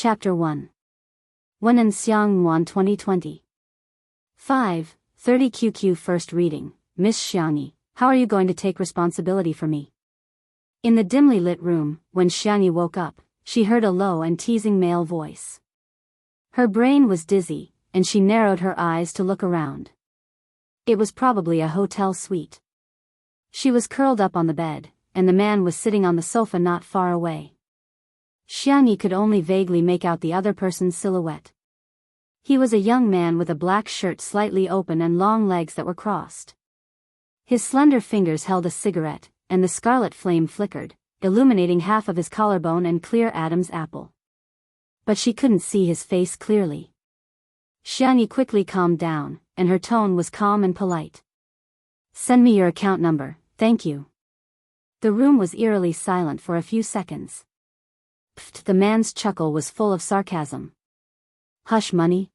Chapter 1. Wenan Xiangwan 2020. 5:30 QQ First reading. Miss Xianxia, how are you going to take responsibility for me? In the dimly lit room, when Xianxia woke up, she heard a low and teasing male voice. Her brain was dizzy, and she narrowed her eyes to look around. It was probably a hotel suite. She was curled up on the bed, and the man was sitting on the sofa not far away. Xianxia could only vaguely make out the other person's silhouette. He was a young man with a black shirt slightly open and long legs that were crossed. His slender fingers held a cigarette, and the scarlet flame flickered, illuminating half of his collarbone and clear Adam's apple. But she couldn't see his face clearly. Xianxia quickly calmed down, and her tone was calm and polite. "Send me your account number, thank you." The room was eerily silent for a few seconds. Pfft, the man's chuckle was full of sarcasm. "Hush, money.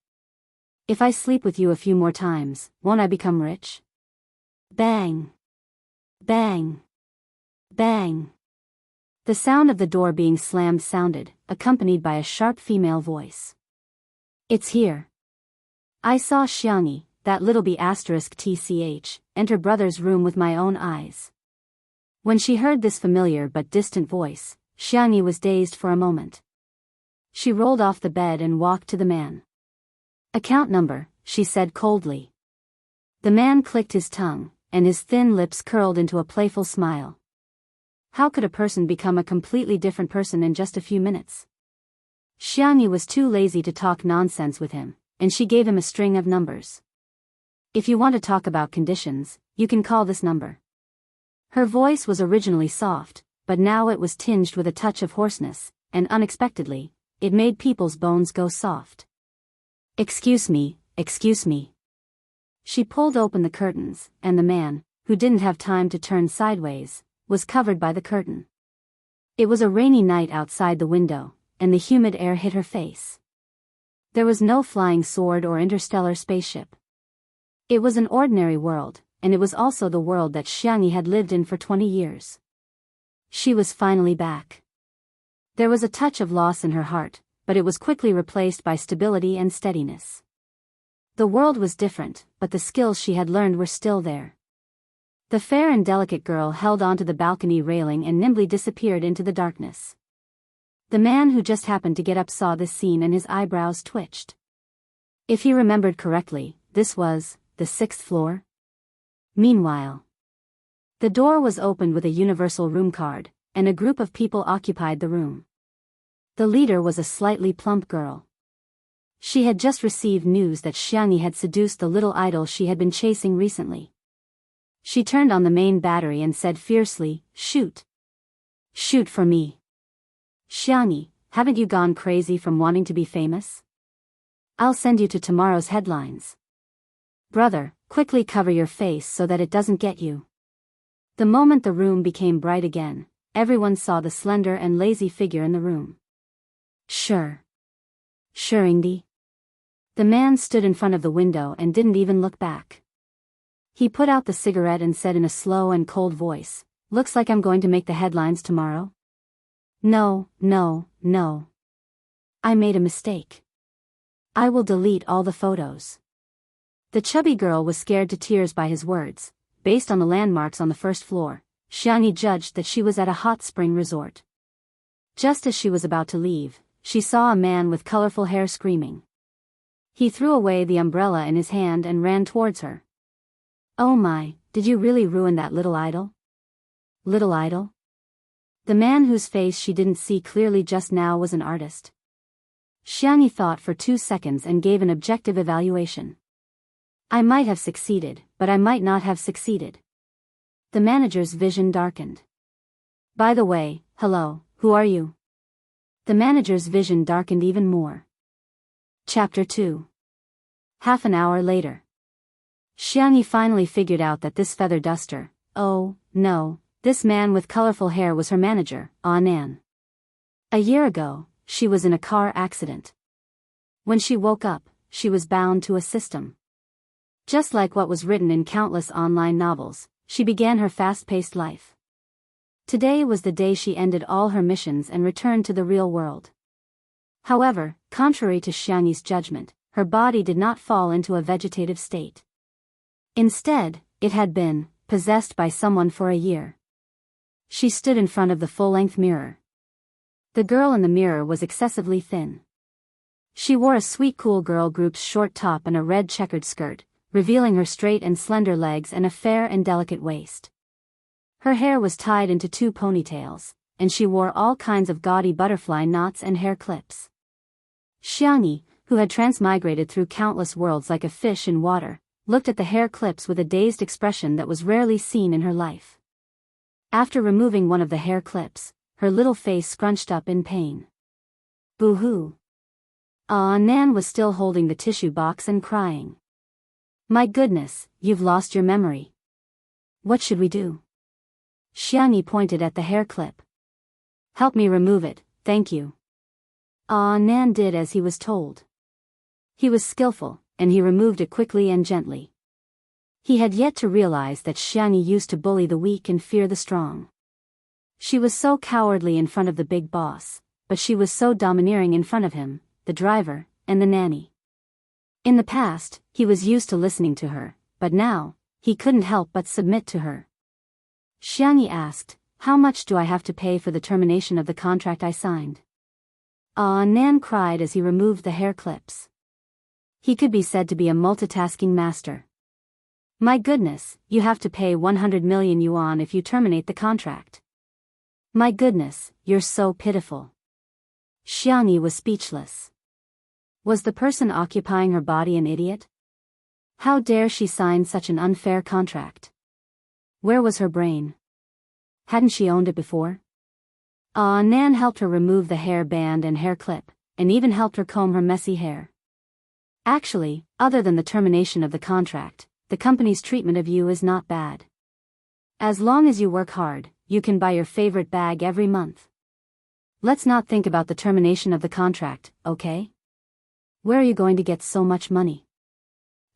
If I sleep with you a few more times, won't I become rich?" Bang! Bang! Bang! The sound of the door being slammed sounded, accompanied by a sharp female voice. "It's here." I saw Xianxia, that little B***tch, enter brother's room with my own eyes. When she heard this familiar but distant voice, Xianxia was dazed for a moment. She rolled off the bed and walked to the man. "Account number," she said coldly. The man clicked his tongue, and his thin lips curled into a playful smile. How could a person become a completely different person in just a few minutes? Xianxia was too lazy to talk nonsense with him, and she gave him a string of numbers. "If you want to talk about conditions, you can call this number." Her voice was originally soft, but now it was tinged with a touch of hoarseness, and unexpectedly, it made people's bones go soft. Excuse me. She pulled open the curtains, and the man, who didn't have time to turn sideways, was covered by the curtain. It was a rainy night outside the window, and the humid air hit her face. There was no flying sword or interstellar spaceship. It was an ordinary world, and it was also the world that Xianxia had lived in for 20 years. She was finally back. There was a touch of loss in her heart, but it was quickly replaced by stability and steadiness. The world was different, but the skills she had learned were still there. The fair and delicate girl held onto the balcony railing and nimbly disappeared into the darkness. The man who just happened to get up saw this scene and his eyebrows twitched. If he remembered correctly, this was the 6th floor. Meanwhile, the door was opened with a universal room card, and a group of people occupied the room. The leader was a slightly plump girl. She had just received news that Xianxia had seduced the little idol she had been chasing recently. She turned on the main battery and said fiercely, "Shoot! Shoot for me! Xianxia, haven't you gone crazy from wanting to be famous? I'll send you to tomorrow's headlines. Brother, quickly cover your face so that it doesn't get you." The moment the room became bright again, everyone saw the slender and lazy figure in the room. Sure, Indy." The man stood in front of the window and didn't even look back. He put out the cigarette and said in a slow and cold voice, "Looks like I'm going to make the headlines tomorrow." No. I made a mistake. I will delete all the photos." The chubby girl was scared to tears by his words. Based on the landmarks on the 1st floor, Xianxia judged that she was at a hot spring resort. Just as she was about to leave, she saw a man with colorful hair screaming. He threw away the umbrella in his hand and ran towards her. "Oh my, did you really ruin that little idol?" Little idol? The man whose face she didn't see clearly just now was an artist. Xianxia thought for 2 seconds and gave an objective evaluation. "I might have succeeded, but I might not have succeeded." The manager's vision darkened. "By the way, hello, who are you?" The manager's vision darkened even more. Chapter 2. Half an hour later. Xianxia finally figured out that this feather duster, oh, no, this man with colorful hair was her manager, Nan. A year ago, she was in a car accident. When she woke up, she was bound to a system. Just like what was written in countless online novels, she began her fast-paced life. Today was the day she ended all her missions and returned to the real world. However, contrary to Xianyi's judgment, her body did not fall into a vegetative state. Instead, it had been possessed by someone for a year. She stood in front of the full-length mirror. The girl in the mirror was excessively thin. She wore a sweet cool girl group's short top and a red checkered skirt, revealing her straight and slender legs and a fair and delicate waist. Her hair was tied into 2 ponytails, and she wore all kinds of gaudy butterfly knots and hair clips. Xiangyi, who had transmigrated through countless worlds like a fish in water, looked at the hair clips with a dazed expression that was rarely seen in her life. After removing one of the hair clips, her little face scrunched up in pain. Boo-hoo. Nan was still holding the tissue box and crying. My goodness, you've lost your memory. What should we do? Xiangyi pointed at the hair clip. Help me remove it, thank you. Nan did as he was told. He was skillful, and he removed it quickly and gently. He had yet to realize that Xiangyi used to bully the weak and fear the strong. She was so cowardly in front of the big boss, but she was so domineering in front of him, the driver, and the nanny. In the past, he was used to listening to her, but now, he couldn't help but submit to her. Xiangyi asked, how much do I have to pay for the termination of the contract I signed? Nan cried as he removed the hair clips. He could be said to be a multitasking master. My goodness, you have to pay 100 million yuan if you terminate the contract. My goodness, you're so pitiful. Xiangyi was speechless. Was the person occupying her body an idiot? How dare she sign such an unfair contract? Where was her brain? Hadn't she owned it before? Nan helped her remove the hair band and hair clip, and even helped her comb her messy hair. Actually, other than the termination of the contract, the company's treatment of you is not bad. As long as you work hard, you can buy your favorite bag every month. Let's not think about the termination of the contract, okay? Where are you going to get so much money?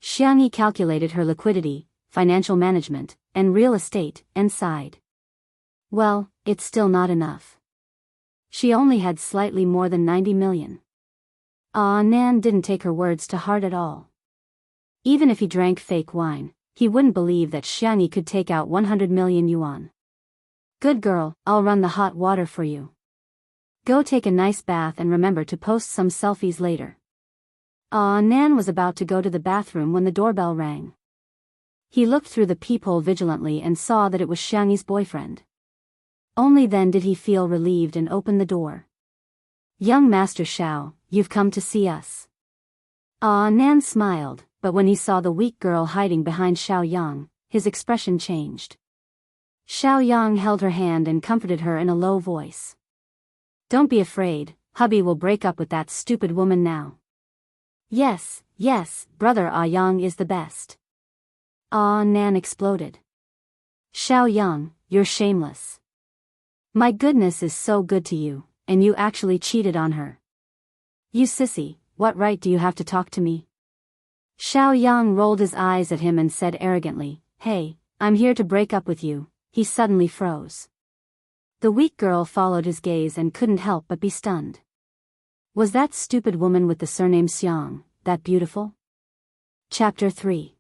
Xiangyi calculated her liquidity, financial management, and real estate, and sighed. Well, it's still not enough. She only had slightly more than 90 million. Nan didn't take her words to heart at all. Even if he drank fake wine, he wouldn't believe that Xiangyi could take out 100 million yuan. Good girl, I'll run the hot water for you. Go take a nice bath and remember to post some selfies later. Nan was about to go to the bathroom when the doorbell rang. He looked through the peephole vigilantly and saw that it was Xiangyi's boyfriend. Only then did he feel relieved and open the door. Young Master Xiao, you've come to see us. Nan smiled, but when he saw the weak girl hiding behind Xiao Yang, his expression changed. Xiao Yang held her hand and comforted her in a low voice. Don't be afraid, hubby will break up with that stupid woman now. Yes, brother Yang is the best. Nan exploded. Xiao Yang, you're shameless. My goodness is so good to you, and you actually cheated on her. You sissy, what right do you have to talk to me? Xiao Yang rolled his eyes at him and said arrogantly, Hey, I'm here to break up with you. He suddenly froze. The weak girl followed his gaze and couldn't help but be stunned. Was that stupid woman with the surname Xiang that beautiful? Chapter 3.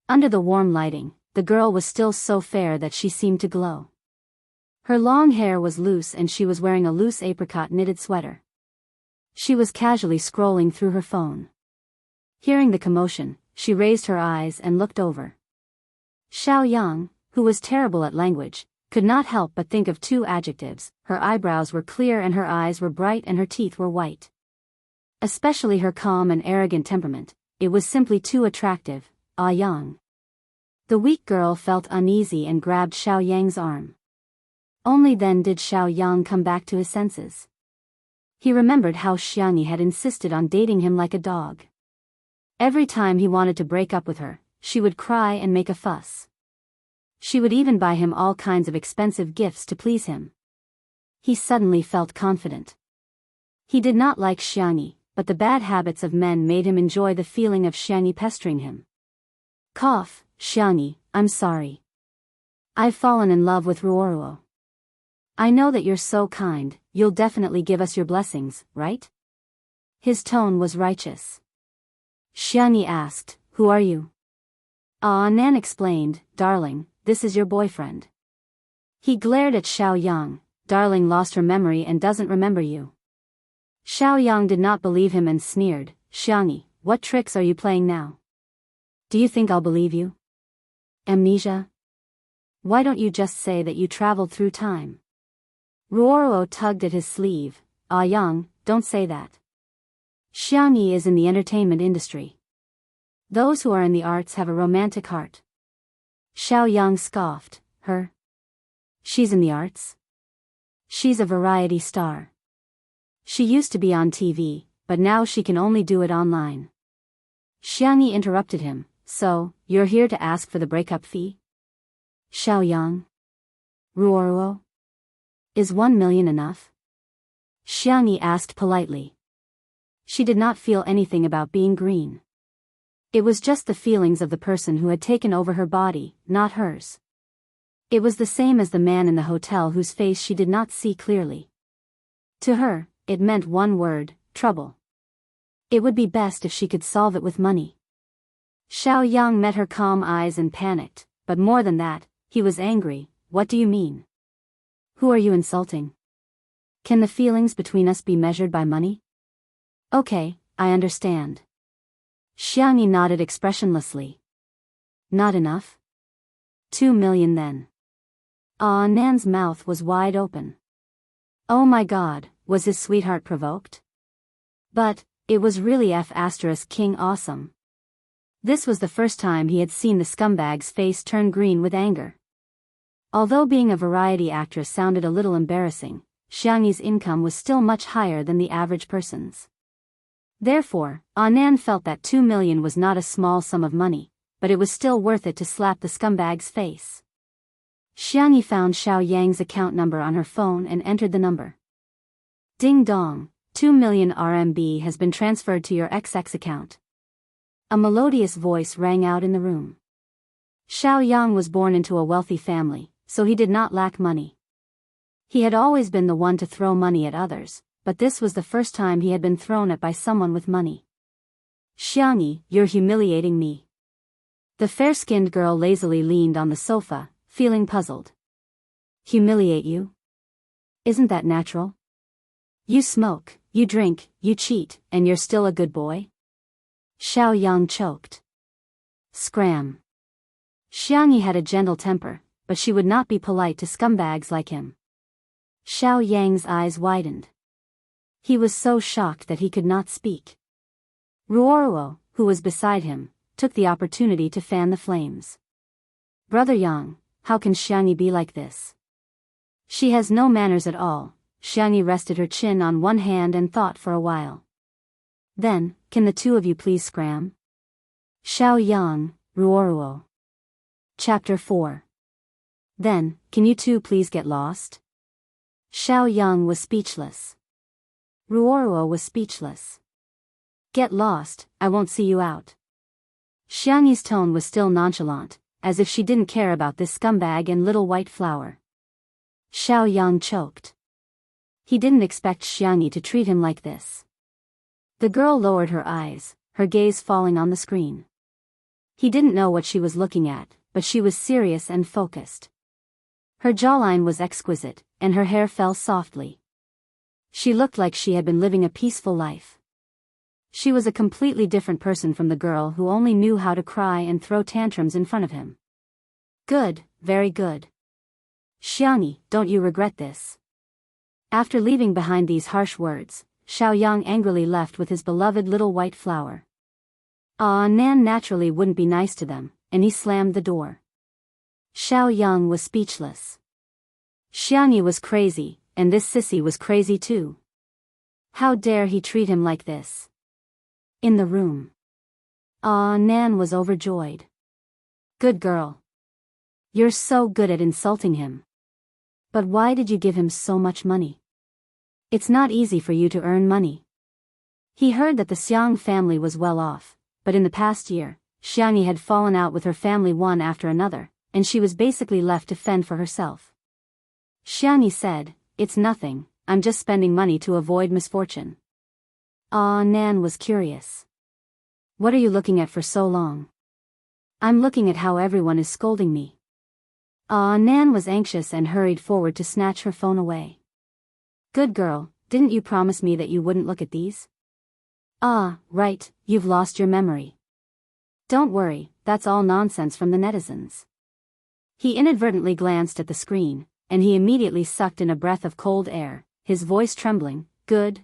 Under the warm lighting, the girl was still so fair that she seemed to glow. Her long hair was loose and she was wearing a loose apricot knitted sweater. She was casually scrolling through her phone. Hearing the commotion, she raised her eyes and looked over. Xiao Yang, who was terrible at language, could not help but think of 2 adjectives. Her eyebrows were clear and her eyes were bright and her teeth were white. Especially her calm and arrogant temperament, it was simply too attractive. Yang. The weak girl felt uneasy and grabbed Xiao Yang's arm. Only then did Xiao Yang come back to his senses. He remembered how Xiangyi had insisted on dating him like a dog. Every time he wanted to break up with her, she would cry and make a fuss. She would even buy him all kinds of expensive gifts to please him. He suddenly felt confident. He did not like Xiangyi, but the bad habits of men made him enjoy the feeling of Xiangyi pestering him. Cough, Xiangyi, I'm sorry. I've fallen in love with Ruoruo. I know that you're so kind, you'll definitely give us your blessings, right? His tone was righteous. Xianxia asked, "Who are you?" Nan explained, "Darling, this is your boyfriend." He glared at Xiaoyang. "Darling lost her memory and doesn't remember you." Xiaoyang did not believe him and sneered, "Xianxia, what tricks are you playing now? Do you think I'll believe you? Amnesia? Why don't you just say that you traveled through time?" Ruoro tugged at his sleeve. "Yang, don't say that. Xianxia is in the entertainment industry. Those who are in the arts have a romantic heart." Xiaoyang scoffed. "Her? She's in the arts? She's a variety star. She used to be on TV, but now she can only do it online." Xianxia interrupted him. "So, you're here to ask for the breakup fee?" Xiaoyang. Ruoro. "Is 1 million enough?" Xianxia asked politely. She did not feel anything about being green. It was just the feelings of the person who had taken over her body, not hers. It was the same as the man in the hotel whose face she did not see clearly. To her, it meant one word: trouble. It would be best if she could solve it with money. Xiaoyang met her calm eyes and panicked, but more than that, he was angry. "What do you mean? Who are you insulting? Can the feelings between us be measured by money?" "Okay, I understand." Xianxia nodded expressionlessly. "Not enough? 2 million then." Nan's mouth was wide open. Oh my God, was his sweetheart provoked? But it was really King awesome. This was the first time he had seen the scumbag's face turn green with anger. Although being a variety actress sounded a little embarrassing, Xianxi's income was still much higher than the average person's. Therefore, Nan felt that 2 million was not a small sum of money, but it was still worth it to slap the scumbag's face. Xianxia found Xiaoyang's account number on her phone and entered the number. Ding dong, 2 million RMB has been transferred to your XX account. A melodious voice rang out in the room. Xiaoyang was born into a wealthy family, so he did not lack money. He had always been the one to throw money at others, but this was the first time he had been thrown at by someone with money. "Xianxia, you're humiliating me." The fair-skinned girl lazily leaned on the sofa, feeling puzzled. "Humiliate you? Isn't that natural? You smoke, you drink, you cheat, and you're still a good boy?" Xiaoyang choked. Scram. Xianxia had a gentle temper, but she would not be polite to scumbags like him. Xiaoyang's eyes widened. He was so shocked that he could not speak. Ruoro, who was beside him, took the opportunity to fan the flames. "Brother Yang, how can Xianxia be like this? She has no manners at all." Xianxia rested her chin on one hand and thought for a while. "Then, can the two of you please scram?" Xiaoyang, Ruoro. Chapter 4. "Then, can you two please get lost?" Xiaoyang was speechless. Ruoro was speechless. "Get lost, I won't see you out." Xianxi's tone was still nonchalant, as if she didn't care about this scumbag and little white flower. Xiaoyang choked. He didn't expect Xianxia to treat him like this. The girl lowered her eyes, her gaze falling on the screen. He didn't know what she was looking at, but she was serious and focused. Her jawline was exquisite, and her hair fell softly. She looked like she had been living a peaceful life. She was a completely different person from the girl who only knew how to cry and throw tantrums in front of him. "Good, very good. Xianxia, don't you regret this?" After leaving behind these harsh words, Xiaoyang angrily left with his beloved little white flower. Nan naturally wouldn't be nice to them, and he slammed the door. Xiaoyang was speechless. Xianxia was crazy, and this sissy was crazy too. How dare he treat him like this? In the room, Nan was overjoyed. "Good girl. You're so good at insulting him. But why did you give him so much money? It's not easy for you to earn money." He heard that the Xiang family was well off, but in the past year, Xianxia had fallen out with her family one after another, and she was basically left to fend for herself. Xianxia said, "It's nothing, I'm just spending money to avoid misfortune." Nan was curious. What are you looking at for so long? I'm looking at how everyone is scolding me. Nan was anxious and hurried forward to snatch her phone away. Good girl, didn't you promise me that you wouldn't look at these? Right, you've lost your memory. Don't worry, that's all nonsense from the netizens. He inadvertently glanced at the screen, and he immediately sucked in a breath of cold air, his voice trembling. Good.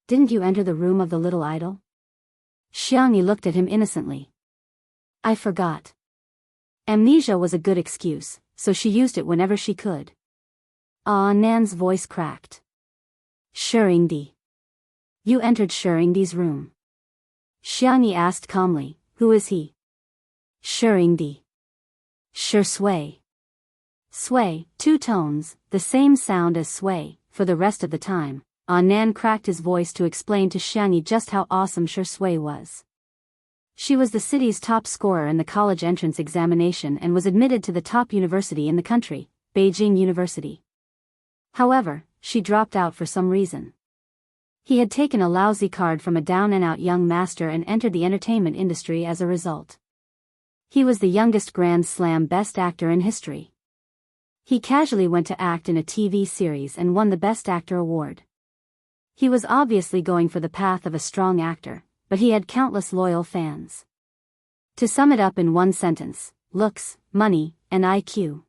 Didn't you enter the room of the little idol? Xianxia looked at him innocently. I forgot. Amnesia was a good excuse, so she used it whenever she could. Nan's voice cracked. Shuringdi. You entered Shuringdi's room. Xianxia asked calmly, who is he? Shuringdi. Shui. Sway, 2 tones, the same sound as sway, for the rest of the time. Nan cracked his voice to explain to Xianxia just how awesome Shui was. She was the city's top scorer in the college entrance examination and was admitted to the top university in the country, Beijing University. However, she dropped out for some reason. He had taken a lousy card from a down-and-out young master and entered the entertainment industry as a result. He was the youngest Grand Slam Best Actor in history. He casually went to act in a TV series and won the Best Actor award. He was obviously going for the path of a strong actor, but he had countless loyal fans. To sum it up in one sentence, looks, money, and IQ.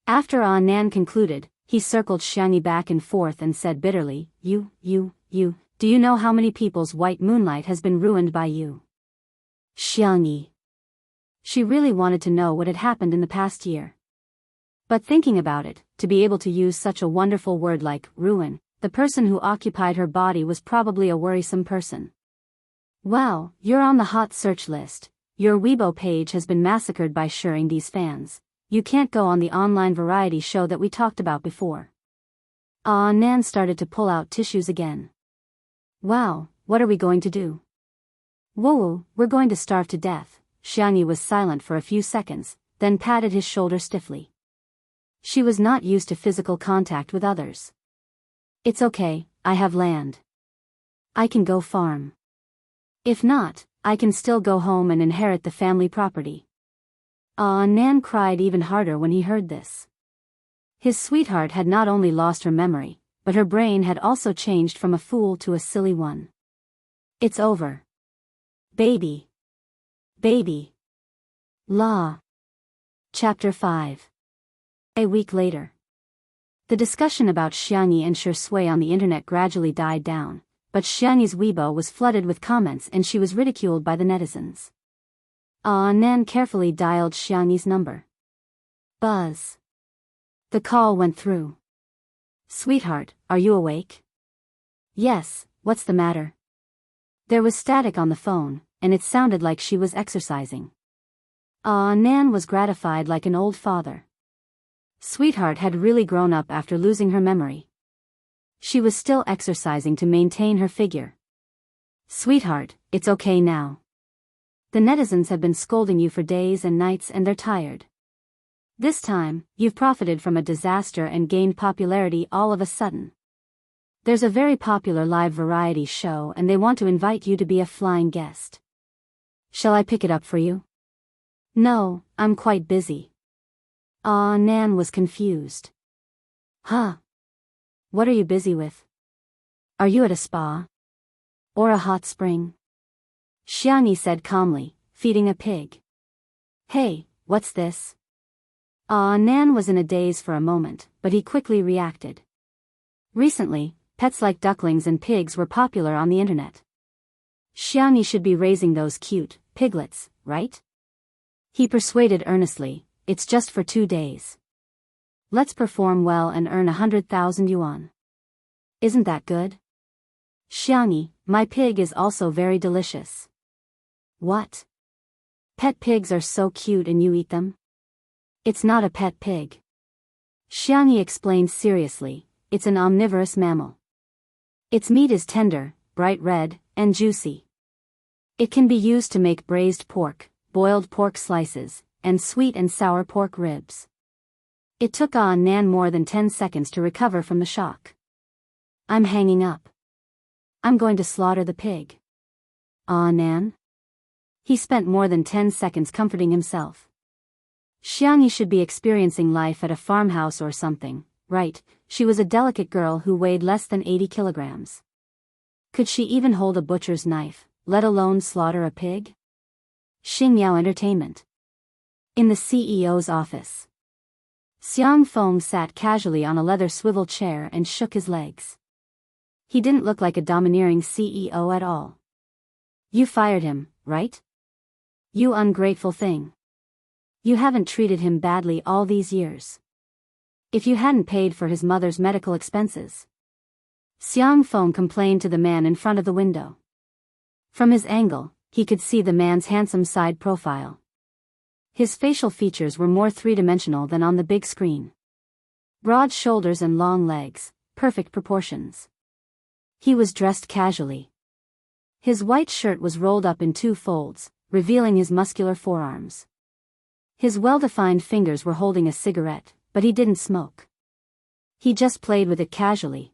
After Nan concluded, he circled Xianxia back and forth and said bitterly, You, do you know how many people's white moonlight has been ruined by you? Xianxia. She really wanted to know what had happened in the past year. But thinking about it, to be able to use such a wonderful word like ruin, the person who occupied her body was probably a worrisome person. Wow, you're on the hot search list. Your Weibo page has been massacred by Shuringdi's fans. You can't go on the online variety show that we talked about before. Nan started to pull out tissues again. Wow, what are we going to do? Whoa, we're going to starve to death. Xianxia was silent for a few seconds, then patted his shoulder stiffly. She was not used to physical contact with others. It's okay, I have land. I can go farm. If not, I can still go home and inherit the family property. Nan cried even harder when he heard this. His sweetheart had not only lost her memory, but her brain had also changed from a fool to a silly one. It's over. Baby. La. Chapter 5. A week later. The discussion about Xianxia and Shui on the internet gradually died down, but Xianxia's Weibo was flooded with comments and she was ridiculed by the netizens. Nan carefully dialed Xianxia's number. Buzz. The call went through. Sweetheart, are you awake? Yes, what's the matter? There was static on the phone, and it sounded like she was exercising. Nan was gratified like an old father. Sweetheart had really grown up after losing her memory. She was still exercising to maintain her figure. Sweetheart, it's okay now. The netizens have been scolding you for days and nights and they're tired. This time, you've profited from a disaster and gained popularity all of a sudden. There's a very popular live variety show and they want to invite you to be a flying guest. Shall I pick it up for you? No, I'm quite busy. Nan was confused. Huh? What are you busy with? Are you at a spa? Or a hot spring? Xianxia said calmly, feeding a pig. Hey, what's this? Nan was in a daze for a moment, but he quickly reacted. Recently, pets like ducklings and pigs were popular on the internet. Xianxia should be raising those cute piglets, right? He persuaded earnestly, it's just for 2 days. Let's perform well and earn 100,000 yuan. Isn't that good? Xianxia, my pig is also very delicious. What? Pet pigs are so cute and you eat them? It's not a pet pig. Xianxia explained seriously, it's an omnivorous mammal. Its meat is tender, bright red, and juicy. It can be used to make braised pork, boiled pork slices, and sweet and sour pork ribs. It took Nan more than 10 seconds to recover from the shock. I'm hanging up. I'm going to slaughter the pig. Ah, Nan? He spent more than 10 seconds comforting himself. Xianxia should be experiencing life at a farmhouse or something, right? She was a delicate girl who weighed less than 80 kilograms. Could she even hold a butcher's knife, let alone slaughter a pig? Xingyao Entertainment. In the CEO's office. Xiang Feng sat casually on a leather swivel chair and shook his legs. He didn't look like a domineering CEO at all. You fired him, right? You ungrateful thing. You haven't treated him badly all these years. If you hadn't paid for his mother's medical expenses. Xiang Feng complained to the man in front of the window. From his angle, he could see the man's handsome side profile. His facial features were more three-dimensional than on the big screen. Broad shoulders and long legs, perfect proportions. He was dressed casually. His white shirt was rolled up in 2 folds, revealing his muscular forearms. His well-defined fingers were holding a cigarette, but he didn't smoke. He just played with it casually.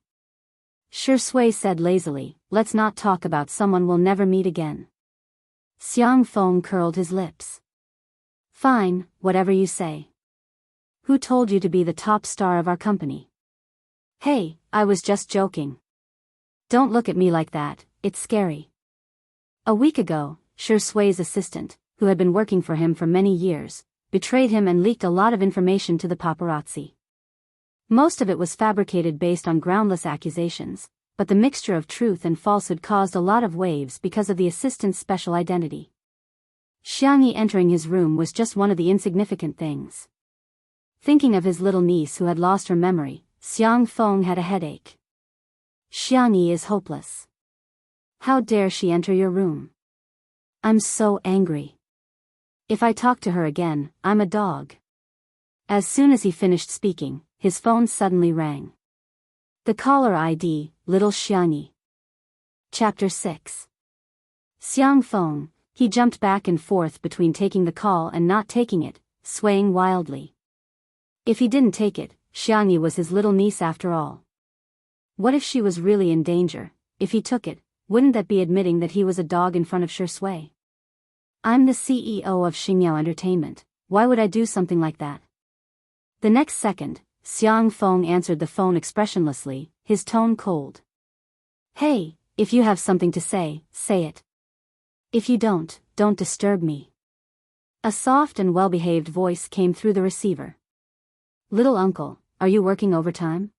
Shui said lazily, let's not talk about someone we'll never meet again. Xiang Feng curled his lips. Fine, whatever you say. Who told you to be the top star of our company? Hey, I was just joking. Don't look at me like that, it's scary. A week ago, Shui's assistant, who had been working for him for many years, betrayed him and leaked a lot of information to the paparazzi. Most of it was fabricated based on groundless accusations, but the mixture of truth and falsehood caused a lot of waves because of the assistant's special identity. Xianxia entering his room was just one of the insignificant things. Thinking of his little niece who had lost her memory, Xiang Feng had a headache. Xianxia is hopeless. How dare she enter your room? I'm so angry. If I talk to her again, I'm a dog. As soon as he finished speaking, his phone suddenly rang. The caller ID, Little Xianxia. Chapter 6. Xiang Feng. He jumped back and forth between taking the call and not taking it, swaying wildly. If he didn't take it, Xianxia was his little niece after all. What if she was really in danger? If he took it, wouldn't that be admitting that he was a dog in front of Shui? I'm the CEO of Xingyao Entertainment, why would I do something like that? The next second, Xiang Feng answered the phone expressionlessly, his tone cold. Hey, if you have something to say, say it. If you don't disturb me. A soft and well-behaved voice came through the receiver. Little uncle, are you working overtime?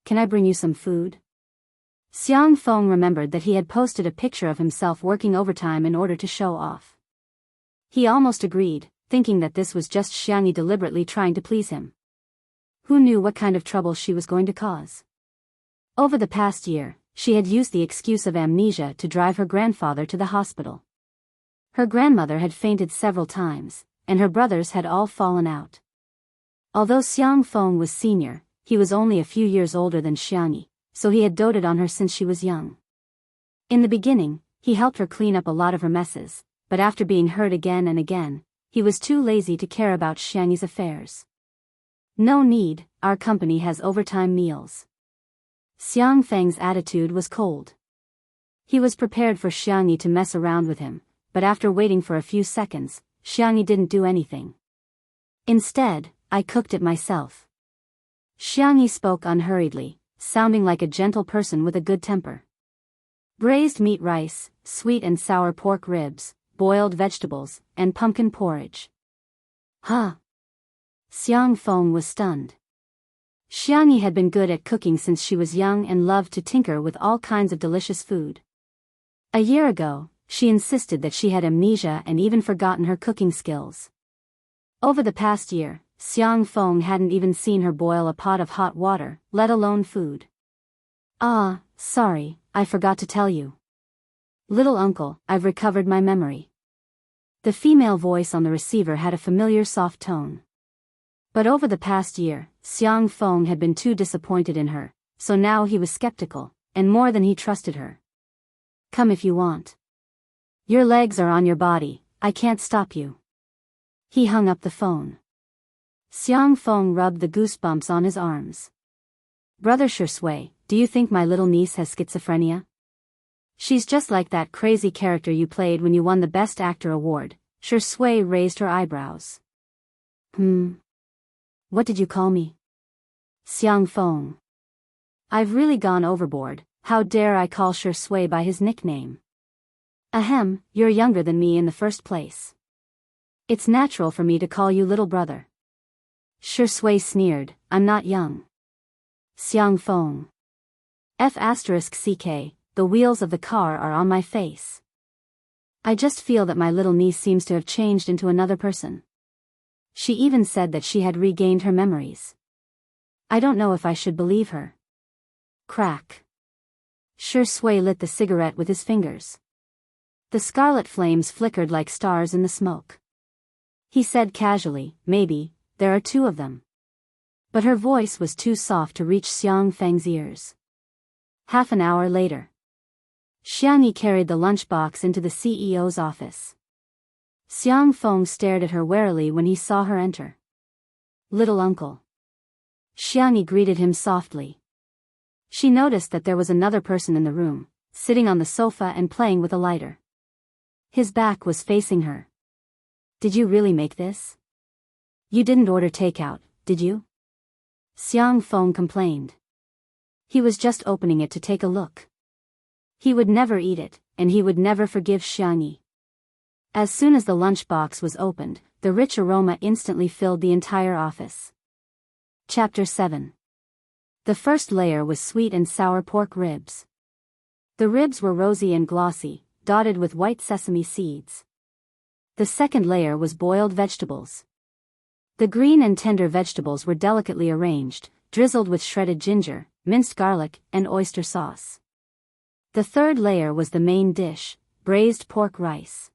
Can I bring you some food? Xiang Feng remembered that he had posted a picture of himself working overtime in order to show off. He almost agreed, thinking that this was just Xianxia deliberately trying to please him. Who knew what kind of trouble she was going to cause? Over the past year, she had used the excuse of amnesia to drive her grandfather to the hospital. Her grandmother had fainted several times, and her brothers had all fallen out. Although Xiang Feng was senior, he was only a few years older than Xianxia, so he had doted on her since she was young. In the beginning, he helped her clean up a lot of her messes, but after being hurt again and again, he was too lazy to care about Xianxia's affairs. No need, our company has overtime meals. Xiang Feng's attitude was cold. He was prepared for Xianxia to mess around with him, but after waiting for a few seconds, Xianxia didn't do anything. Instead, I cooked it myself. Xianxia spoke unhurriedly, sounding like a gentle person with a good temper. Braised meat rice, sweet and sour pork ribs, boiled vegetables, and pumpkin porridge. Huh? Xiang Feng was stunned. Xianxia had been good at cooking since she was young and loved to tinker with all kinds of delicious food. A year ago, she insisted that she had amnesia and even forgotten her cooking skills. Over the past year, Xiang Feng hadn't even seen her boil a pot of hot water, let alone food. Ah, sorry, I forgot to tell you. Little uncle, I've recovered my memory. The female voice on the receiver had a familiar soft tone. But over the past year, Xiang Feng had been too disappointed in her, so now he was skeptical, and more than he trusted her. Come if you want. Your legs are on your body, I can't stop you. He hung up the phone. Xiang Feng rubbed the goosebumps on his arms. Brother Shui, do you think my little niece has schizophrenia? She's just like that crazy character you played when you won the Best Actor award. Shui raised her eyebrows. What did you call me? Xiang Feng. I've really gone overboard. How dare I call Shui by his nickname? Ahem, you're younger than me in the first place. It's natural for me to call you little brother. Shui sneered, I'm not young. Xiang Feng. F***ck, the wheels of the car are on my face. I just feel that my little niece seems to have changed into another person. She even said that she had regained her memories. I don't know if I should believe her. Crack. Shui lit the cigarette with his fingers. The scarlet flames flickered like stars in the smoke. He said casually, maybe, there are two of them. But her voice was too soft to reach Xiang Feng's ears. Half an hour later. Xianxia carried the lunchbox into the CEO's office. Xiang Feng stared at her warily when he saw her enter. Little uncle. Xianxia greeted him softly. She noticed that there was another person in the room, sitting on the sofa and playing with a lighter. His back was facing her. Did you really make this? You didn't order takeout, did you? Xiang Feng complained. He was just opening it to take a look. He would never eat it, and he would never forgive Xianxia. As soon as the lunchbox was opened, the rich aroma instantly filled the entire office. Chapter 7. The first layer was sweet and sour pork ribs. The ribs were rosy and glossy, dotted with white sesame seeds. The second layer was boiled vegetables. The green and tender vegetables were delicately arranged, drizzled with shredded ginger, minced garlic, and oyster sauce. The third layer was the main dish, braised pork rice.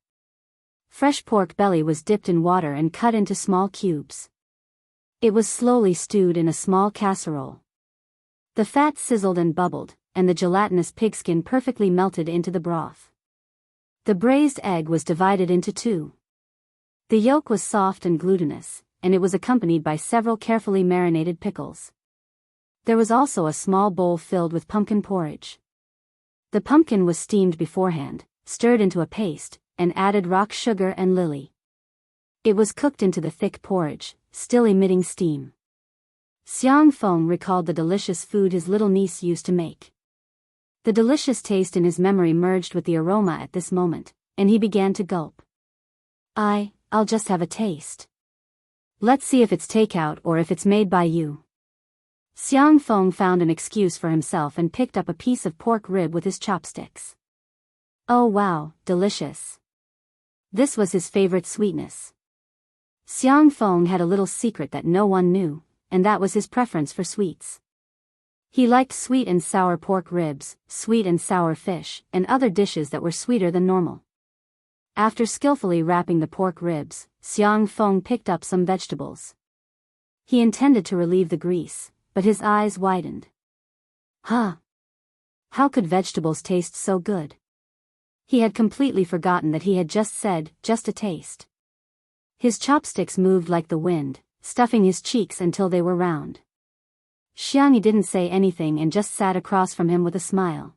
Fresh pork belly was dipped in water and cut into small cubes. It was slowly stewed in a small casserole. The fat sizzled and bubbled, and the gelatinous pigskin perfectly melted into the broth. The braised egg was divided into two. The yolk was soft and glutinous, and it was accompanied by several carefully marinated pickles. There was also a small bowl filled with pumpkin porridge. The pumpkin was steamed beforehand, stirred into a paste, and added rock sugar and lily. It was cooked into the thick porridge, still emitting steam. Xiang Feng recalled the delicious food his little niece used to make. The delicious taste in his memory merged with the aroma at this moment, and he began to gulp. I'll just have a taste. Let's see if it's takeout or if it's made by you. Xiang Feng found an excuse for himself and picked up a piece of pork rib with his chopsticks. Oh wow, delicious. This was his favorite sweetness. Xiang Feng had a little secret that no one knew, and that was his preference for sweets. He liked sweet and sour pork ribs, sweet and sour fish, and other dishes that were sweeter than normal. After skillfully wrapping the pork ribs, Xiang Feng picked up some vegetables. He intended to relieve the grease, but his eyes widened. Huh! How could vegetables taste so good? He had completely forgotten that he had just said, just a taste. His chopsticks moved like the wind, stuffing his cheeks until they were round. Xianxia didn't say anything and just sat across from him with a smile.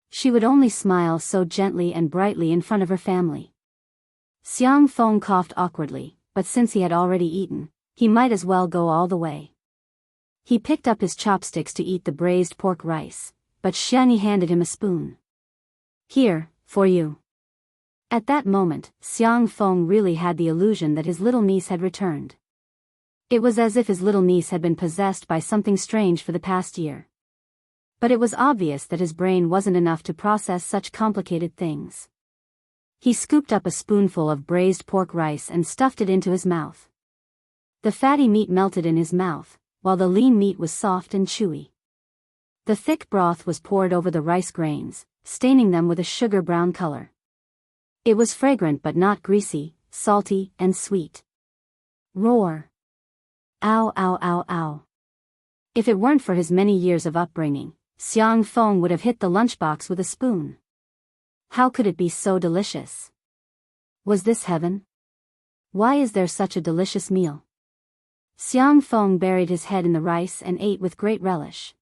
She would only smile so gently and brightly in front of her family. Xiang Feng coughed awkwardly, but since he had already eaten, he might as well go all the way. He picked up his chopsticks to eat the braised pork rice, but Xianxia handed him a spoon. Here, for you. At that moment, Xiang Feng really had the illusion that his little niece had returned. It was as if his little niece had been possessed by something strange for the past year. But it was obvious that his brain wasn't enough to process such complicated things. He scooped up a spoonful of braised pork rice and stuffed it into his mouth. The fatty meat melted in his mouth, while the lean meat was soft and chewy. The thick broth was poured over the rice grains, staining them with a sugar-brown color. It was fragrant but not greasy, salty, and sweet. Roar! Ow, ow, ow, ow. If it weren't for his many years of upbringing, Xiang Feng would have hit the lunchbox with a spoon. How could it be so delicious? Was this heaven? Why is there such a delicious meal? Xiang Feng buried his head in the rice and ate with great relish.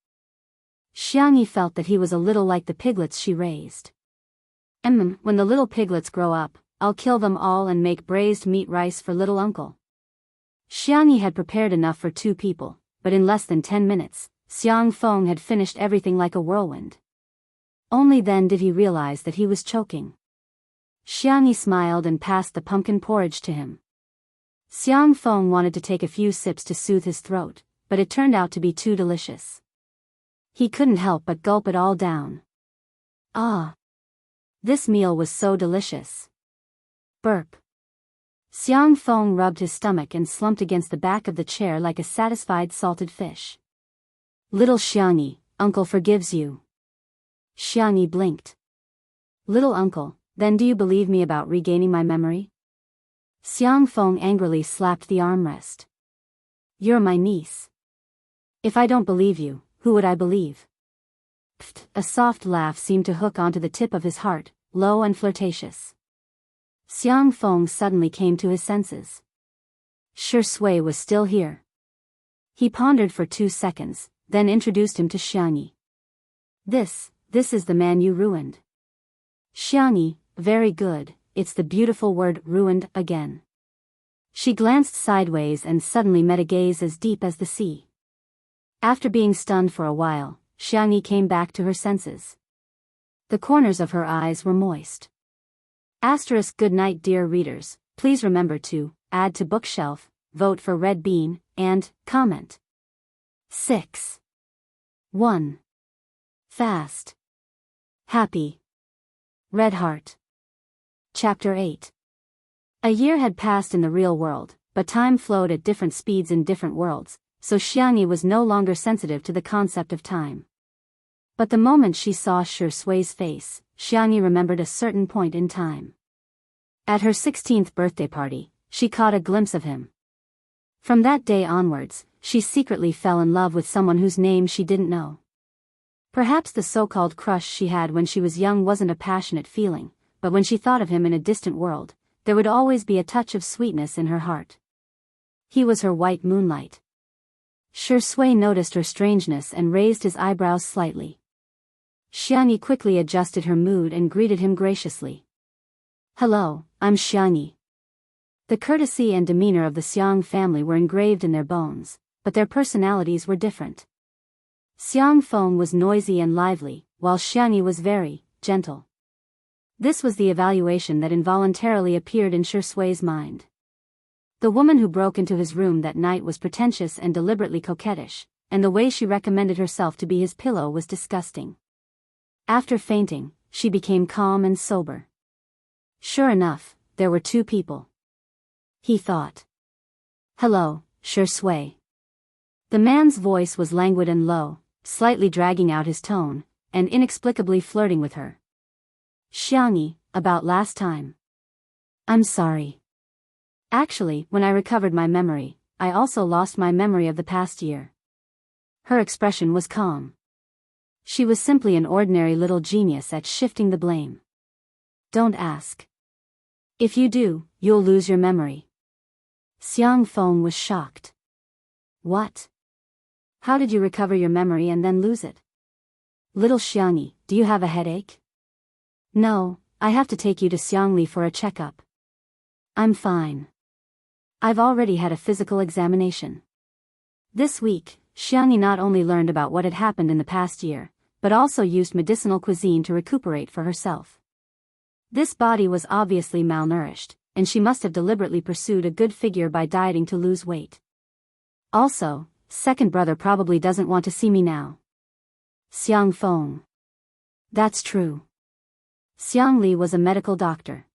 Xiangyi felt that he was a little like the piglets she raised. When the little piglets grow up, I'll kill them all and make braised meat rice for little uncle. Xiangyi had prepared enough for 2 people, but in less than 10 minutes, Xiang Feng had finished everything like a whirlwind. Only then did he realize that he was choking. Xiangyi smiled and passed the pumpkin porridge to him. Xiang Feng wanted to take a few sips to soothe his throat, but it turned out to be too delicious. He couldn't help but gulp it all down. Ah! This meal was so delicious. Burp. Xiang Feng rubbed his stomach and slumped against the back of the chair like a satisfied salted fish. Little Xiangyi, uncle forgives you. Xiangyi blinked. Little uncle, then do you believe me about regaining my memory? Xiang Feng angrily slapped the armrest. You're my niece. If I don't believe you, who would I believe? Pfft, a soft laugh seemed to hook onto the tip of his heart, low and flirtatious. Xiang Feng suddenly came to his senses. Shi Sui was still here. He pondered for 2 seconds, then introduced him to Xiangyi. This is the man you ruined. Xiangyi, very good, it's the beautiful word ruined again. She glanced sideways and suddenly met a gaze as deep as the sea. After being stunned for a while, Xiangyi came back to her senses. The corners of her eyes were moist. Good night dear readers, please remember to add to bookshelf, vote for red bean, and comment. 6. 1. Fast. Happy. Red heart. Chapter 8. A year had passed in the real world, but time flowed at different speeds in different worlds, so Xiangyi was no longer sensitive to the concept of time. But the moment she saw Shi Sui's face, Xiangyi remembered a certain point in time. At her 16th birthday party, she caught a glimpse of him. From that day onwards, she secretly fell in love with someone whose name she didn't know. Perhaps the so-called crush she had when she was young wasn't a passionate feeling, but when she thought of him in a distant world, there would always be a touch of sweetness in her heart. He was her white moonlight. Shi Sui noticed her strangeness and raised his eyebrows slightly. Xiangyi quickly adjusted her mood and greeted him graciously. Hello, I'm Xiangyi. The courtesy and demeanor of the Xiang family were engraved in their bones, but their personalities were different. Xiang Feng was noisy and lively, while Xiangyi was very gentle. This was the evaluation that involuntarily appeared in Shi Sui's mind. The woman who broke into his room that night was pretentious and deliberately coquettish, and the way she recommended herself to be his pillow was disgusting. After fainting, she became calm and sober. Sure enough, there were 2 people. He thought. Hello, Shi Sui. The man's voice was languid and low, slightly dragging out his tone, and inexplicably flirting with her. Xiangyi, about last time. I'm sorry. Actually, when I recovered my memory, I also lost my memory of the past year. Her expression was calm. She was simply an ordinary little genius at shifting the blame. Don't ask. If you do, you'll lose your memory. Xiang Feng was shocked. What? How did you recover your memory and then lose it? Little Xiangyi, do you have a headache? No, I have to take you to Xiangli for a checkup. I'm fine. I've already had a physical examination. This week, Xiangyi not only learned about what had happened in the past year, but also used medicinal cuisine to recuperate for herself. This body was obviously malnourished, and she must have deliberately pursued a good figure by dieting to lose weight. Also, second brother probably doesn't want to see me now. Xiang Feng. That's true. Xiang Li was a medical doctor.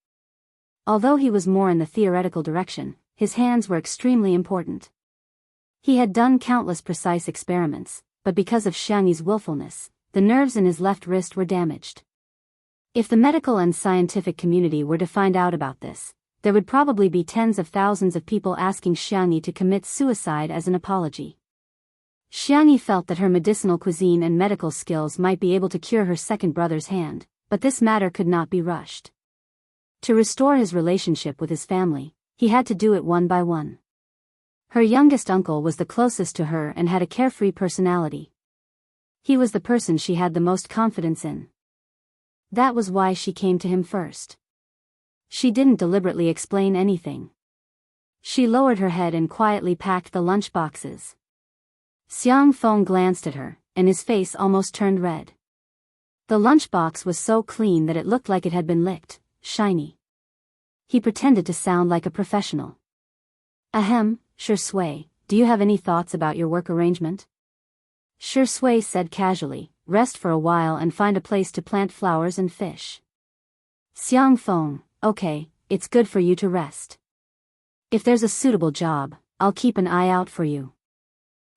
Although he was more in the theoretical direction, his hands were extremely important. He had done countless precise experiments, but because of Xiangyi's willfulness, the nerves in his left wrist were damaged. If the medical and scientific community were to find out about this, there would probably be tens of thousands of people asking Xiangyi to commit suicide as an apology. Xiangyi felt that her medicinal cuisine and medical skills might be able to cure her second brother's hand, but this matter could not be rushed. To restore his relationship with his family, he had to do it one by one. Her youngest uncle was the closest to her and had a carefree personality. He was the person she had the most confidence in. That was why she came to him first. She didn't deliberately explain anything. She lowered her head and quietly packed the lunch boxes. Xiang Feng glanced at her, and his face almost turned red. The lunchbox was so clean that it looked like it had been licked, shiny. He pretended to sound like a professional. Ahem, Sure Sui, do you have any thoughts about your work arrangement? Sure Sui said casually, rest for a while and find a place to plant flowers and fish. Xiang Feng, okay, it's good for you to rest. If there's a suitable job, I'll keep an eye out for you.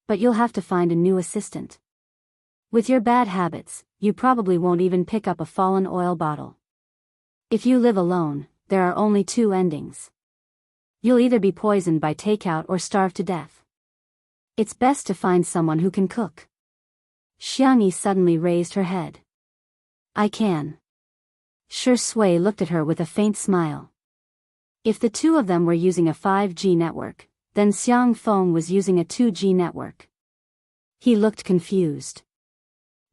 But you'll have to find a new assistant. With your bad habits, you probably won't even pick up a fallen oil bottle. If you live alone, there are only two endings. You'll either be poisoned by takeout or starve to death. It's best to find someone who can cook. Xiangyi suddenly raised her head. I can. Sure Sui looked at her with a faint smile. If the two of them were using a 5G network, then Xiang Feng was using a 2G network. He looked confused.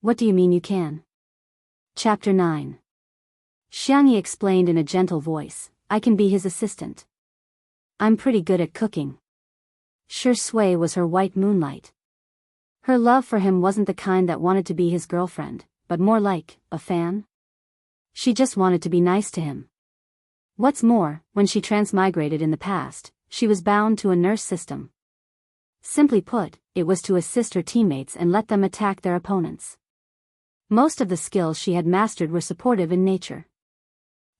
What do you mean you can? Chapter 9. Xiangyi explained in a gentle voice, I can be his assistant. I'm pretty good at cooking. Sure Sui was her white moonlight. Her love for him wasn't the kind that wanted to be his girlfriend, but more like a fan. She just wanted to be nice to him. What's more, when she transmigrated in the past, she was bound to a nurse system. Simply put, it was to assist her teammates and let them attack their opponents. Most of the skills she had mastered were supportive in nature.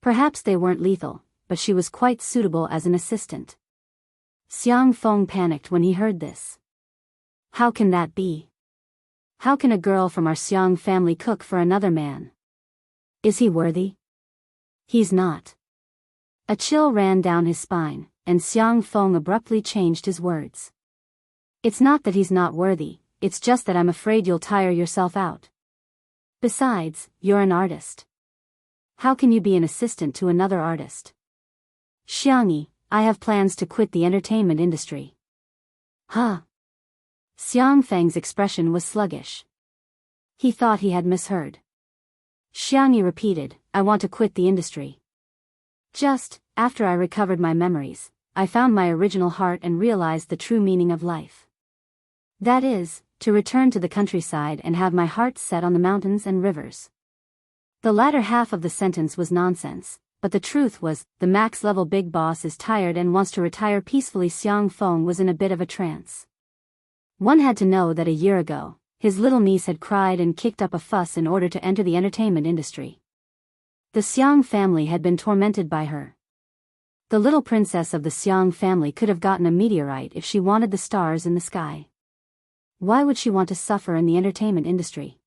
Perhaps they weren't lethal, but she was quite suitable as an assistant. Xiang Feng panicked when he heard this. How can that be? How can a girl from our Xiang family cook for another man? Is he worthy? He's not. A chill ran down his spine, and Xiang Feng abruptly changed his words. It's not that he's not worthy, it's just that I'm afraid you'll tire yourself out. Besides, you're an artist. How can you be an assistant to another artist? Xiangyi, I have plans to quit the entertainment industry. Huh? Xiang Feng's expression was sluggish. He thought he had misheard. Xiangyi repeated, I want to quit the industry. Just, after I recovered my memories, I found my original heart and realized the true meaning of life. That is, to return to the countryside and have my heart set on the mountains and rivers. The latter half of the sentence was nonsense, but the truth was, the max-level big boss is tired and wants to retire peacefully. Xiang Feng was in a bit of a trance. One had to know that a year ago, his little niece had cried and kicked up a fuss in order to enter the entertainment industry. The Xiang family had been tormented by her. The little princess of the Xiang family could have gotten a meteorite if she wanted the stars in the sky. Why would she want to suffer in the entertainment industry?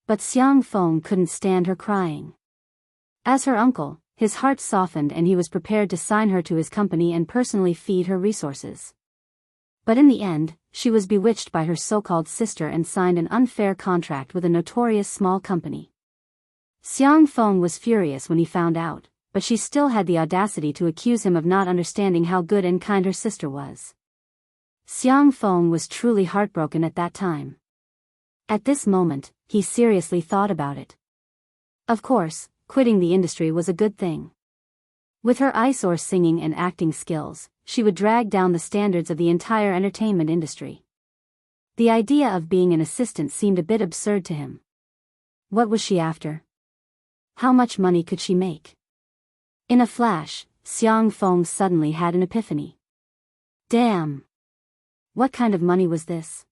But Xiang Feng couldn't stand her crying. As her uncle, his heart softened and he was prepared to sign her to his company and personally feed her resources. But in the end, she was bewitched by her so-called sister and signed an unfair contract with a notorious small company. Xiang Feng was furious when he found out, but she still had the audacity to accuse him of not understanding how good and kind her sister was. Xiang Feng was truly heartbroken at that time. At this moment, he seriously thought about it. Of course, quitting the industry was a good thing. With her eyesore singing and acting skills, she would drag down the standards of the entire entertainment industry. The idea of being an assistant seemed a bit absurd to him. What was she after? How much money could she make? In a flash, Xiang Feng suddenly had an epiphany. Damn! What kind of money was this?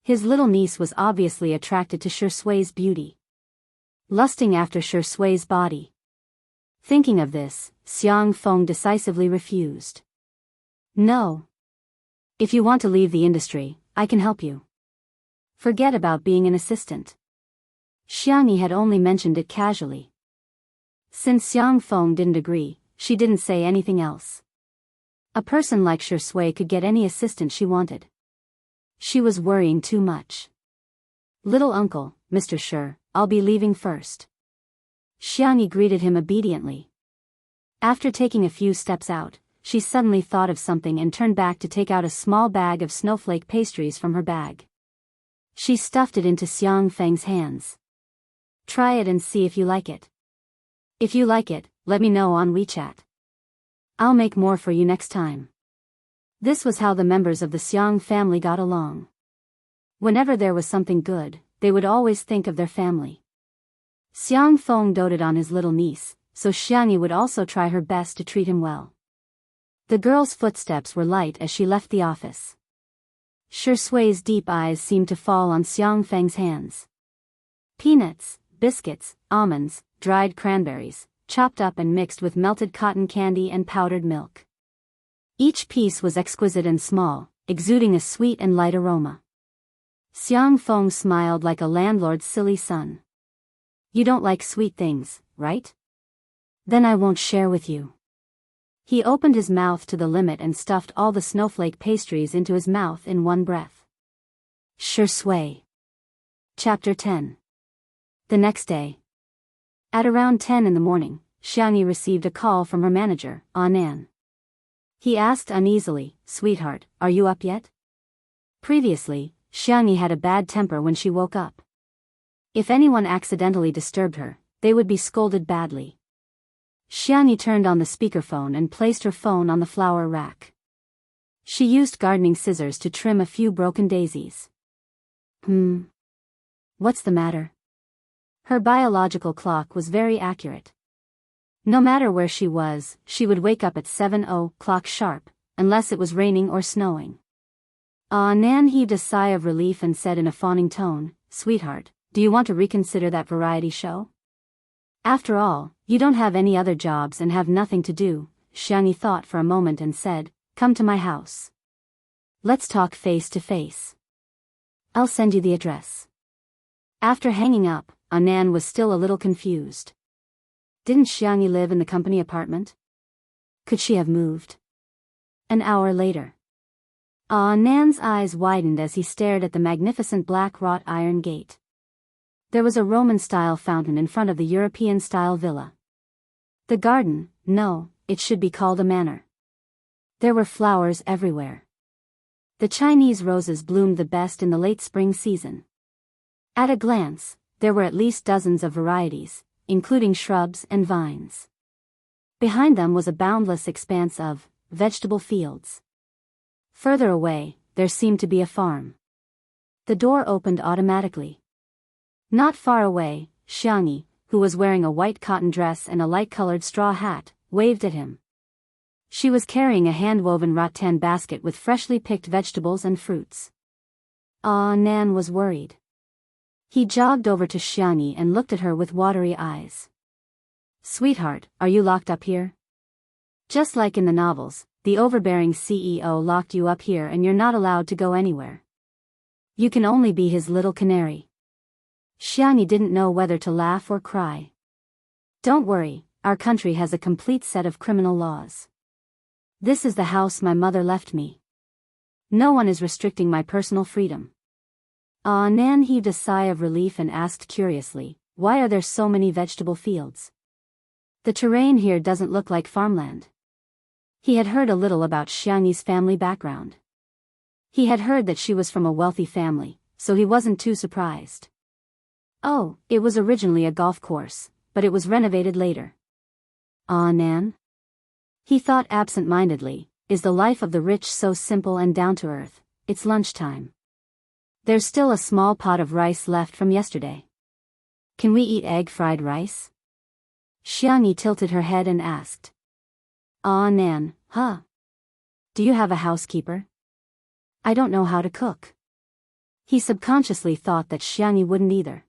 His little niece was obviously attracted to Sure Sui's beauty. Lusting after Sure Sui's body. Thinking of this, Xiang Feng decisively refused. No. If you want to leave the industry, I can help you. Forget about being an assistant. Xiangyi had only mentioned it casually. Since Xiang Feng didn't agree, she didn't say anything else. A person like Sure Sui could get any assistant she wanted. She was worrying too much. Little uncle, Mr. Sure, I'll be leaving first. Xiangyi greeted him obediently. After taking a few steps out, she suddenly thought of something and turned back to take out a small bag of snowflake pastries from her bag. She stuffed it into Xiang Feng's hands. Try it and see if you like it. If you like it, let me know on WeChat. I'll make more for you next time. This was how the members of the Xiang family got along. Whenever there was something good, they would always think of their family. Xiang Feng doted on his little niece, so Xianxia would also try her best to treat him well. The girl's footsteps were light as she left the office. Shui's deep eyes seemed to fall on Xiang Feng's hands. Peanuts, biscuits, almonds, dried cranberries, chopped up and mixed with melted cotton candy and powdered milk. Each piece was exquisite and small, exuding a sweet and light aroma. Xiang Feng smiled like a landlord's silly son. You don't like sweet things, right? Then I won't share with you. He opened his mouth to the limit and stuffed all the snowflake pastries into his mouth in one breath. Shui. Chapter 10. The next day. At around 10 in the morning, Xianxia received a call from her manager, Anan. He asked uneasily, "Sweetheart, are you up yet?" Previously, Xianxia had a bad temper when she woke up. If anyone accidentally disturbed her, they would be scolded badly. Xianxia turned on the speakerphone and placed her phone on the flower rack. She used gardening scissors to trim a few broken daisies. What's the matter? Her biological clock was very accurate. No matter where she was, she would wake up at 7:00 sharp, unless it was raining or snowing. Nan heaved a sigh of relief and said in a fawning tone, "Sweetheart, do you want to reconsider that variety show? After all, you don't have any other jobs and have nothing to do." Xianxia thought for a moment and said, "Come to my house. Let's talk face to face. I'll send you the address." After hanging up, Anan was still a little confused. Didn't Xianxia live in the company apartment? Could she have moved? An hour later. Nan's eyes widened as he stared at the magnificent black wrought iron gate. There was a Roman-style fountain in front of the European-style villa. The garden, no, it should be called a manor. There were flowers everywhere. The Chinese roses bloomed the best in the late spring season. At a glance, there were at least dozens of varieties, including shrubs and vines. Behind them was a boundless expanse of vegetable fields. Further away, there seemed to be a farm. The door opened automatically. Not far away, Xianxia, who was wearing a white cotton dress and a light-colored straw hat, waved at him. She was carrying a hand-woven rattan basket with freshly picked vegetables and fruits. Nan was worried. He jogged over to Xianxia and looked at her with watery eyes. "Sweetheart, are you locked up here? Just like in the novels, the overbearing CEO locked you up here and you're not allowed to go anywhere. You can only be his little canary." Xianxia didn't know whether to laugh or cry. "Don't worry, our country has a complete set of criminal laws. This is the house my mother left me. No one is restricting my personal freedom." Nan heaved a sigh of relief and asked curiously, "Why are there so many vegetable fields? The terrain here doesn't look like farmland." He had heard a little about Xianxia's family background. He had heard that she was from a wealthy family, so he wasn't too surprised. "Oh, it was originally a golf course, but it was renovated later." Nan? He thought absent-mindedly, is the life of the rich so simple and down-to-earth? It's lunchtime. There's still a small pot of rice left from yesterday. Can we eat egg-fried rice? Xianxia tilted her head and asked. Nan, huh? Do you have a housekeeper? I don't know how to cook. He subconsciously thought that Xianxia wouldn't either.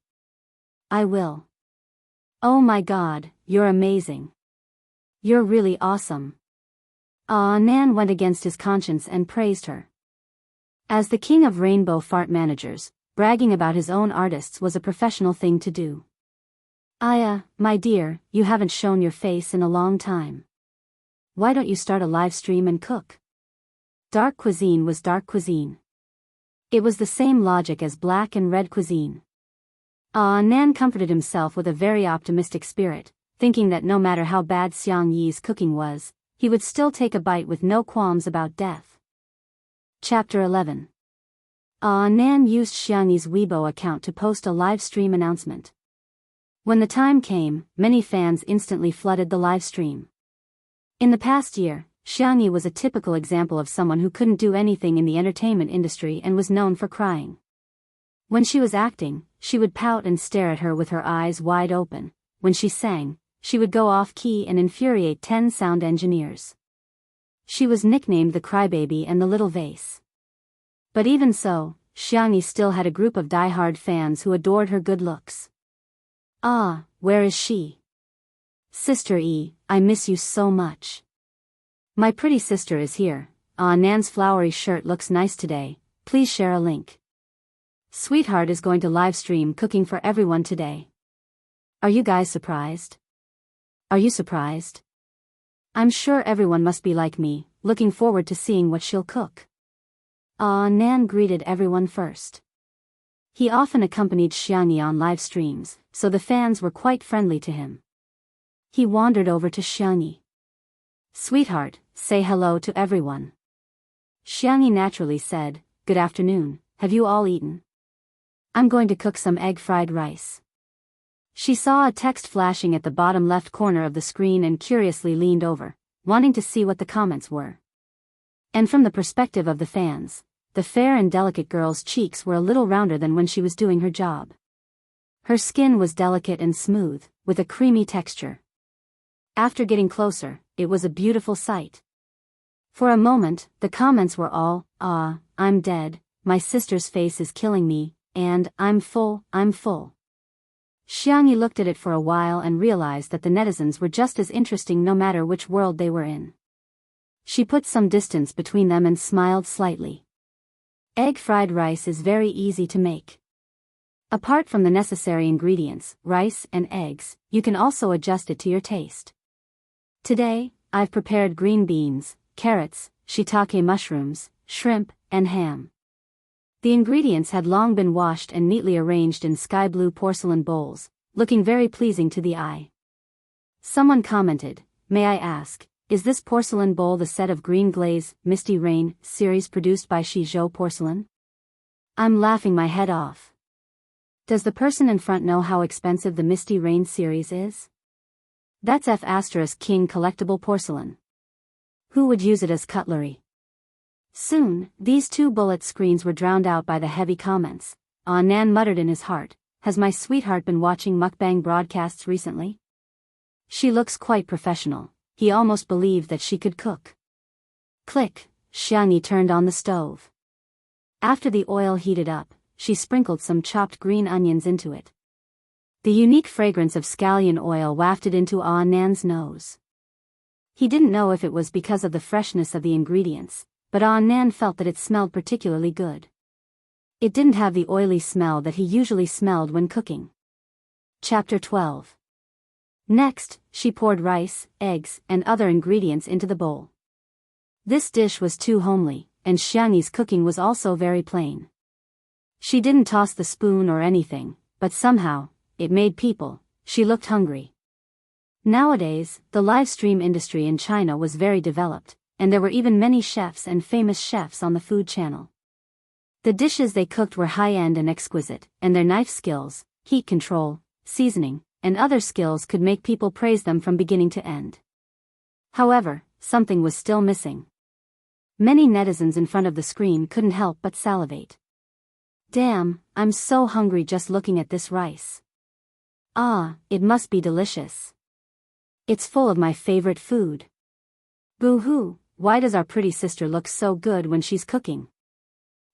I will. Oh my God, you're amazing. You're really awesome. Nan went against his conscience and praised her. As the king of rainbow fart managers, bragging about his own artists was a professional thing to do. My dear, you haven't shown your face in a long time. Why don't you start a live stream and cook? Dark cuisine was dark cuisine. It was the same logic as black and red cuisine. Nan comforted himself with a very optimistic spirit, thinking that no matter how bad Xiangyi's cooking was, he would still take a bite with no qualms about death. Chapter 11. Nan used Xianxi's Weibo account to post a live stream announcement. When the time came, many fans instantly flooded the live stream. In the past year, Xianxi was a typical example of someone who couldn't do anything in the entertainment industry and was known for crying. When she was acting, she would pout and stare at her with her eyes wide open. When she sang, she would go off-key and infuriate 10 sound engineers. She was nicknamed the Crybaby and the Little Vase. But even so, Xianxi still had a group of die-hard fans who adored her good looks. Ah, where is she? Sister E, I miss you so much. My pretty sister is here. Nan's flowery shirt looks nice today, please share a link. Sweetheart is going to live stream cooking for everyone today. Are you guys surprised? Are you surprised? I'm sure everyone must be like me, looking forward to seeing what she'll cook. Nan greeted everyone first. He often accompanied Xianxi on live streams, so the fans were quite friendly to him. He wandered over to Xianxi. Sweetheart, say hello to everyone. Xianxi naturally said, Good afternoon, have you all eaten? I'm going to cook some egg fried rice. She saw a text flashing at the bottom left corner of the screen and curiously leaned over, wanting to see what the comments were. And from the perspective of the fans, the fair and delicate girl's cheeks were a little rounder than when she was doing her job. Her skin was delicate and smooth, with a creamy texture. After getting closer, it was a beautiful sight. For a moment, the comments were all, I'm dead, my sister's face is killing me, and, I'm full. Xianxi looked at it for a while and realized that the netizens were just as interesting no matter which world they were in. She put some distance between them and smiled slightly. Egg fried rice is very easy to make. Apart from the necessary ingredients, rice and eggs, you can also adjust it to your taste. Today, I've prepared green beans, carrots, shiitake mushrooms, shrimp, and ham. The ingredients had long been washed and neatly arranged in sky blue porcelain bowls, looking very pleasing to the eye. Someone commented, May I ask, is this porcelain bowl the set of Green Glaze, Misty Rain series produced by Shizhou Porcelain? I'm laughing my head off. Does the person in front know how expensive the Misty Rain series is? That's F*King collectible porcelain. Who would use it as cutlery? Soon, these two bullet screens were drowned out by the heavy comments. Nan muttered in his heart, Has my sweetheart been watching mukbang broadcasts recently? She looks quite professional. He almost believed that she could cook. Click, Xianxi turned on the stove. After the oil heated up, she sprinkled some chopped green onions into it. The unique fragrance of scallion oil wafted into Nan's nose. He didn't know if it was because of the freshness of the ingredients, but Nan felt that it smelled particularly good. It didn't have the oily smell that he usually smelled when cooking. Chapter 12. Next, she poured rice, eggs, and other ingredients into the bowl. This dish was too homely, and Xianxi's cooking was also very plain. She didn't toss the spoon or anything, but somehow, it made she looked hungry. Nowadays, the live stream industry in China was very developed, and there were even many chefs and famous chefs on the food channel. The dishes they cooked were high-end and exquisite, and their knife skills, heat control, seasoning, and other skills could make people praise them from beginning to end. However, something was still missing. Many netizens in front of the screen couldn't help but salivate. Damn, I'm so hungry just looking at this rice. It must be delicious. It's full of my favorite food. Boo-hoo, why does our pretty sister look so good when she's cooking?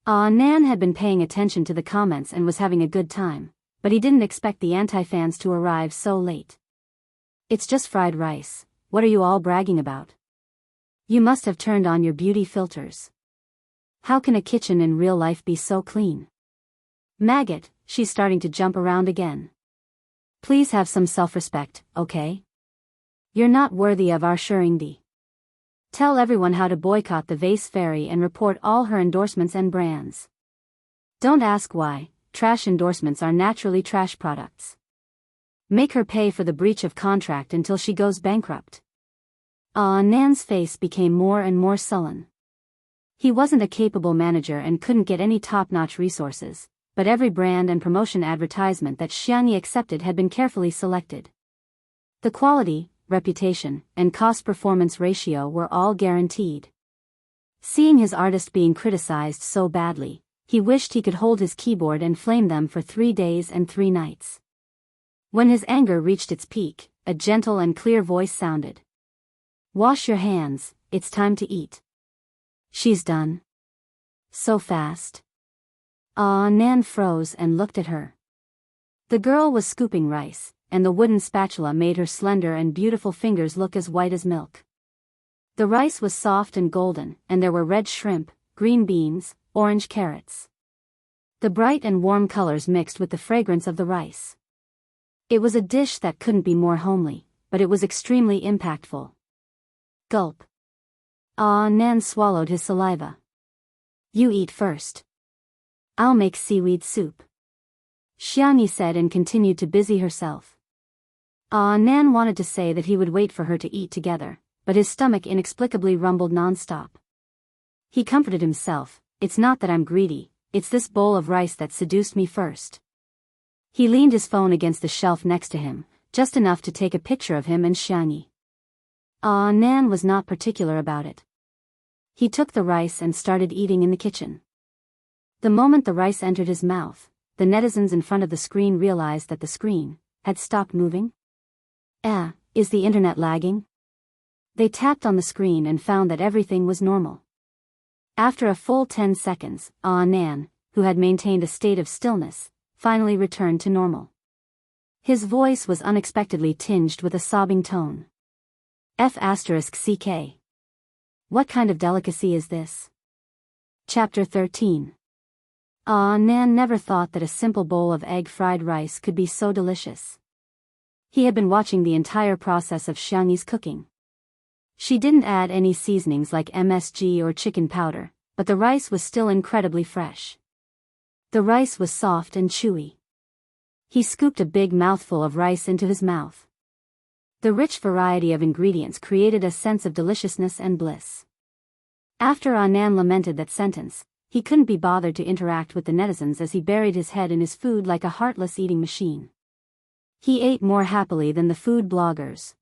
Nan had been paying attention to the comments and was having a good time, but he didn't expect the anti-fans to arrive so late. It's just fried rice, what are you all bragging about? You must have turned on your beauty filters. How can a kitchen in real life be so clean? Maggot, she's starting to jump around again. Please have some self-respect, okay? You're not worthy of our Shuringdi. Tell everyone how to boycott the Vase Fairy and report all her endorsements and brands. Don't ask why, trash endorsements are naturally trash products. Make her pay for the breach of contract until she goes bankrupt. Nan's face became more and more sullen. He wasn't a capable manager and couldn't get any top-notch resources, but every brand and promotion advertisement that Xianxia accepted had been carefully selected. The quality, reputation, and cost-performance ratio were all guaranteed. Seeing his artist being criticized so badly, he wished he could hold his keyboard and flame them for 3 days and 3 nights. When his anger reached its peak, a gentle and clear voice sounded. "Wash your hands, it's time to eat." "She's done? So fast?" Nan froze and looked at her. The girl was scooping rice, and the wooden spatula made her slender and beautiful fingers look as white as milk. The rice was soft and golden, and there were red shrimp, green beans, orange carrots. The bright and warm colors mixed with the fragrance of the rice. It was a dish that couldn't be more homely, but it was extremely impactful. Gulp. Nan swallowed his saliva. "You eat first. I'll make seaweed soup," Xianxia said and continued to busy herself. Nan wanted to say that he would wait for her to eat together, but his stomach inexplicably rumbled non-stop. He comforted himself, "It's not that I'm greedy, it's this bowl of rice that seduced me first." He leaned his phone against the shelf next to him, just enough to take a picture of him and Xianxia. Nan was not particular about it. He took the rice and started eating in the kitchen. The moment the rice entered his mouth, the netizens in front of the screen realized that the screen had stopped moving. Is the internet lagging? They tapped on the screen and found that everything was normal. After a full 10 seconds, Nan, who had maintained a state of stillness, finally returned to normal. His voice was unexpectedly tinged with a sobbing tone. F***ck. What kind of delicacy is this? Chapter 13. Nan never thought that a simple bowl of egg-fried rice could be so delicious. He had been watching the entire process of Xianxia's cooking. She didn't add any seasonings like MSG or chicken powder, but the rice was still incredibly fresh. The rice was soft and chewy. He scooped a big mouthful of rice into his mouth. The rich variety of ingredients created a sense of deliciousness and bliss. After Nan lamented that sentence, he couldn't be bothered to interact with the netizens as he buried his head in his food like a heartless eating machine. He ate more happily than the food bloggers.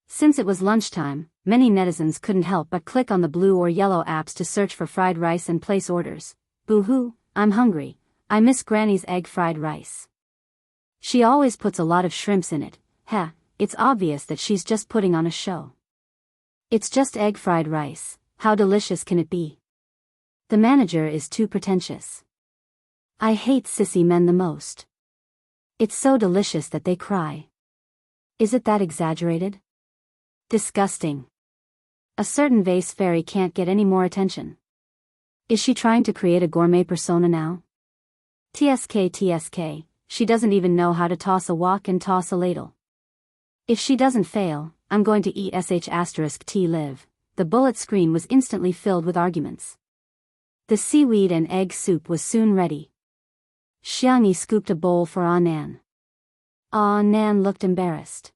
Since it was lunchtime, many netizens couldn't help but click on the blue or yellow apps to search for fried rice and place orders. "Boo-hoo, I'm hungry, I miss Granny's egg-fried rice. She always puts a lot of shrimps in it. It's obvious that she's just putting on a show. It's just egg-fried rice, how delicious can it be? The manager is too pretentious. I hate sissy men the most. It's so delicious that they cry. Is it that exaggerated? Disgusting. A certain vase fairy can't get any more attention. Is she trying to create a gourmet persona now? TSK, she doesn't even know how to toss a wok and toss a ladle. If she doesn't fail, I'm going to eat **T live. The bullet screen was instantly filled with arguments. The seaweed and egg soup was soon ready. Xianxia scooped a bowl for Nan. Nan looked embarrassed.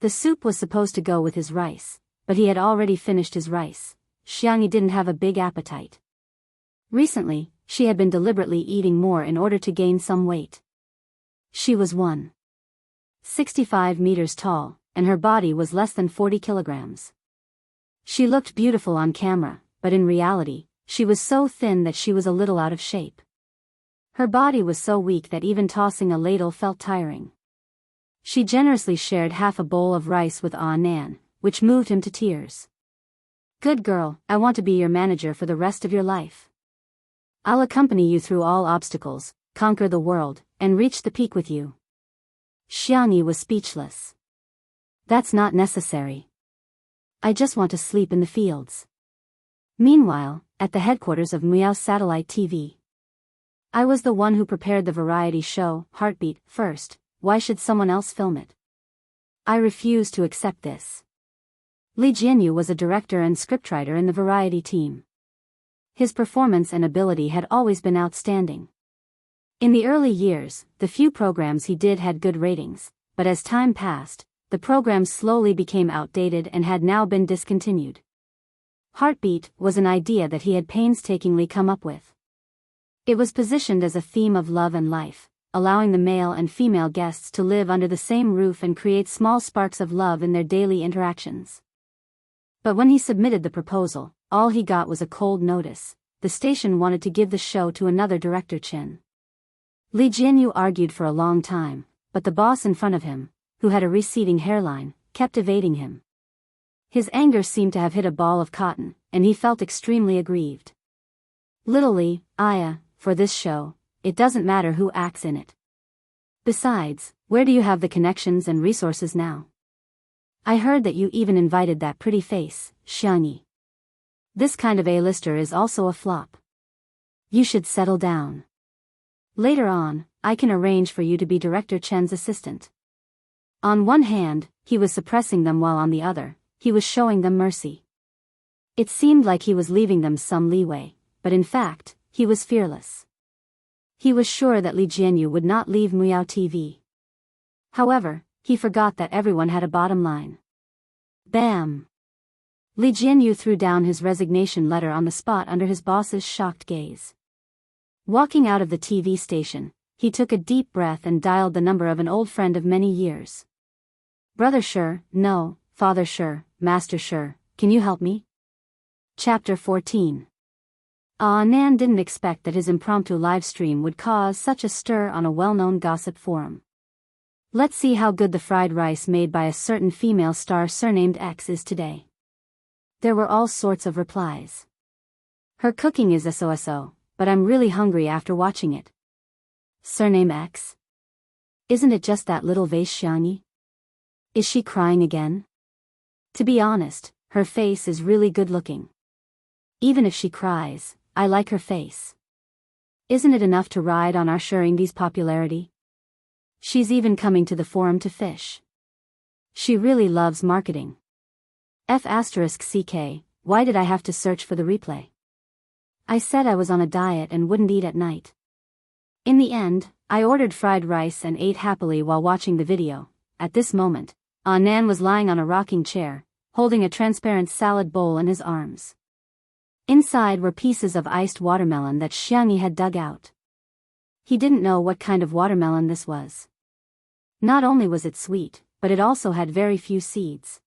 The soup was supposed to go with his rice, but he had already finished his rice. Xianxia didn't have a big appetite. Recently, she had been deliberately eating more in order to gain some weight. She was 165 meters tall, and her body was less than 40 kilograms. She looked beautiful on camera, but in reality, she was so thin that she was a little out of shape. Her body was so weak that even tossing a ladle felt tiring. She generously shared half a bowl of rice with Nan, which moved him to tears. "Good girl, I want to be your manager for the rest of your life. I'll accompany you through all obstacles, conquer the world, and reach the peak with you." Xianxia was speechless. "That's not necessary. I just want to sleep in the fields." Meanwhile, at the headquarters of Miao Satellite TV. "I was the one who prepared the variety show, Heartbeat, first. Why should someone else film it? I refuse to accept this." Li Jianyu was a director and scriptwriter in the variety team. His performance and ability had always been outstanding. In the early years, the few programs he did had good ratings, but as time passed, the programs slowly became outdated and had now been discontinued. Heartbeat was an idea that he had painstakingly come up with. It was positioned as a theme of love and life, allowing the male and female guests to live under the same roof and create small sparks of love in their daily interactions. But when he submitted the proposal, all he got was a cold notice. The station wanted to give the show to another director, Chen. Li Jianyu argued for a long time, but the boss in front of him, who had a receding hairline, kept evading him. His anger seemed to have hit a ball of cotton, and he felt extremely aggrieved. Little Li, for this show, it doesn't matter who acts in it. Besides, where do you have the connections and resources now? I heard that you even invited that pretty face, Xianxia. This kind of A-lister is also a flop. You should settle down. Later on, I can arrange for you to be Director Chen's assistant. On one hand, he was suppressing them while on the other, he was showing them mercy. It seemed like he was leaving them some leeway, but in fact, he was fearless. He was sure that Li Jianyu would not leave Miao TV. However, he forgot that everyone had a bottom line. Bam! Li Jianyu threw down his resignation letter on the spot under his boss's shocked gaze. Walking out of the TV station, he took a deep breath and dialed the number of an old friend of many years. Brother Sure, no, Father Sure, Master Sure, can you help me? Chapter 14. Nan didn't expect that his impromptu livestream would cause such a stir on a well-known gossip forum. Let's see how good the fried rice made by a certain female star surnamed X is today. There were all sorts of replies. Her cooking is so, but I'm really hungry after watching it. Surname X? Isn't it just that little vase Xianxia? Is she crying again? To be honest, her face is really good looking. Even if she cries, I like her face. Isn't it enough to ride on our Shuringdi's popularity? She's even coming to the forum to fish. She really loves marketing. F***ck, why did I have to search for the replay? I said I was on a diet and wouldn't eat at night. In the end, I ordered fried rice and ate happily while watching the video. At this moment, Nan was lying on a rocking chair, holding a transparent salad bowl in his arms. Inside were pieces of iced watermelon that Xianxia had dug out. He didn't know what kind of watermelon this was. Not only was it sweet, but it also had very few seeds.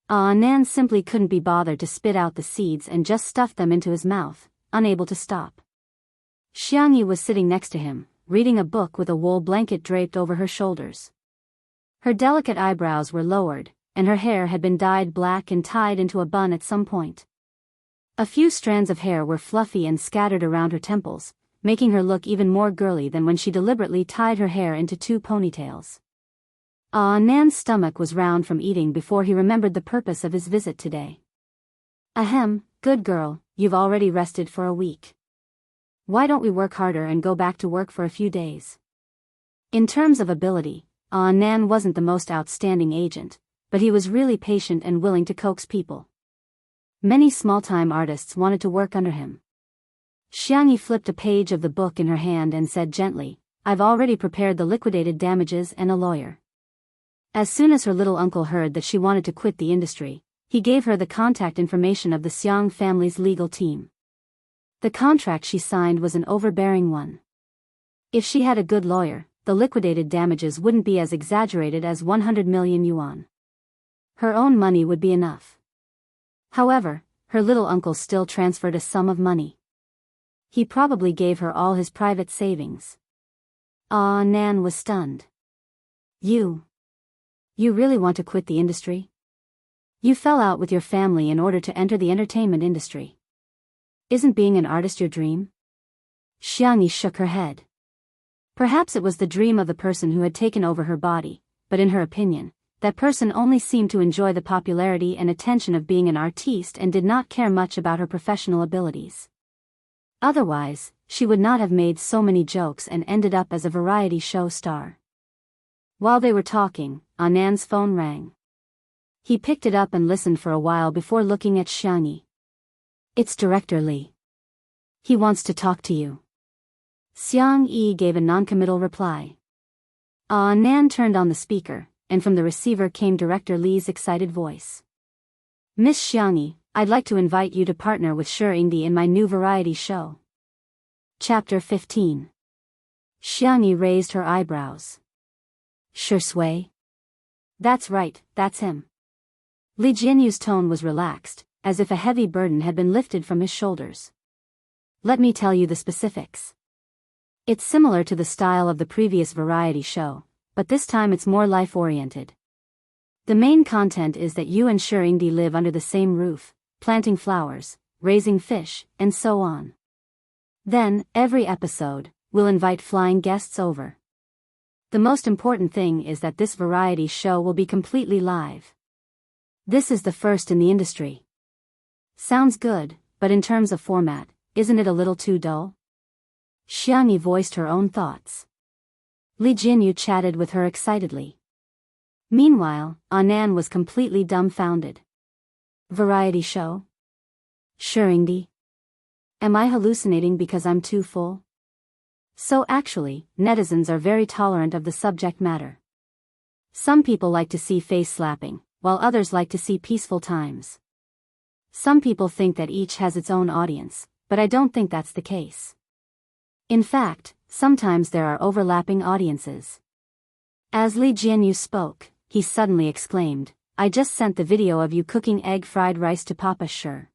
Nan simply couldn't be bothered to spit out the seeds and just stuffed them into his mouth, unable to stop. Xianxia was sitting next to him, reading a book with a wool blanket draped over her shoulders. Her delicate eyebrows were lowered, and her hair had been dyed black and tied into a bun at some point. A few strands of hair were fluffy and scattered around her temples, making her look even more girly than when she deliberately tied her hair into two ponytails. Nan's stomach was round from eating before he remembered the purpose of his visit today. Ahem, good girl, you've already rested for a week. Why don't we work harder and go back to work for a few days? In terms of ability, Nan wasn't the most outstanding agent, but he was really patient and willing to coax people. Many small-time artists wanted to work under him. Xianxia flipped a page of the book in her hand and said gently, I've already prepared the liquidated damages and a lawyer. As soon as her little uncle heard that she wanted to quit the industry, he gave her the contact information of the Xiang family's legal team. The contract she signed was an overbearing one. If she had a good lawyer, the liquidated damages wouldn't be as exaggerated as 100 million yuan. Her own money would be enough. However, her little uncle still transferred a sum of money. He probably gave her all his private savings. Nan was stunned. You really want to quit the industry? You fell out with your family in order to enter the entertainment industry. Isn't being an artist your dream? Xianxia shook her head. Perhaps it was the dream of the person who had taken over her body, but in her opinion, that person only seemed to enjoy the popularity and attention of being an artiste and did not care much about her professional abilities. Otherwise, she would not have made so many jokes and ended up as a variety show star. While they were talking, Nan's phone rang. He picked it up and listened for a while before looking at Xianxia. It's Director Li. He wants to talk to you. Xianxia gave a noncommittal reply. Nan turned on the speaker, and from the receiver came Director Li's excited voice. Miss Xianxia, I'd like to invite you to partner with Shengdi in my new variety show. Chapter 15. Xianxia raised her eyebrows. Shui? That's right, that's him. Li Jianyu's tone was relaxed, as if a heavy burden had been lifted from his shoulders. Let me tell you the specifics. It's similar to the style of the previous variety show, but this time it's more life-oriented. The main content is that you and Shengdi live under the same roof, planting flowers, raising fish, and so on. Then, every episode, we'll invite flying guests over. The most important thing is that this variety show will be completely live. This is the first in the industry. Sounds good, but in terms of format, isn't it a little too dull? Xianxia voiced her own thoughts. Li Jianyu chatted with her excitedly. Meanwhile, Anan was completely dumbfounded. Variety show? Shengdi? Am I hallucinating because I'm too full? So actually, netizens are very tolerant of the subject matter. Some people like to see face slapping, while others like to see peaceful times. Some people think that each has its own audience, but I don't think that's the case. In fact, sometimes there are overlapping audiences. As Li Jianyu spoke, he suddenly exclaimed, I just sent the video of you cooking egg fried rice to Papa Sure.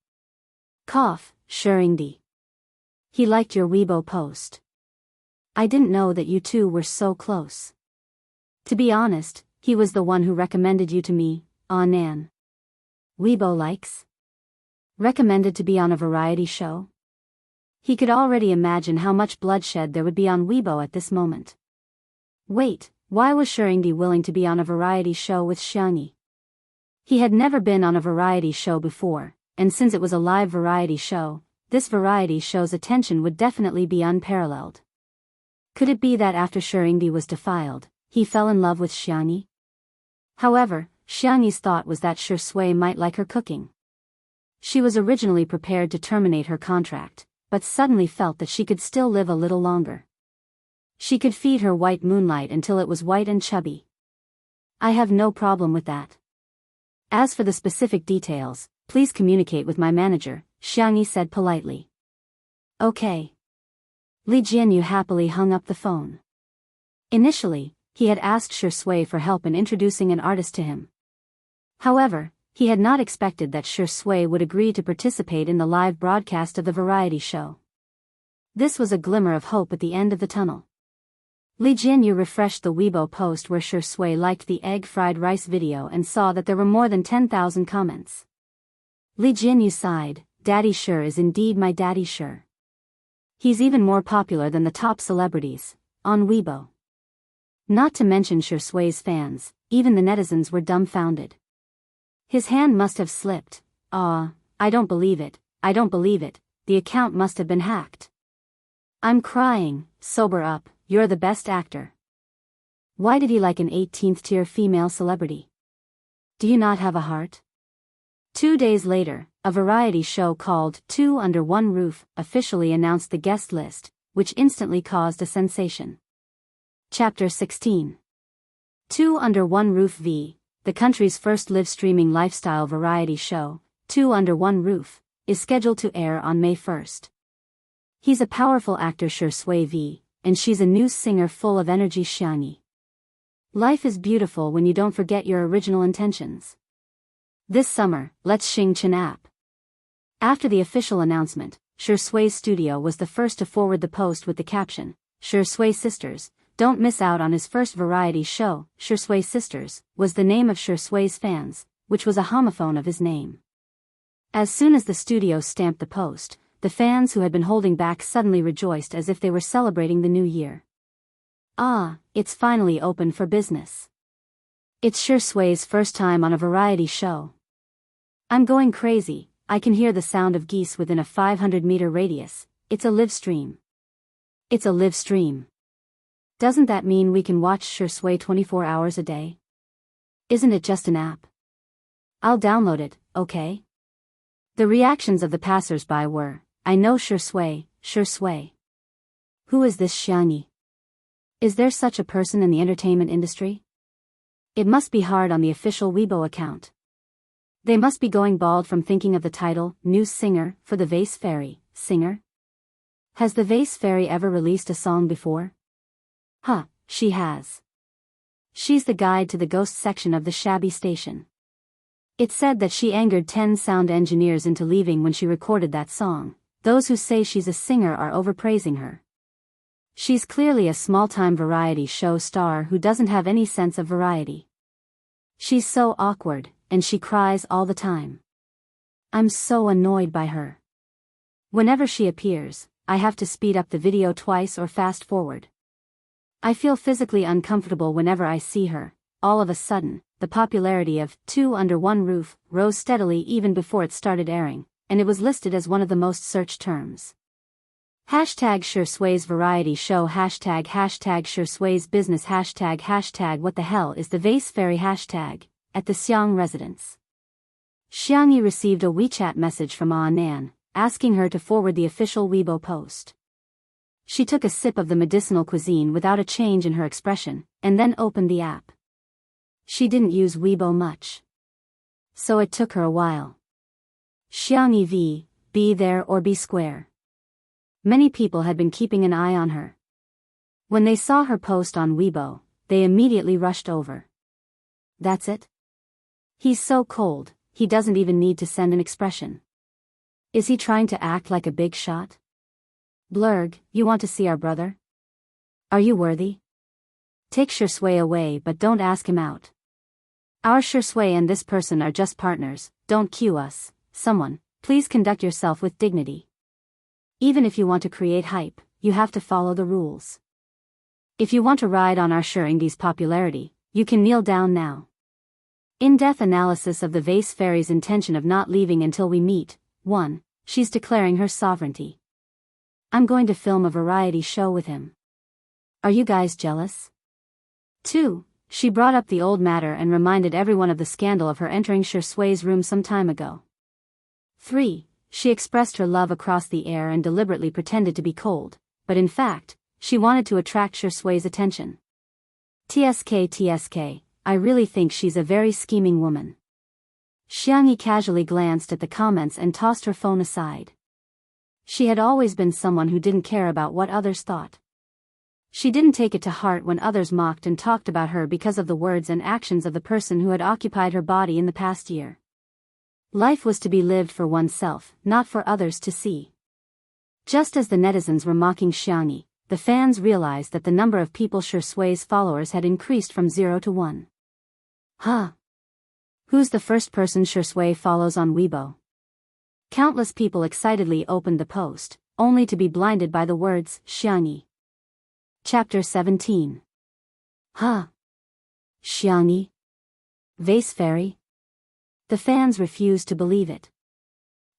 Cough, Shengdi. He liked your Weibo post. I didn't know that you two were so close. To be honest, he was the one who recommended you to me, Anan. Weibo likes? Recommended to be on a variety show? He could already imagine how much bloodshed there would be on Weibo at this moment. Wait, why was Shengdi willing to be on a variety show with Xianxia? He had never been on a variety show before, and since it was a live variety show, this variety show's attention would definitely be unparalleled. Could it be that after Shengdi was defiled, he fell in love with Xianxia? However, Xianxia's thought was that Shui might like her cooking. She was originally prepared to terminate her contract, but suddenly felt that she could still live a little longer. She could feed her white moonlight until it was white and chubby. I have no problem with that. As for the specific details, please communicate with my manager, Xianxia said politely. Okay. Li Jianyu happily hung up the phone. Initially, he had asked Shui for help in introducing an artist to him. However, he had not expected that Shui would agree to participate in the live broadcast of the variety show. This was a glimmer of hope at the end of the tunnel. Li Jianyu refreshed the Weibo post where Shui liked the egg fried rice video and saw that there were more than 10,000 comments. Li Jianyu sighed, Daddy Sure is indeed my Daddy Sure. He's even more popular than the top celebrities, on Weibo. Not to mention Shui's fans, even the netizens were dumbfounded. His hand must have slipped. I don't believe it, the account must have been hacked. I'm crying, sober up, you're the best actor. Why did he like an 18th tier female celebrity? Do you not have a heart? 2 days later, a variety show called Two Under One Roof officially announced the guest list, which instantly caused a sensation. Chapter 16. Two Under One Roof v. The country's first live-streaming lifestyle variety show, Two Under One Roof, is scheduled to air on May 1st. He's a powerful actor Shui v, and she's a new singer full of energy Xianxia. Life is beautiful when you don't forget your original intentions. This summer, let's Xing Chen app. After the official announcement, Shui's studio was the first to forward the post with the caption, Shui Sisters, don't miss out on his first variety show. Shui Sisters was the name of Shui's fans, which was a homophone of his name. As soon as the studio stamped the post, the fans who had been holding back suddenly rejoiced as if they were celebrating the new year. It's finally open for business. It's Shui's first time on a variety show. I'm going crazy, I can hear the sound of geese within a 500-meter radius. It's a live stream. It's a live stream. Doesn't that mean we can watch Shui 24 hours a day? Isn't it just an app? I'll download it, okay? The reactions of the passers-by were, I know Shui. Who is this Xianxia? Is there such a person in the entertainment industry? It must be hard on the official Weibo account. They must be going bald from thinking of the title, New Singer, for the Vase Fairy, Singer? Has the Vase Fairy ever released a song before? Huh, she has. She's the guide to the ghost section of the shabby station. It said that she angered 10 sound engineers into leaving when she recorded that song. Those who say she's a singer are overpraising her. She's clearly a small-time variety show star who doesn't have any sense of variety. She's so awkward, and she cries all the time. I'm so annoyed by her. Whenever she appears, I have to speed up the video twice or fast forward. I feel physically uncomfortable whenever I see her. All of a sudden, the popularity of Two Under One Roof rose steadily even before it started airing, and it was listed as one of the most searched terms. Hashtag Sure Sway's variety show, hashtag Sure Sway's business, hashtag what the hell is the Vase Fairy, hashtag at the Xiang residence. Xiangyi received a WeChat message from Nan, asking her to forward the official Weibo post. She took a sip of the medicinal cuisine without a change in her expression, and then opened the app. She didn't use Weibo much, so it took her a while. Xiangyi v. Be there or be square. Many people had been keeping an eye on her. When they saw her post on Weibo, they immediately rushed over. That's it? He's so cold, he doesn't even need to send an expression. Is he trying to act like a big shot? Blurg, you want to see our brother? Are you worthy? Take Shursui away, but don't ask him out. Our Shursui and this person are just partners, don't cue us. Someone, please conduct yourself with dignity. Even if you want to create hype, you have to follow the rules. If you want to ride on our Shuringdi's popularity, you can kneel down now. In-depth analysis of the Vase Fairy's intention of not leaving until we meet. 1. She's declaring her sovereignty. I'm going to film a variety show with him. Are you guys jealous? 2. She brought up the old matter and reminded everyone of the scandal of her entering Shurshui's room some time ago. 3. She expressed her love across the air and deliberately pretended to be cold, but in fact, she wanted to attract Shurshui's attention. TSK, I really think she's a very scheming woman. Xiangyi casually glanced at the comments and tossed her phone aside. She had always been someone who didn't care about what others thought. She didn't take it to heart when others mocked and talked about her because of the words and actions of the person who had occupied her body in the past year. Life was to be lived for oneself, not for others to see. Just as the netizens were mocking Xiangyi, the fans realized that the number of people Shurshui's followers had increased from 0 to 1. Huh? Who's the first person Shurshui follows on Weibo? Countless people excitedly opened the post, only to be blinded by the words, Xiangyi. Chapter 17. Huh? Xiangyi? Vase Fairy? The fans refused to believe it.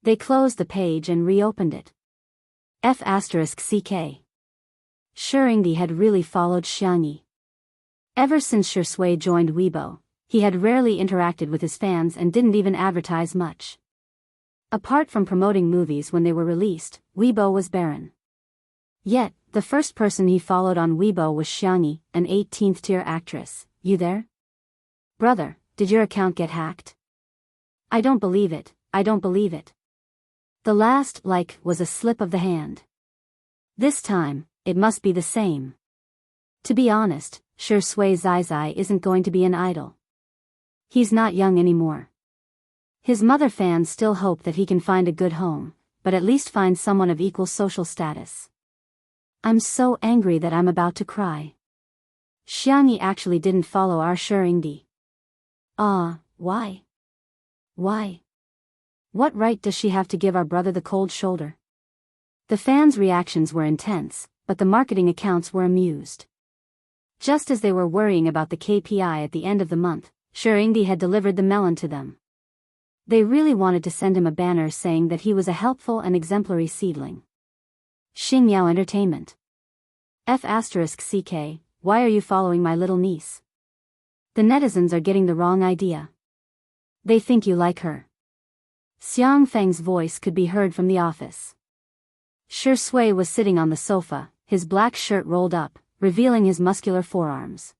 They closed the page and reopened it. F***ck. Shuringdi had really followed Xiangyi. Ever since Shurshui joined Weibo, he had rarely interacted with his fans and didn't even advertise much. Apart from promoting movies when they were released, Weibo was barren. Yet, the first person he followed on Weibo was Xiangyi, an 18th-tier actress. You there? Brother, did your account get hacked? I don't believe it, I don't believe it. The last like was a slip of the hand. This time, it must be the same. To be honest, Shurshui Zai isn't going to be an idol. He's not young anymore. His mother fans still hope that he can find a good home, but at least find someone of equal social status. I'm so angry that I'm about to cry. Xiangyi actually didn't follow our Shuringdi. Why? Why? What right does she have to give our brother the cold shoulder? The fans' reactions were intense, but the marketing accounts were amused. Just as they were worrying about the KPI at the end of the month, Shuringdi had delivered the melon to them. They really wanted to send him a banner saying that he was a helpful and exemplary seedling. Xingyao Entertainment. F***ck, why are you following my little niece? The netizens are getting the wrong idea. They think you like her. Xiang Feng's voice could be heard from the office. Shurshui was sitting on the sofa, his black shirt rolled up, revealing his muscular forearms.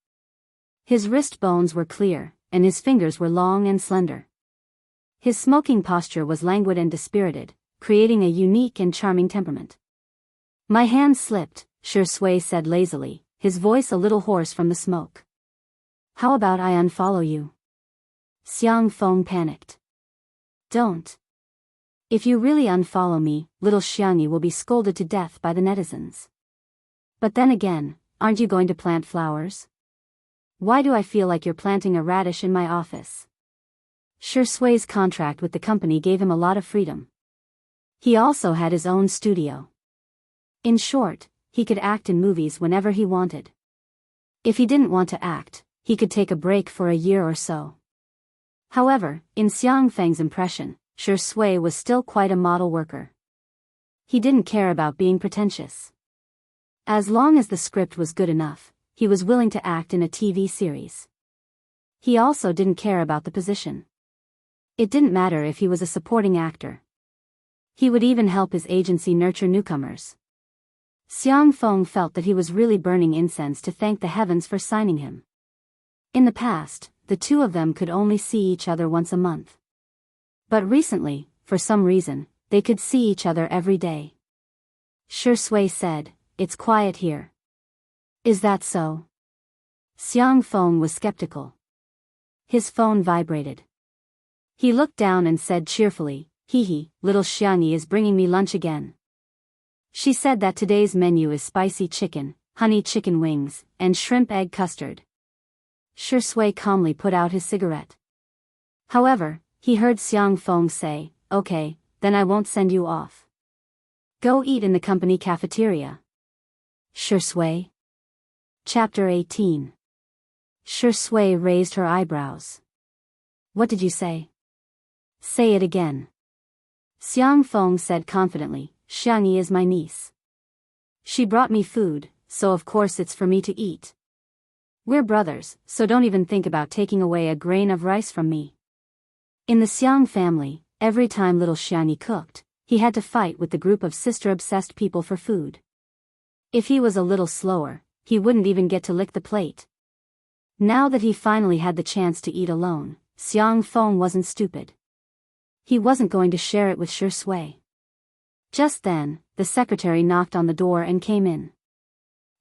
His wrist bones were clear, and his fingers were long and slender. His smoking posture was languid and dispirited, creating a unique and charming temperament. My hand slipped, Shui said lazily, his voice a little hoarse from the smoke. How about I unfollow you? Xiang Feng panicked. Don't. If you really unfollow me, little Xiangyi will be scolded to death by the netizens. But then again, aren't you going to plant flowers? Why do I feel like you're planting a radish in my office? Shui's contract with the company gave him a lot of freedom. He also had his own studio. In short, he could act in movies whenever he wanted. If he didn't want to act, he could take a break for a year or so. However, in Xiang Feng's impression, Shui was still quite a model worker. He didn't care about being pretentious. As long as the script was good enough, he was willing to act in a TV series. He also didn't care about the position. It didn't matter if he was a supporting actor. He would even help his agency nurture newcomers. Xiang Feng felt that he was really burning incense to thank the heavens for signing him. In the past, the two of them could only see each other once a month. But recently, for some reason, they could see each other every day. Shui said, "It's quiet here." Is that so? Xiang Feng was skeptical. His phone vibrated. He looked down and said cheerfully, "Hee, little Xiangyi is bringing me lunch again. She said that today's menu is spicy chicken, honey chicken wings, and shrimp egg custard." Shui calmly put out his cigarette. However, he heard Xiang Feng say, "Okay, then I won't send you off. Go eat in the company cafeteria." Shui. Chapter 18. Shui raised her eyebrows. What did you say? Say it again. Xiang Feng said confidently, "Xiangyi is my niece. She brought me food, so of course it's for me to eat. We're brothers, so don't even think about taking away a grain of rice from me." In the Xiang family, every time little Xiangyi cooked, he had to fight with the group of sister-obsessed people for food. If he was a little slower, he wouldn't even get to lick the plate. Now that he finally had the chance to eat alone, Xiang Feng wasn't stupid. He wasn't going to share it with Shui. Just then, the secretary knocked on the door and came in.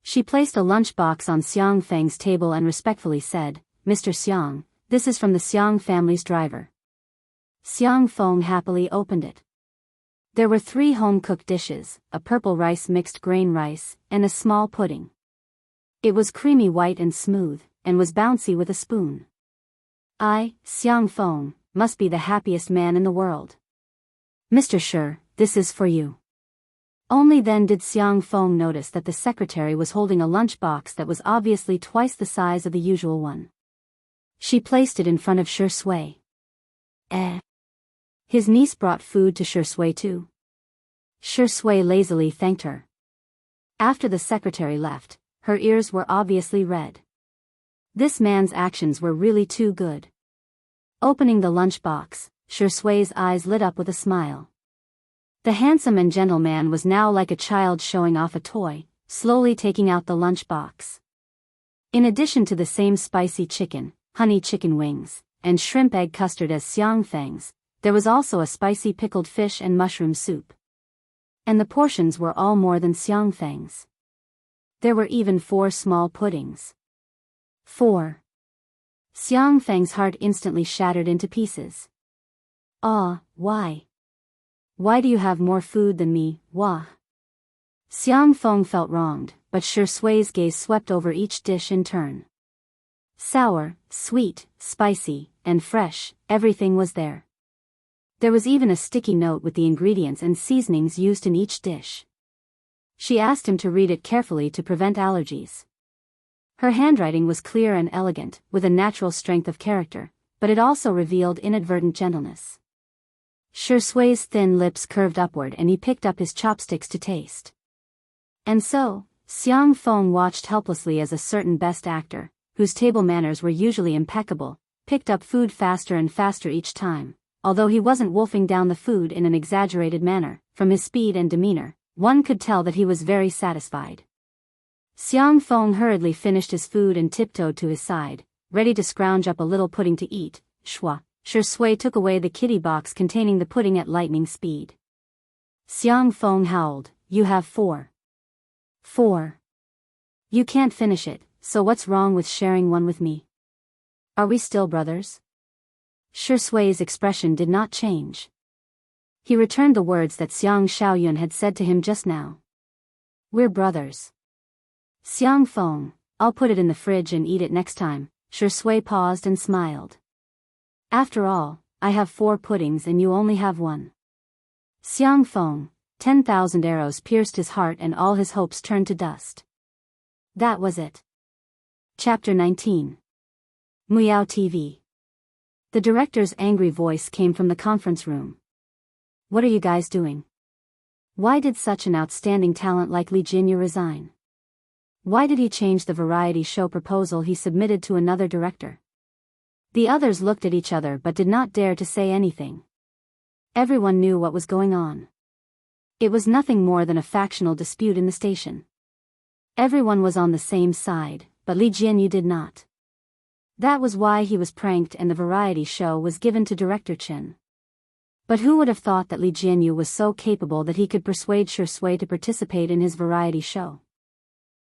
She placed a lunchbox on Xiang Feng's table and respectfully said, "Mr. Xiang, this is from the Xiang family's driver." Xiang Feng happily opened it. There were 3 home-cooked dishes, a purple rice mixed grain rice, and a small pudding. It was creamy white and smooth, and was bouncy with a spoon. Xiang Feng, must be the happiest man in the world. "Mr. Shui, this is for you." Only then did Xiang Feng notice that the secretary was holding a lunchbox that was obviously twice the size of the usual one. She placed it in front of Shui. His niece brought food to Shui too. Shui lazily thanked her. After the secretary left, her ears were obviously red. This man's actions were really too good. Opening the lunchbox, Shui's eyes lit up with a smile. The handsome and gentle man was now like a child showing off a toy, slowly taking out the lunchbox. In addition to the same spicy chicken, honey chicken wings, and shrimp egg custard as Xiang Feng's, there was also a spicy pickled fish and mushroom soup. And the portions were all more than Xiang Feng's. There were even 4 small puddings. 4. Xiang Feng's heart instantly shattered into pieces. Why? Why do you have more food than me, wah? Xiang Feng felt wronged, but Shui's gaze swept over each dish in turn. Sour, sweet, spicy, and fresh, everything was there. There was even a sticky note with the ingredients and seasonings used in each dish. She asked him to read it carefully to prevent allergies. Her handwriting was clear and elegant, with a natural strength of character, but it also revealed inadvertent gentleness. Shui's thin lips curved upward and he picked up his chopsticks to taste. And so, Xiang Feng watched helplessly as a certain best actor, whose table manners were usually impeccable, picked up food faster and faster each time. Although he wasn't wolfing down the food in an exaggerated manner, from his speed and demeanor, one could tell that he was very satisfied. Xiang Feng hurriedly finished his food and tiptoed to his side, ready to scrounge up a little pudding to eat. Shui took away the kitty box containing the pudding at lightning speed. Xiang Feng howled, "You have 4. 4. You can't finish it, so what's wrong with sharing one with me? Are we still brothers?" Shui's expression did not change. He returned the words that Xiang Xiaoyun had said to him just now. "We're brothers." "Xiang Feng, I'll put it in the fridge and eat it next time." Shui paused and smiled. "After all, I have 4 puddings and you only have 1. Xiang Feng, 10,000 arrows pierced his heart and all his hopes turned to dust. That was it. Chapter 19. Muyao TV. The director's angry voice came from the conference room. "What are you guys doing? Why did such an outstanding talent like Li Jinyu resign? Why did he change the variety show proposal he submitted to another director?" The others looked at each other but did not dare to say anything. Everyone knew what was going on. It was nothing more than a factional dispute in the station. Everyone was on the same side, but Li Jinyu did not. That was why he was pranked and the variety show was given to Director Chen. But who would have thought that Li Jinyu was so capable that he could persuade Shui to participate in his variety show?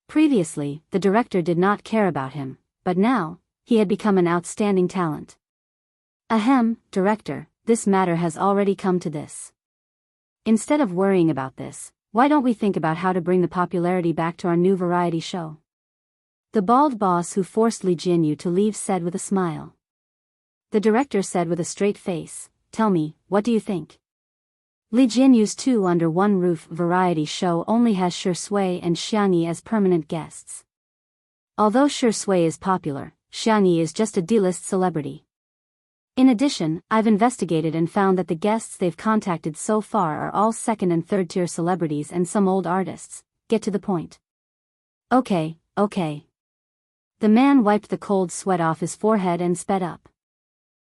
Previously, the director did not care about him, but now, he had become an outstanding talent. "Ahem, director, this matter has already come to this. Instead of worrying about this, why don't we think about how to bring the popularity back to our new variety show?" The bald boss who forced Li Jinyu to leave said with a smile. The director said with a straight face, "Tell me, what do you think?" Li Jinyu's 2 under one roof variety show only has Shui and Xiangyi as permanent guests. Although Shui is popular, Xiangyi is just a D-list celebrity. In addition, I've investigated and found that the guests they've contacted so far are all 2nd and 3rd tier celebrities and some old artists. Get to the point. Okay. The man wiped the cold sweat off his forehead and sped up.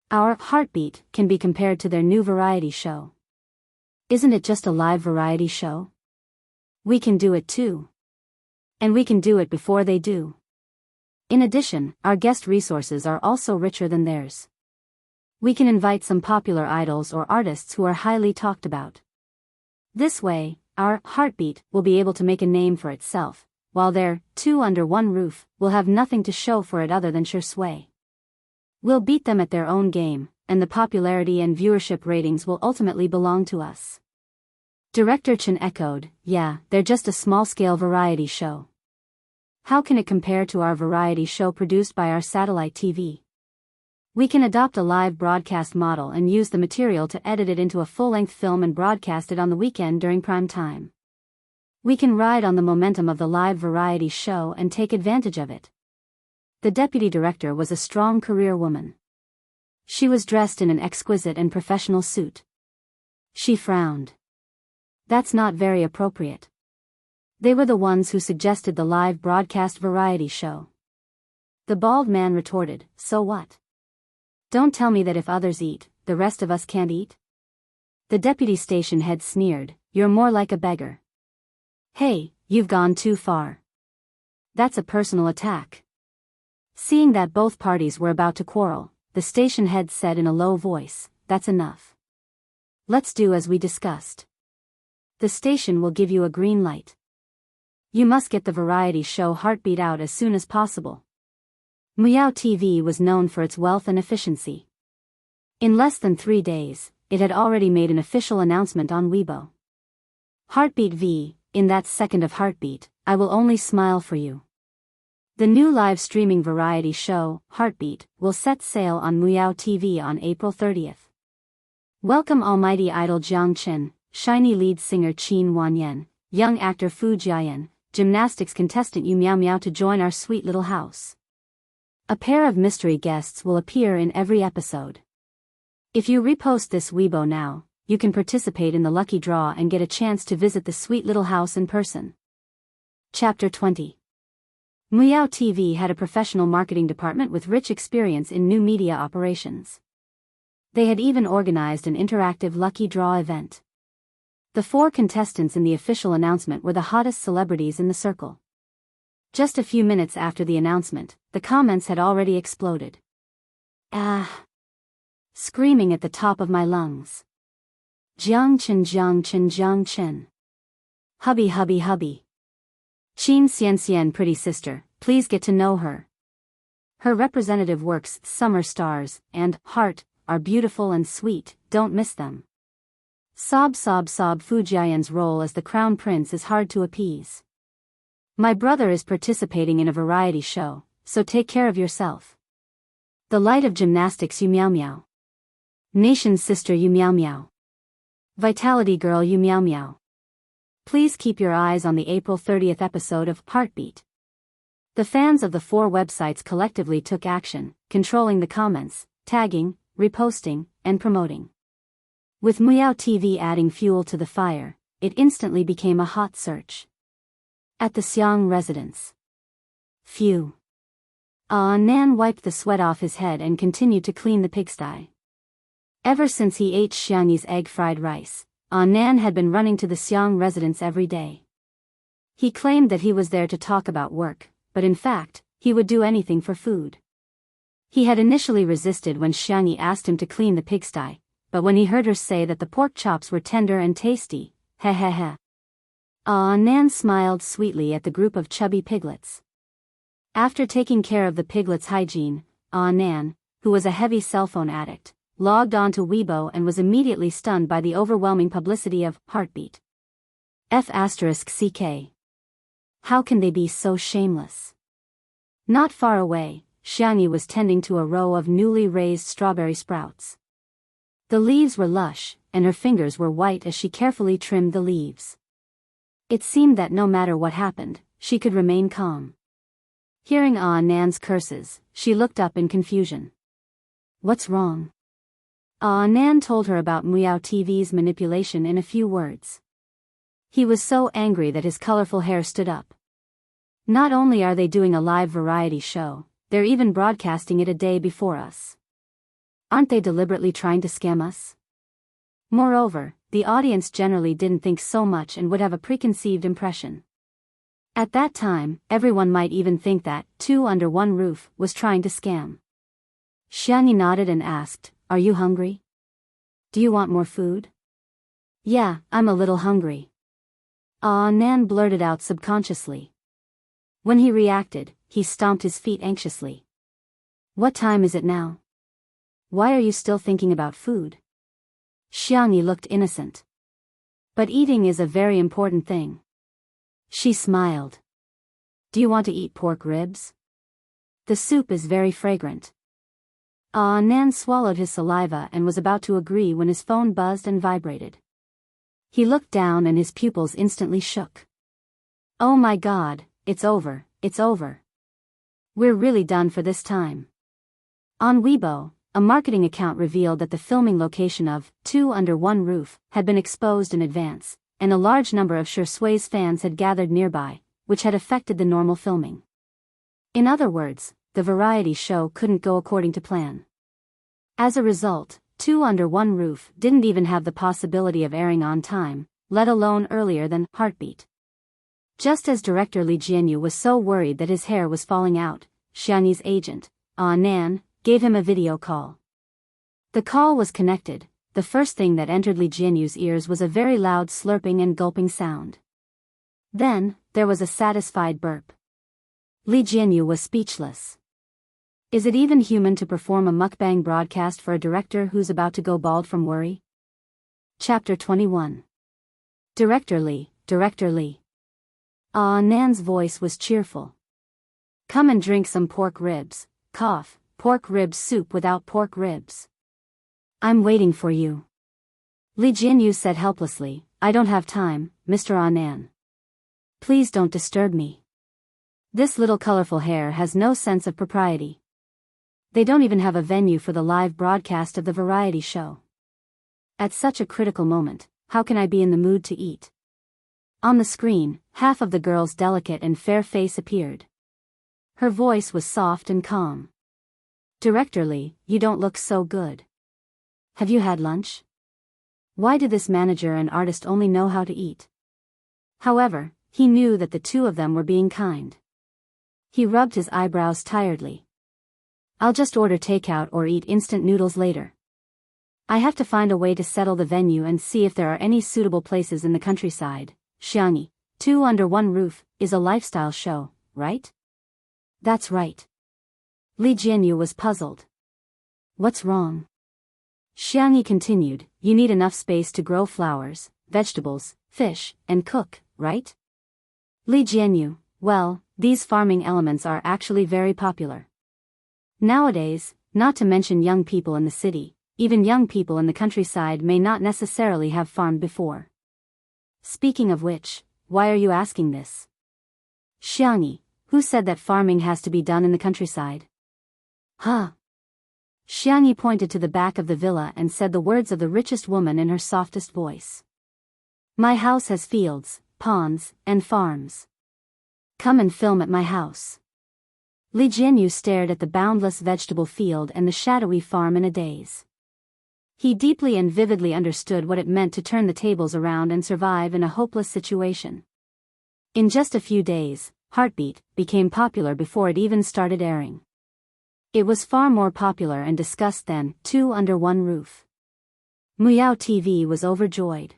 "Our heartbeat can be compared to their new variety show. Isn't it just a live variety show? We can do it too. And we can do it before they do. In addition, our guest resources are also richer than theirs. We can invite some popular idols or artists who are highly talked about. This way, our heartbeat will be able to make a name for itself, while their 2 under one roof will have nothing to show for it other than Shui. We'll beat them at their own game, and the popularity and viewership ratings will ultimately belong to us." Director Chen echoed, "Yeah, they're just a small-scale variety show. How can it compare to our variety show produced by our satellite TV? We can adopt a live broadcast model and use the material to edit it into a full-length film and broadcast it on the weekend during prime time. We can ride on the momentum of the live variety show and take advantage of it." The deputy director was a strong career woman. She was dressed in an exquisite and professional suit. She frowned. "That's not very appropriate." They were the ones who suggested the live broadcast variety show. The bald man retorted, "So what? Don't tell me that if others eat, the rest of us can't eat?" The deputy station head sneered, "You're more like a beggar." "Hey, you've gone too far. That's a personal attack." Seeing that both parties were about to quarrel, the station head said in a low voice, "That's enough. Let's do as we discussed. The station will give you a green light. You must get the variety show Heartbeat out as soon as possible." Muyao TV was known for its wealth and efficiency. In less than 3 days, it had already made an official announcement on Weibo. "Heartbeat V, in that second of Heartbeat, I will only smile for you." The new live streaming variety show, Heartbeat, will set sail on Muyao TV on April 30th. Welcome almighty idol Jiang Chen, shiny lead singer Qin Wanyan, young actor Fu Jiayan, gymnastics contestant Yu Miao Miao to join our sweet little house. A pair of mystery guests will appear in every episode. If you repost this Weibo now, you can participate in the lucky draw and get a chance to visit the sweet little house in person. Chapter 20. Muyao TV had a professional marketing department with rich experience in new media operations. They had even organized an interactive lucky draw event. The 4 contestants in the official announcement were the hottest celebrities in the circle. Just a few minutes after the announcement, the comments had already exploded. screaming at the top of my lungs. Jiangchen Jiangchen Jiangchen. Hubby hubby hubby. Qin Xianxian pretty sister, please get to know her. Her representative works Summer Stars and Heart are beautiful and sweet, don't miss them. Sob sob sob. Fujian's role as the crown prince is hard to appease. My brother is participating in a variety show, so take care of yourself. The light of gymnastics you meow meow. Nation's sister you meow meow. Vitality girl you meow meow. Please keep your eyes on the April 30th episode of Heartbeat. The fans of the 4 websites collectively took action, controlling the comments, tagging, reposting, and promoting. With Meow TV adding fuel to the fire, it instantly became a hot search. At the Xiang residence. Phew. Nan wiped the sweat off his head and continued to clean the pigsty. Ever since he ate Xiangyi's egg-fried rice, Nan had been running to the Xiang residence every day. He claimed that he was there to talk about work, but in fact, he would do anything for food. He had initially resisted when Xiangyi asked him to clean the pigsty, but when he heard her say that the pork chops were tender and tasty, Nan smiled sweetly at the group of chubby piglets. After taking care of the piglets' hygiene, Nan, who was a heavy cell phone addict, logged on to Weibo and was immediately stunned by the overwhelming publicity of Heartbeat. F***ck. How can they be so shameless? Not far away, Xiangyi was tending to a row of newly raised strawberry sprouts. The leaves were lush, and her fingers were white as she carefully trimmed the leaves. It seemed that no matter what happened, she could remain calm. Hearing Nan's curses, she looked up in confusion. What's wrong? Nan told her about Meow TV's manipulation in a few words. He was so angry that his colorful hair stood up. Not only are they doing a live variety show, they're even broadcasting it a day before us. Aren't they deliberately trying to scam us? Moreover, the audience generally didn't think so much and would have a preconceived impression. At that time, everyone might even think that 2 Under One Roof was trying to scam. Xiangyi nodded and asked, "Are you hungry? Do you want more food?" "Yeah, I'm a little hungry." Nan blurted out subconsciously. When he reacted, he stomped his feet anxiously. "What time is it now? Why are you still thinking about food?" Xiangyi looked innocent. "But eating is a very important thing." She smiled. "Do you want to eat pork ribs? The soup is very fragrant." Nan swallowed his saliva and was about to agree when his phone buzzed and vibrated. He looked down and his pupils instantly shook. "Oh my God, it's over, it's over. We're really done for this time." On Weibo, a marketing account revealed that the filming location of 2 Under One Roof had been exposed in advance, and a large number of Shui's fans had gathered nearby, which had affected the normal filming. In other words, the variety show couldn't go according to plan. As a result, 2 Under One Roof didn't even have the possibility of airing on time, let alone earlier than Heartbeat. Just as director Li Jianyu was so worried that his hair was falling out, Xiangyi's agent, Nan, gave him a video call. The call was connected. The first thing that entered Li Jianyu's ears was a very loud slurping and gulping sound. Then, there was a satisfied burp. Li Jianyu was speechless. Is it even human to perform a mukbang broadcast for a director who's about to go bald from worry? Chapter 21. Director Li, Director Li. Nan's voice was cheerful. "Come and drink some pork ribs, pork rib soup without pork ribs. I'm waiting for you." Li Jianyu said helplessly, "I don't have time, Mr. Nan. Please don't disturb me. This little colorful hair has no sense of propriety. They don't even have a venue for the live broadcast of the variety show. At such a critical moment, how can I be in the mood to eat?" On the screen, half of the girl's delicate and fair face appeared. Her voice was soft and calm. "Director Li, you don't look so good. Have you had lunch? Why do this manager and artist only know how to eat?" However, he knew that the two of them were being kind. He rubbed his eyebrows tiredly. "I'll just order takeout or eat instant noodles later. I have to find a way to settle the venue and see if there are any suitable places in the countryside. Xianxia, Two Under One Roof, is a lifestyle show, right? That's right. Li Jianyu was puzzled. What's wrong? Xianxia continued, you need enough space to grow flowers, vegetables, fish, and cook, right? Li Jianyu, well, these farming elements are actually very popular. Nowadays, not to mention young people in the city, even young people in the countryside may not necessarily have farmed before. Speaking of which, why are you asking this? Xianxia, who said that farming has to be done in the countryside? Huh? Xianxia pointed to the back of the villa and said the words of the richest woman in her softest voice. My house has fields, ponds, and farms. Come and film at my house. Li Jianyu stared at the boundless vegetable field and the shadowy farm in a daze. He deeply and vividly understood what it meant to turn the tables around and survive in a hopeless situation. In just a few days, Heartbeat became popular before it even started airing. It was far more popular and discussed than Two Under One Roof. Muyao TV was overjoyed.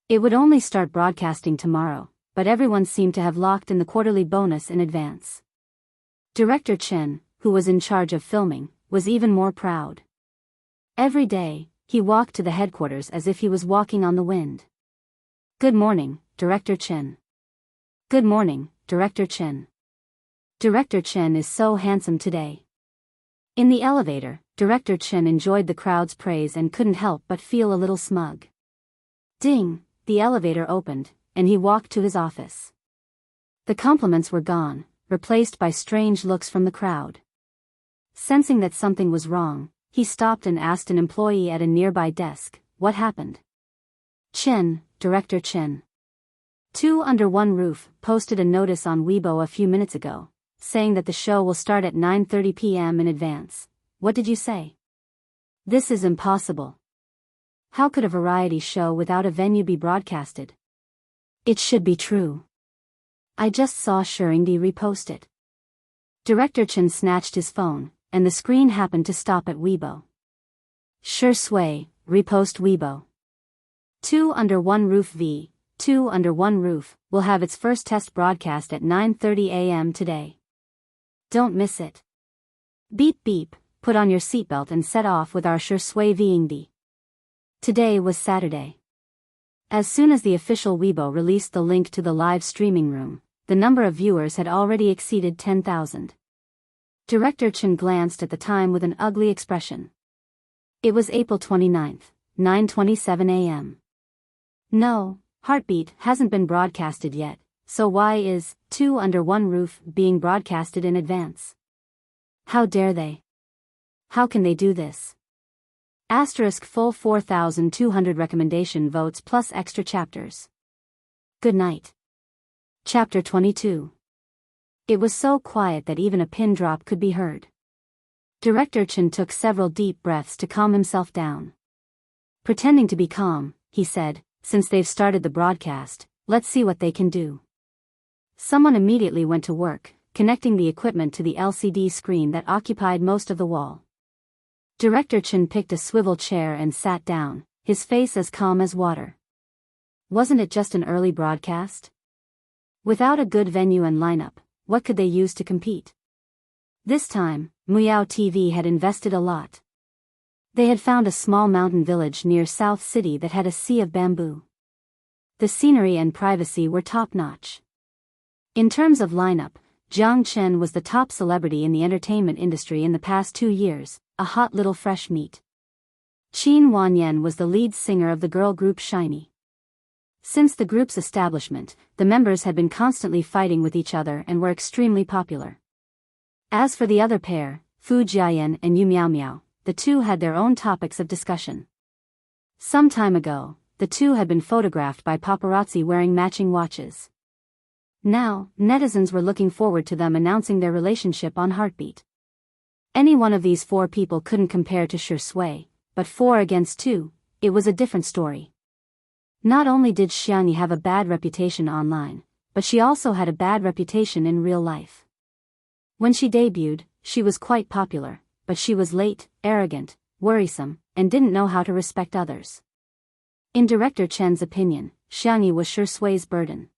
It would only start broadcasting tomorrow, but everyone seemed to have locked in the quarterly bonus in advance. Director Chen, who was in charge of filming, was even more proud. Every day, he walked to the headquarters as if he was walking on the wind. Good morning, Director Chen. Good morning, Director Chen. Director Chen is so handsome today. In the elevator, Director Chen enjoyed the crowd's praise and couldn't help but feel a little smug. Ding, the elevator opened, and he walked to his office. The compliments were gone, replaced by strange looks from the crowd. Sensing that something was wrong, he stopped and asked an employee at a nearby desk, what happened? Chen, Director Chen. Two Under One Roof posted a notice on Weibo a few minutes ago, saying that the show will start at 9:30 p.m. in advance. What did you say? This is impossible. How could a variety show without a venue be broadcasted? It should be true. I just saw Shuringdi repost it. Director Chen snatched his phone, and the screen happened to stop at Weibo. Sure Sui, repost Weibo. Two Under One Roof v. Two Under One Roof will have its first test broadcast at 9:30 a.m. today. Don't miss it. Beep beep, put on your seatbelt and set off with our Sure Sui Viingdi. Today was Saturday. As soon as the official Weibo released the link to the live streaming room, the number of viewers had already exceeded 10,000. Director Chen glanced at the time with an ugly expression. It was April 29th, 9:27 a.m. No, Heartbeat hasn't been broadcasted yet, so why is Two Under One Roof being broadcasted in advance? How dare they? How can they do this? Asterisk full 4,200 recommendation votes plus extra chapters. Good night. Chapter 22. It was so quiet that even a pin drop could be heard. Director Chen took several deep breaths to calm himself down. Pretending to be calm, he said, since they've started the broadcast, let's see what they can do. Someone immediately went to work, connecting the equipment to the LCD screen that occupied most of the wall. Director Chen picked a swivel chair and sat down, his face as calm as water. Wasn't it just an early broadcast? Without a good venue and lineup, what could they use to compete? This time, Muyao TV had invested a lot. They had found a small mountain village near South City that had a sea of bamboo. The scenery and privacy were top-notch. In terms of lineup, Jiang Chen was the top celebrity in the entertainment industry in the past 2 years, a hot little fresh meat. Qin Wanyan was the lead singer of the girl group Shiny. Since the group's establishment, the members had been constantly fighting with each other and were extremely popular. As for the other pair, Fu Jiayan and Yu Miao Miao, the two had their own topics of discussion. Some time ago, the two had been photographed by paparazzi wearing matching watches. Now, netizens were looking forward to them announcing their relationship on Heartbeat. Any one of these four people couldn't compare to Sure Sui, but 4 against 2, it was a different story. Not only did Xianxia have a bad reputation online, but she also had a bad reputation in real life. When she debuted, she was quite popular, but she was late, arrogant, worrisome, and didn't know how to respect others. In Director Chen's opinion, Xianxia was Shui's burden.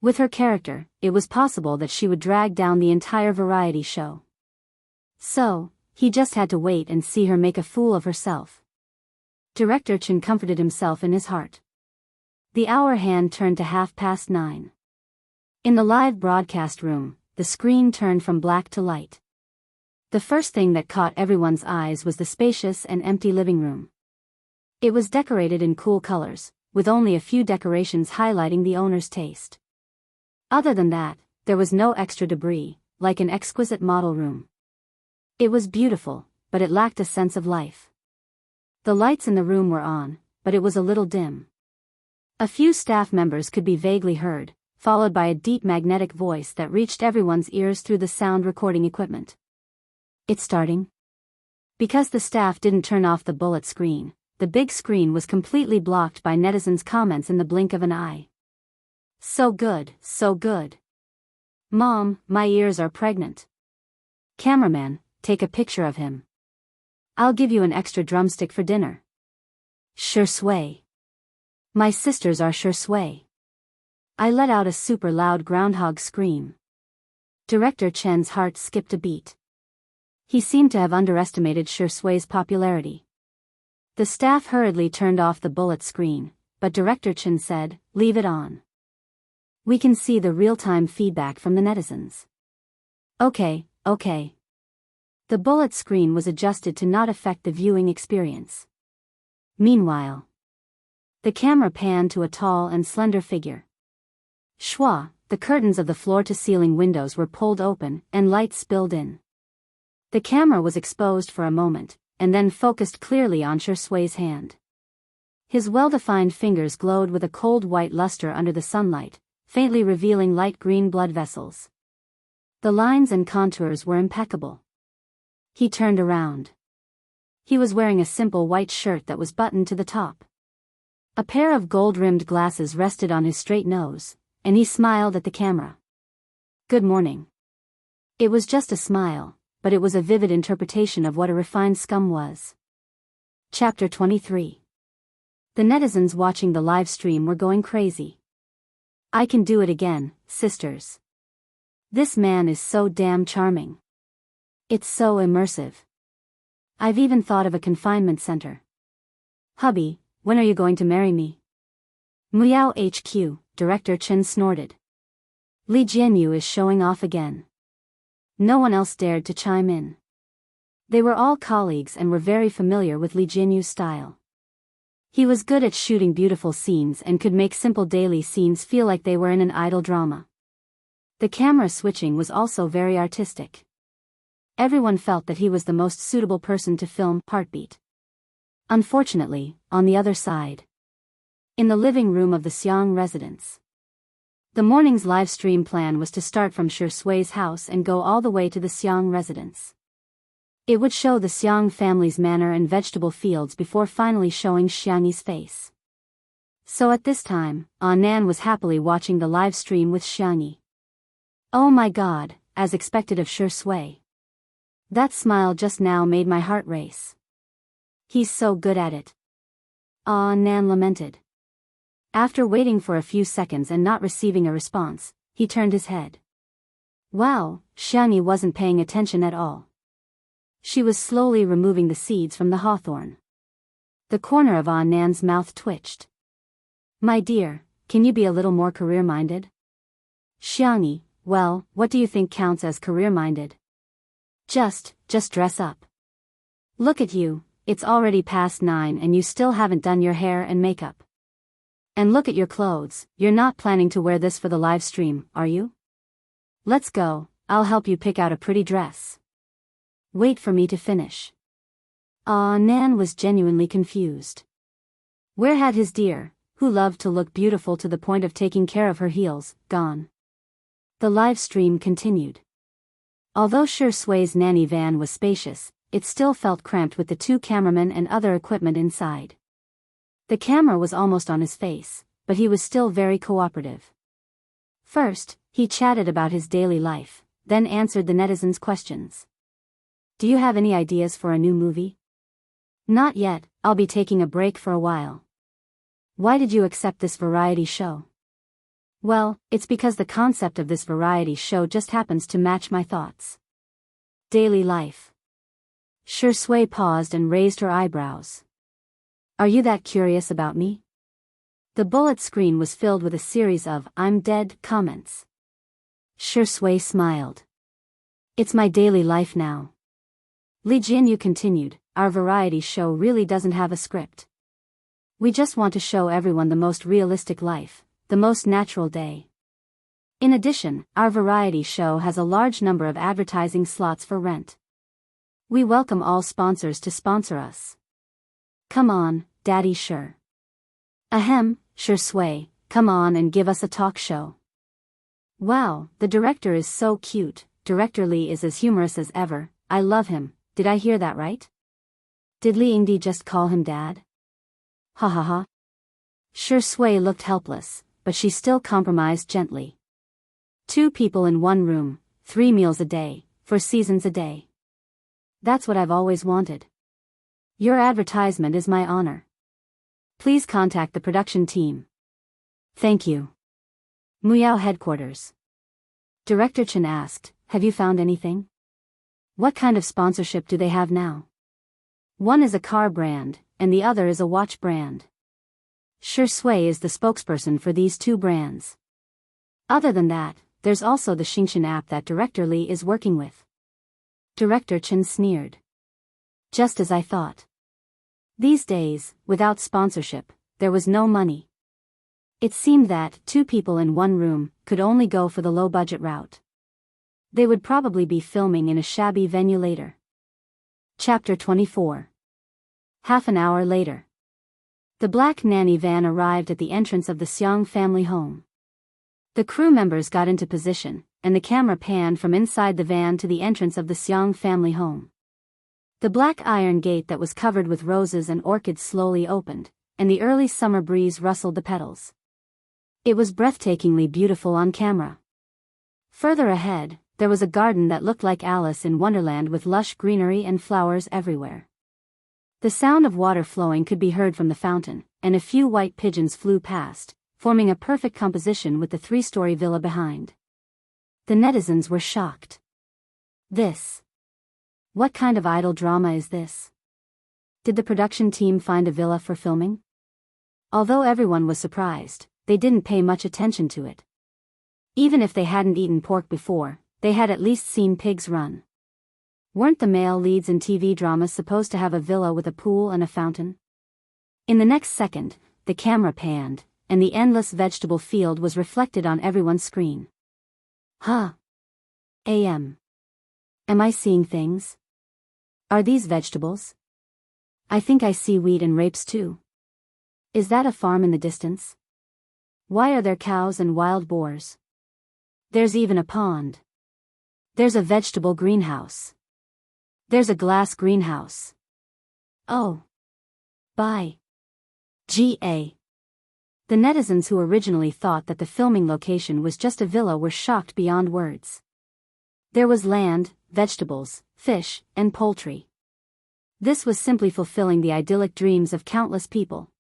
With her character, it was possible that she would drag down the entire variety show. So, he just had to wait and see her make a fool of herself. Director Chen comforted himself in his heart. The hour hand turned to 9:30. In the live broadcast room, the screen turned from black to light. The first thing that caught everyone's eyes was the spacious and empty living room. It was decorated in cool colors, with only a few decorations highlighting the owner's taste. Other than that, there was no extra debris, like an exquisite model room. It was beautiful, but it lacked a sense of life. The lights in the room were on, but it was a little dim. A few staff members could be vaguely heard, followed by a deep magnetic voice that reached everyone's ears through the sound recording equipment. It's starting? Because the staff didn't turn off the bullet screen, the big screen was completely blocked by netizens' comments in the blink of an eye. So good, so good. Mom, my ears are pregnant. Cameraman, take a picture of him. I'll give you an extra drumstick for dinner. Shui. My sisters are Shui. I let out a super loud groundhog scream. Director Chen's heart skipped a beat. He seemed to have underestimated Shui's popularity. The staff hurriedly turned off the bullet screen, but Director Chen said, "Leave it on. We can see the real-time feedback from the netizens." Okay. The bullet screen was adjusted to not affect the viewing experience. Meanwhile, the camera panned to a tall and slender figure. Schwa, the curtains of the floor-to-ceiling windows were pulled open, and light spilled in. The camera was exposed for a moment, and then focused clearly on Shui's hand. His well-defined fingers glowed with a cold white luster under the sunlight, faintly revealing light green blood vessels. The lines and contours were impeccable. He turned around. He was wearing a simple white shirt that was buttoned to the top. A pair of gold-rimmed glasses rested on his straight nose, and he smiled at the camera. Good morning. It was just a smile, but it was a vivid interpretation of what a refined scum was. Chapter 23. The netizens watching the live stream were going crazy. I can do it again, sisters. This man is so damn charming. It's so immersive. I've even thought of a confinement center. Hubby, when are you going to marry me? Miao HQ, Director Chen snorted. Li Jianyu is showing off again. No one else dared to chime in. They were all colleagues and were very familiar with Li Jianyu's style. He was good at shooting beautiful scenes and could make simple daily scenes feel like they were in an idle drama. The camera switching was also very artistic. Everyone felt that he was the most suitable person to film Heartbeat. Unfortunately, on the other side, in the living room of the Xiang residence, the morning's live stream plan was to start from Shui's house and go all the way to the Xiang residence. It would show the Xiang family's manor and vegetable fields before finally showing Xianxi's face. So at this time, Nan was happily watching the live stream with Xianxi. Oh my god, as expected of Shui. That smile just now made my heart race. He's so good at it. Nan lamented. After waiting for a few seconds and not receiving a response, he turned his head. Wow, Xianxi wasn't paying attention at all. She was slowly removing the seeds from the hawthorn. The corner of Nan's mouth twitched. My dear, can you be a little more career-minded? Xianxi, well, what do you think counts as career-minded? Just dress up. Look at you, it's already past 9 and you still haven't done your hair and makeup. And look at your clothes, you're not planning to wear this for the live stream, are you? Let's go, I'll help you pick out a pretty dress. Wait for me to finish. Nan was genuinely confused. Where had his dear, who loved to look beautiful to the point of taking care of her heels, gone? The live stream continued. Although Shui's nanny van was spacious, it still felt cramped with the 2 cameramen and other equipment inside. The camera was almost on his face, but he was still very cooperative. First, he chatted about his daily life, then answered the netizens' questions. Do you have any ideas for a new movie? Not yet, I'll be taking a break for a while. Why did you accept this variety show? Well, it's because the concept of this variety show just happens to match my thoughts. Daily life. Shui paused and raised her eyebrows. Are you that curious about me? The bullet screen was filled with a series of "I'm dead" comments. Shui smiled. It's my daily life now. Li Jianyu continued, our variety show really doesn't have a script. We just want to show everyone the most realistic life, the most natural day. In addition, our variety show has a large number of advertising slots for rent. We welcome all sponsors to sponsor us. Come on, Daddy Sure. Ahem, Shui, come on and give us a talk show. Wow, the director is so cute. Director Li is as humorous as ever. I love him. Did I hear that right? Did Li Yingdi just call him dad? Ha ha ha. Shui looked helpless, but she still compromised gently. 2 people in 1 room, 3 meals a day, 4 seasons a day. That's what I've always wanted. Your advertisement is my honor. Please contact the production team. Thank you. Muyao headquarters. Director Chen asked, have you found anything? What kind of sponsorship do they have now? One is a car brand, and the other is a watch brand. Shui is the spokesperson for these 2 brands. Other than that, there's also the Xianxia app that Director Li is working with. Director Chen sneered. Just as I thought. These days, without sponsorship, there was no money. It seemed that 2 people in 1 room could only go for the low-budget route. They would probably be filming in a shabby venue later. Chapter 24. Half an hour later. The black nanny van arrived at the entrance of the Xiang family home. The crew members got into position, and the camera panned from inside the van to the entrance of the Xiang family home. The black iron gate that was covered with roses and orchids slowly opened, and the early summer breeze rustled the petals. It was breathtakingly beautiful on camera. Further ahead, there was a garden that looked like Alice in Wonderland with lush greenery and flowers everywhere. The sound of water flowing could be heard from the fountain, and a few white pigeons flew past, forming a perfect composition with the 3-story villa behind. The netizens were shocked. What kind of idol drama is this? Did the production team find a villa for filming? Although everyone was surprised, they didn't pay much attention to it. Even if they hadn't eaten pork before, they had at least seen pigs run. Weren't the male leads in TV dramas supposed to have a villa with a pool and a fountain? In the next second, the camera panned, and the endless vegetable field was reflected on everyone's screen. Am I seeing things? Are these vegetables? I think I see wheat and rapes too. Is that a farm in the distance? Why are there cows and wild boars? There's even a pond. There's a vegetable greenhouse. There's a glass greenhouse. Oh. Bye. Ga. The netizens who originally thought that the filming location was just a villa were shocked beyond words. There was land, vegetables, fish, and poultry. This was simply fulfilling the idyllic dreams of countless people.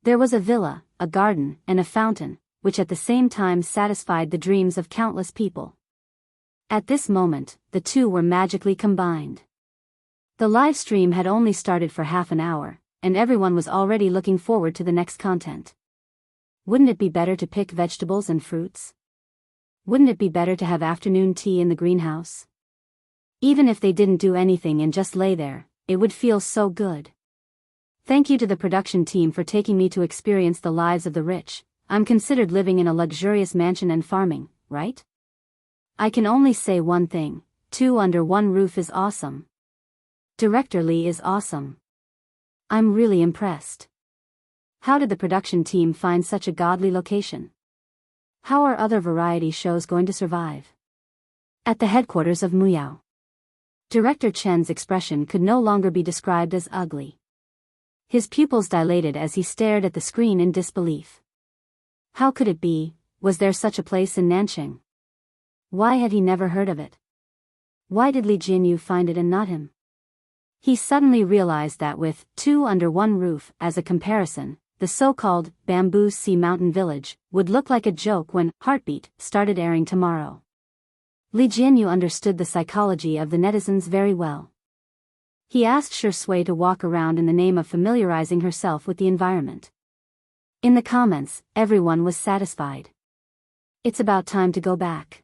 There was a villa, a garden, and a fountain, which at the same time satisfied the dreams of countless people. At this moment, the 2 were magically combined. The live stream had only started for half an hour, and everyone was already looking forward to the next content. Wouldn't it be better to pick vegetables and fruits? Wouldn't it be better to have afternoon tea in the greenhouse? Even if they didn't do anything and just lay there, it would feel so good. Thank you to the production team for taking me to experience the lives of the rich. I'm considered living in a luxurious mansion and farming, right? I can only say one thing, 2 under 1 roof is awesome. Director Li is awesome. I'm really impressed. How did the production team find such a godly location? How are other variety shows going to survive? At the headquarters of Muyao. Director Chen's expression could no longer be described as ugly. His pupils dilated as he stared at the screen in disbelief. How could it be? Was there such a place in Nanqing? Why had he never heard of it? Why did Li Jianyu find it and not him? He suddenly realized that with 2 under one roof as a comparison, the so-called Bamboo Sea Mountain Village would look like a joke when Heartbeat started airing tomorrow. Li Jianyu understood the psychology of the netizens very well. He asked Shui to walk around in the name of familiarizing herself with the environment. In the comments, everyone was satisfied. It's about time to go back.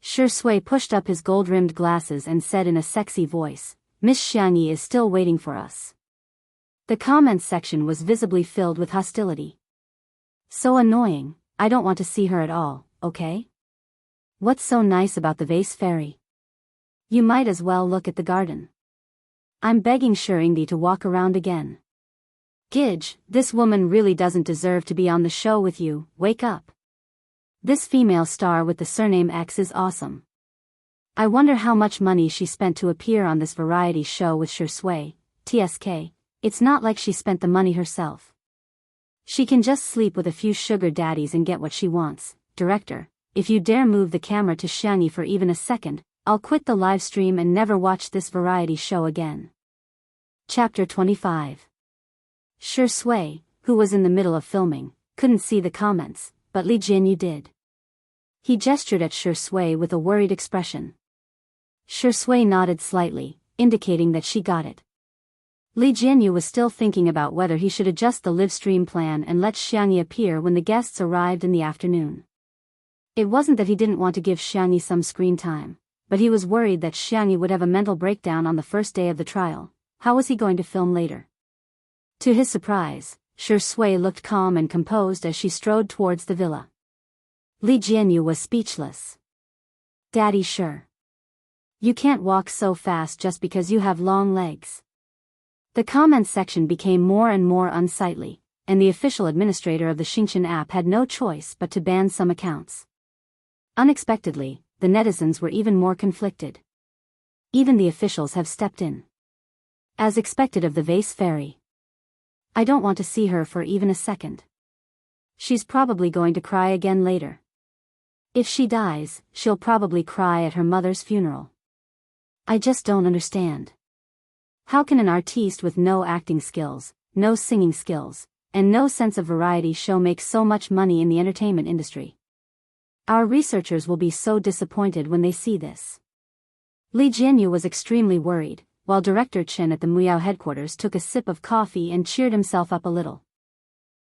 Shui pushed up his gold-rimmed glasses and said in a sexy voice, Miss Xianxia is still waiting for us. The comments section was visibly filled with hostility. So annoying, I don't want to see her at all, okay? What's so nice about the vase fairy? You might as well look at the garden. I'm begging Shurindi to walk around again. Gidge, this woman really doesn't deserve to be on the show with you, wake up. This female star with the surname X is awesome. I wonder how much money she spent to appear on this variety show with Shui, TSK, it's not like she spent the money herself. She can just sleep with a few sugar daddies and get what she wants. Director, if you dare move the camera to Xianxia for even a second, I'll quit the live stream and never watch this variety show again. Chapter 25. Shui, who was in the middle of filming, couldn't see the comments, but Li Jianyu did. He gestured at Shui with a worried expression. Shui nodded slightly, indicating that she got it. Li Jianyu was still thinking about whether he should adjust the live stream plan and let Xianxia appear when the guests arrived in the afternoon. It wasn't that he didn't want to give Xianxia some screen time, but he was worried that Xianxia would have a mental breakdown on the first day of the trial. How was he going to film later? To his surprise, Shui looked calm and composed as she strode towards the villa. Li Jianyu was speechless. Daddy, sure. You can't walk so fast just because you have long legs. The comments section became more and more unsightly, and the official administrator of the Xingqian app had no choice but to ban some accounts. Unexpectedly, the netizens were even more conflicted. Even the officials have stepped in. As expected of the vase fairy. I don't want to see her for even a second. She's probably going to cry again later. If she dies, she'll probably cry at her mother's funeral. I just don't understand. How can an artiste with no acting skills, no singing skills, and no sense of variety show make so much money in the entertainment industry? Our researchers will be so disappointed when they see this. Li Jianyu was extremely worried, while Director Chen at the Muyao headquarters took a sip of coffee and cheered himself up a little.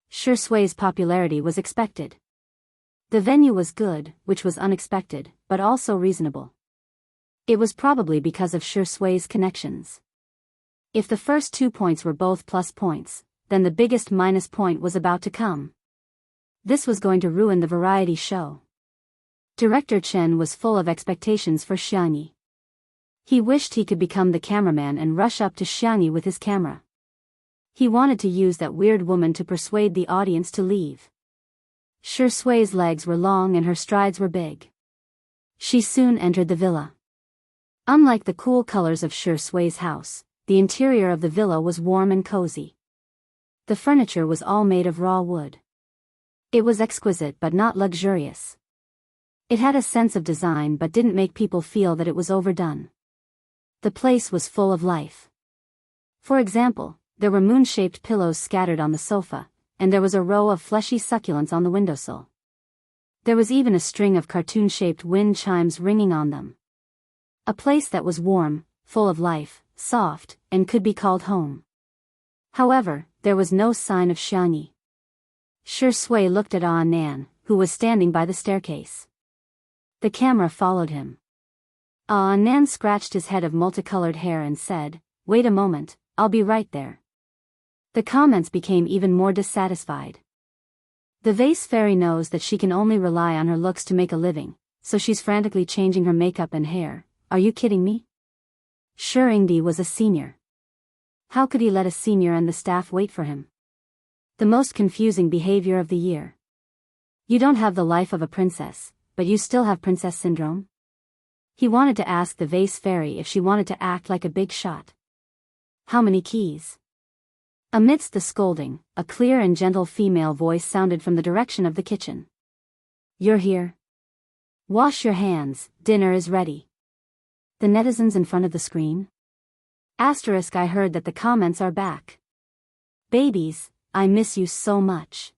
Shui's popularity was expected. The venue was good, which was unexpected, but also reasonable. It was probably because of Shui's connections. If the first 2 points were both plus points, then the biggest minus point was about to come. This was going to ruin the variety show. Director Chen was full of expectations for Xianxia. He wished he could become the cameraman and rush up to Xianxia with his camera. He wanted to use that weird woman to persuade the audience to leave. Shui's legs were long and her strides were big. She soon entered the villa. Unlike the cool colors of Shui's house, the interior of the villa was warm and cozy. The furniture was all made of raw wood. It was exquisite but not luxurious. It had a sense of design but didn't make people feel that it was overdone. The place was full of life. For example, there were moon-shaped pillows scattered on the sofa, and there was a row of fleshy succulents on the windowsill. There was even a string of cartoon-shaped wind chimes ringing on them. A place that was warm, full of life, soft, and could be called home. However, there was no sign of Xianxia. Shui looked at Nan, who was standing by the staircase. The camera followed him. Nan scratched his head of multicolored hair and said, "Wait a moment, I'll be right there." The comments became even more dissatisfied. The vase fairy knows that she can only rely on her looks to make a living, so she's frantically changing her makeup and hair. Are you kidding me? Shurindi was a senior. How could he let a senior and the staff wait for him? The most confusing behavior of the year. You don't have the life of a princess, but you still have princess syndrome? He wanted to ask the vase fairy if she wanted to act like a big shot. How many keys? Amidst the scolding, a clear and gentle female voice sounded from the direction of the kitchen. You're here? Wash your hands, dinner is ready. The netizens in front of the screen? Asterisk, I heard that the comments are back. Babies, I miss you so much.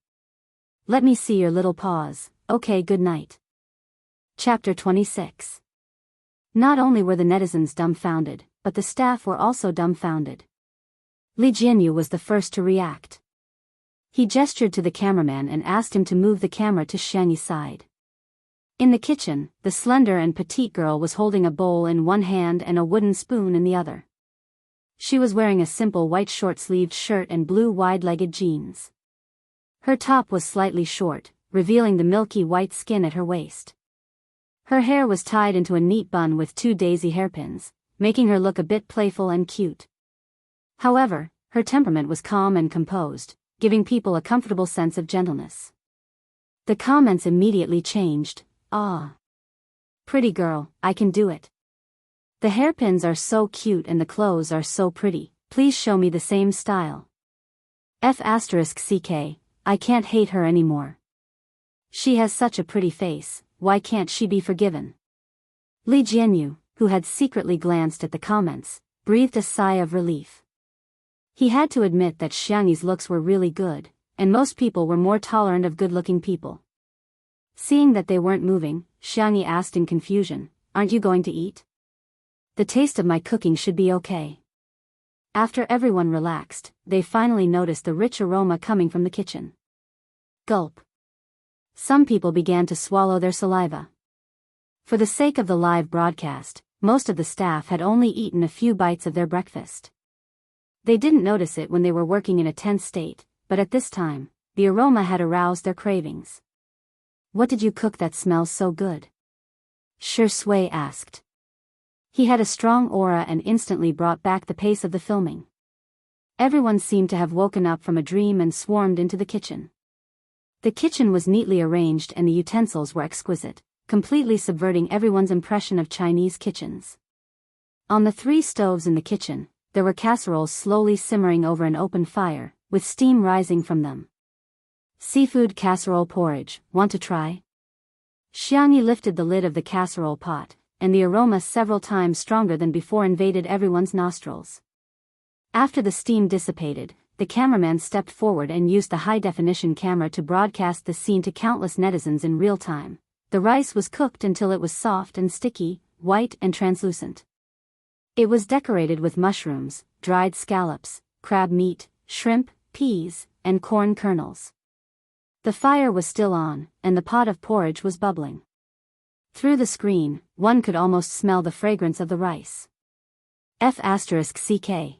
Let me see your little paws. Okay, good night. Chapter 26. Not only were the netizens dumbfounded, but the staff were also dumbfounded. Li Jianyu was the first to react. He gestured to the cameraman and asked him to move the camera to Xianyi's side. In the kitchen, the slender and petite girl was holding a bowl in one hand and a wooden spoon in the other. She was wearing a simple white short-sleeved shirt and blue wide-legged jeans. Her top was slightly short, revealing the milky white skin at her waist. Her hair was tied into a neat bun with 2 daisy hairpins, making her look a bit playful and cute. However, her temperament was calm and composed, giving people a comfortable sense of gentleness. The comments immediately changed. Ah. Pretty girl, I can do it. The hairpins are so cute and the clothes are so pretty, please show me the same style. *CK, I can't hate her anymore. She has such a pretty face, why can't she be forgiven? Li Jianyu, who had secretly glanced at the comments, breathed a sigh of relief. He had to admit that Xiangyi's looks were really good, and most people were more tolerant of good-looking people. Seeing that they weren't moving, Xiangyi asked in confusion, aren't you going to eat? The taste of my cooking should be okay. After everyone relaxed, they finally noticed the rich aroma coming from the kitchen. Gulp. Some people began to swallow their saliva. For the sake of the live broadcast, most of the staff had only eaten a few bites of their breakfast. They didn't notice it when they were working in a tense state, but at this time, the aroma had aroused their cravings. What did you cook that smells so good? Shui asked. He had a strong aura and instantly brought back the pace of the filming. Everyone seemed to have woken up from a dream and swarmed into the kitchen. The kitchen was neatly arranged and the utensils were exquisite, completely subverting everyone's impression of Chinese kitchens. On the 3 stoves in the kitchen, there were casseroles slowly simmering over an open fire, with steam rising from them. Seafood casserole porridge, want to try? Xiangyi lifted the lid of the casserole pot, and the aroma several times stronger than before invaded everyone's nostrils. After the steam dissipated, the cameraman stepped forward and used the high-definition camera to broadcast the scene to countless netizens in real time. The rice was cooked until it was soft and sticky, white and translucent. It was decorated with mushrooms, dried scallops, crab meat, shrimp, peas, and corn kernels. The fire was still on, and the pot of porridge was bubbling. Through the screen, one could almost smell the fragrance of the rice. *CK.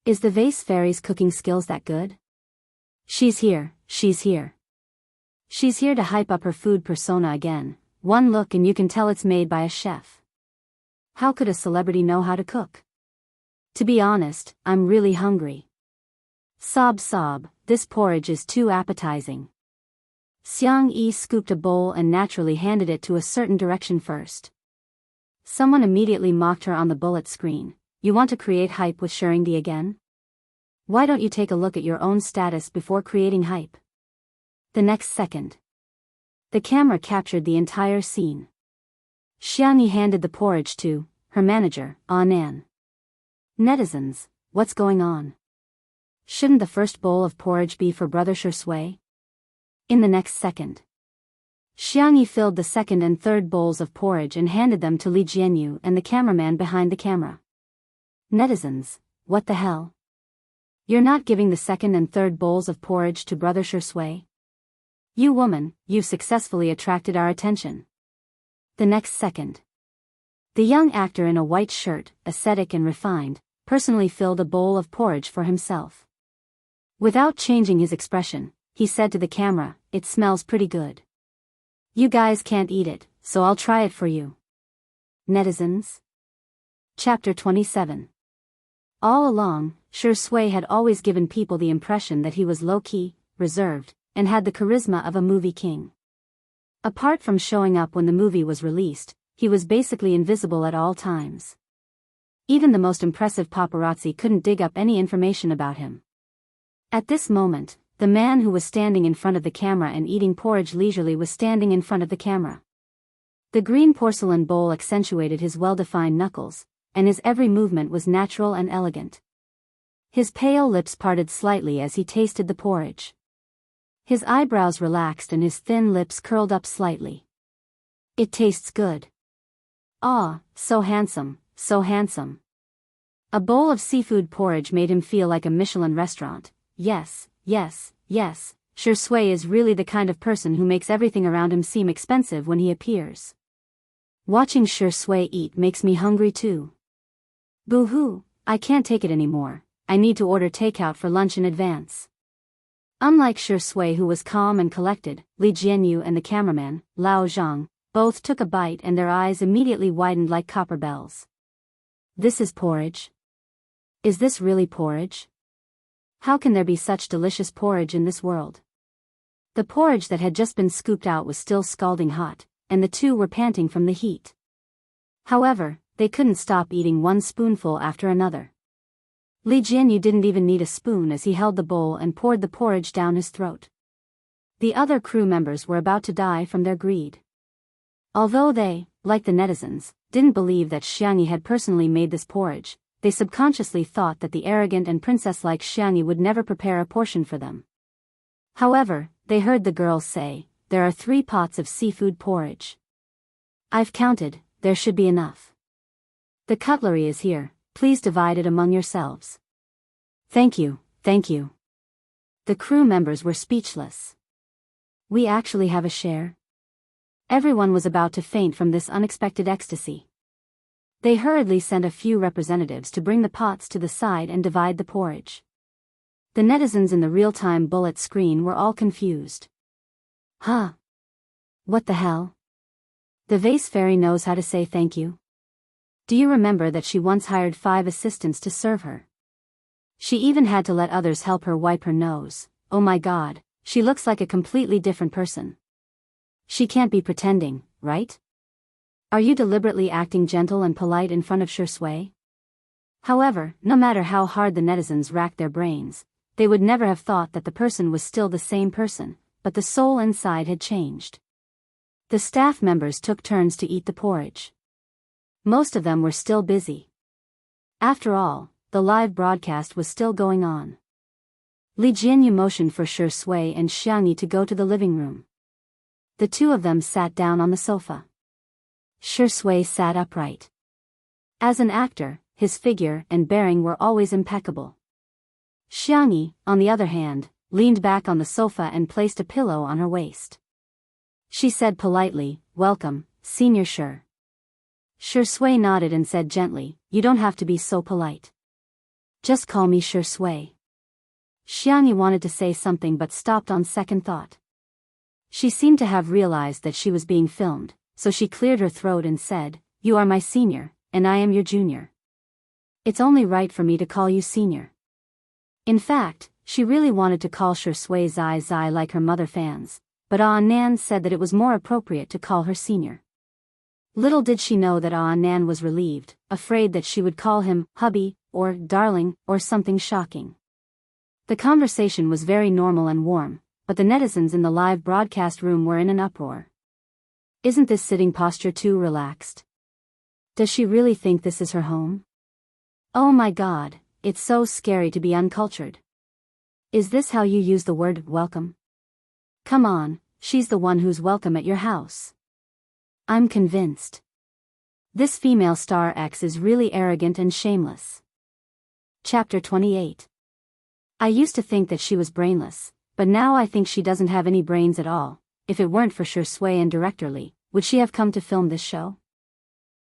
Is the vase fairy's cooking skills that good? She's here, she's here. She's here to hype up her food persona again. One look and you can tell it's made by a chef. How could a celebrity know how to cook? To be honest, I'm really hungry. Sob, this porridge is too appetizing. Xiangyi scooped a bowl and naturally handed it to a certain direction first. Someone immediately mocked her on the bullet screen. You want to create hype with Shuringdi again? Why don't you take a look at your own status before creating hype? The next second, the camera captured the entire scene. Xiangyi handed the porridge to her manager, Anan. Netizens, what's going on? Shouldn't the first bowl of porridge be for Brother Shui? In the next second, Xiangyi filled the second and third bowls of porridge and handed them to Li Jianyu and the cameraman behind the camera. Netizens, what the hell? You're not giving the second and third bowls of porridge to Brother Shui? You woman, you've successfully attracted our attention. The next second, the young actor in a white shirt, ascetic and refined, personally filled a bowl of porridge for himself. Without changing his expression, he said to the camera, it smells pretty good. You guys can't eat it, so I'll try it for you. Netizens. Chapter 27. All along, Shui had always given people the impression that he was low-key, reserved, and had the charisma of a movie king. Apart from showing up when the movie was released, he was basically invisible at all times. Even the most impressive paparazzi couldn't dig up any information about him. At this moment, the man who was standing in front of the camera and eating porridge leisurely was standing in front of the camera. The green porcelain bowl accentuated his well-defined knuckles, and his every movement was natural and elegant. His pale lips parted slightly as he tasted the porridge. His eyebrows relaxed and his thin lips curled up slightly. It tastes good. Ah, so handsome, so handsome. A bowl of seafood porridge made him feel like a Michelin restaurant. Yes, yes, yes, Shui is really the kind of person who makes everything around him seem expensive when he appears. Watching Shui eat makes me hungry too. Boo-hoo, I can't take it anymore. I need to order takeout for lunch in advance. Unlike Shui, who was calm and collected, Li Jianyu and the cameraman, Lao Zhang, both took a bite and their eyes immediately widened like copper bells. This is porridge? Is this really porridge? How can there be such delicious porridge in this world? The porridge that had just been scooped out was still scalding hot, and the two were panting from the heat. However, they couldn't stop eating one spoonful after another. Li Jianyu didn't even need a spoon as he held the bowl and poured the porridge down his throat. The other crew members were about to die from their greed. Although they, like the netizens, didn't believe that Xianxia had personally made this porridge, they subconsciously thought that the arrogant and princess-like Xianxia would never prepare a portion for them. However, they heard the girls say, "There are 3 pots of seafood porridge. I've counted, there should be enough. The cutlery is here, please divide it among yourselves." Thank you, thank you. The crew members were speechless. We actually have a share? Everyone was about to faint from this unexpected ecstasy. They hurriedly sent a few representatives to bring the pots to the side and divide the porridge. The netizens in the real-time bullet screen were all confused. Huh? What the hell? The vase fairy knows how to say thank you? Do you remember that she once hired 5 assistants to serve her? She even had to let others help her wipe her nose. Oh my god, she looks like a completely different person. She can't be pretending, right? Are you deliberately acting gentle and polite in front of Shui? However, no matter how hard the netizens racked their brains, they would never have thought that the person was still the same person, but the soul inside had changed. The staff members took turns to eat the porridge. Most of them were still busy. After all, the live broadcast was still going on. Li Jianyu motioned for Shui and Xianxia to go to the living room. The two of them sat down on the sofa. Shui sat upright. As an actor, his figure and bearing were always impeccable. Xianxia, on the other hand, leaned back on the sofa and placed a pillow on her waist. She said politely, "Welcome, Senior Shui." Shui nodded and said gently, "You don't have to be so polite. Just call me Shui." Xianxia wanted to say something but stopped on second thought. She seemed to have realized that she was being filmed, so she cleared her throat and said, "You are my senior, and I am your junior. It's only right for me to call you senior." In fact, she really wanted to call Shui Zai Zai like her mother fans, but Nan said that it was more appropriate to call her senior. Little did she know that Nan was relieved, afraid that she would call him hubby, or darling, or something shocking. The conversation was very normal and warm, but the netizens in the live broadcast room were in an uproar. Isn't this sitting posture too relaxed? Does she really think this is her home? Oh my god, it's so scary to be uncultured. Is this how you use the word welcome? Come on, she's the one who's welcome at your house. I'm convinced. This female star X is really arrogant and shameless. Chapter 28. I used to think that she was brainless, but now I think she doesn't have any brains at all. If it weren't for Shui and Director Li, would she have come to film this show?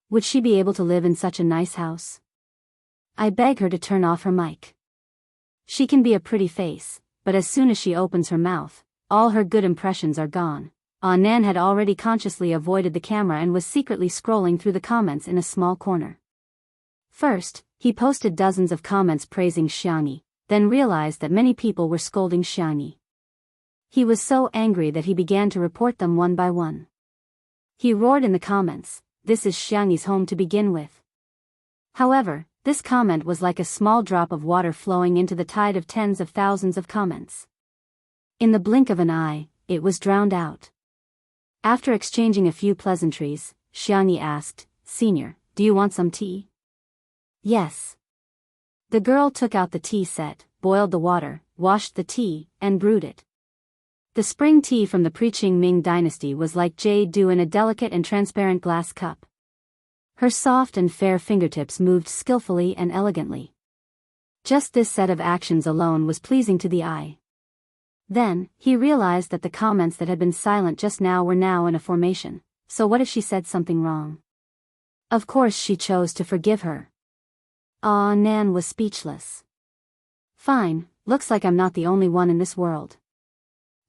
Would she be able to live in such a nice house? I beg her to turn off her mic. She can be a pretty face, but as soon as she opens her mouth, all her good impressions are gone. Nan had already consciously avoided the camera and was secretly scrolling through the comments in a small corner. First, he posted dozens of comments praising Xianxia, then realized that many people were scolding Xianxia. He was so angry that he began to report them one by one. He roared in the comments, "This is Xianxia's home to begin with." However, this comment was like a small drop of water flowing into the tide of tens of thousands of comments. In the blink of an eye, it was drowned out. After exchanging a few pleasantries, Xianxia asked, "Senior, do you want some tea?" Yes. The girl took out the tea set, boiled the water, washed the tea, and brewed it. The spring tea from the pre-Qing dynasty was like jade dew in a delicate and transparent glass cup. Her soft and fair fingertips moved skillfully and elegantly. Just this set of actions alone was pleasing to the eye. Then, he realized that the comments that had been silent just now were now in a formation. So what if she said something wrong? Of course she chose to forgive her. Nan was speechless. Fine, looks like I'm not the only one in this world.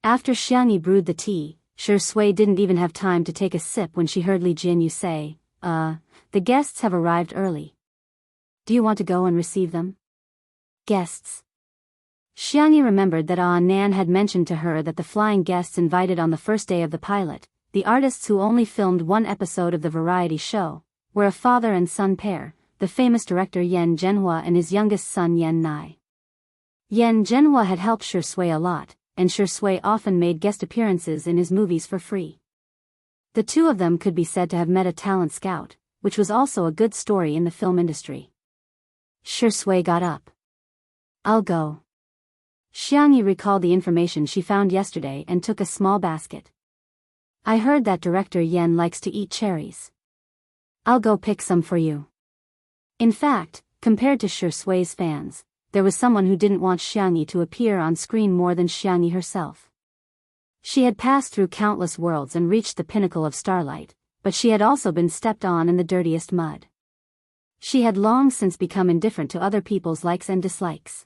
After Xianxia brewed the tea, Shui didn't even have time to take a sip when she heard Li Jianyu say, the guests have arrived early. Do you want to go and receive them? Guests. Xianxia remembered that Nan had mentioned to her that the flying guests invited on the first day of the pilot, the artists who only filmed one episode of the variety show, were a father and son pair, the famous director Yan Zhenhua and his youngest son Yan Nai. Yan Zhenhua had helped Shui a lot, and Shui often made guest appearances in his movies for free. The two of them could be said to have met a talent scout, which was also a good story in the film industry. Shui got up. I'll go. Xianxia recalled the information she found yesterday and took a small basket. I heard that director Yan likes to eat cherries. I'll go pick some for you. In fact, compared to Shui's fans, there was someone who didn't want Xianxia to appear on screen more than Xianxia herself. She had passed through countless worlds and reached the pinnacle of starlight, but she had also been stepped on in the dirtiest mud. She had long since become indifferent to other people's likes and dislikes.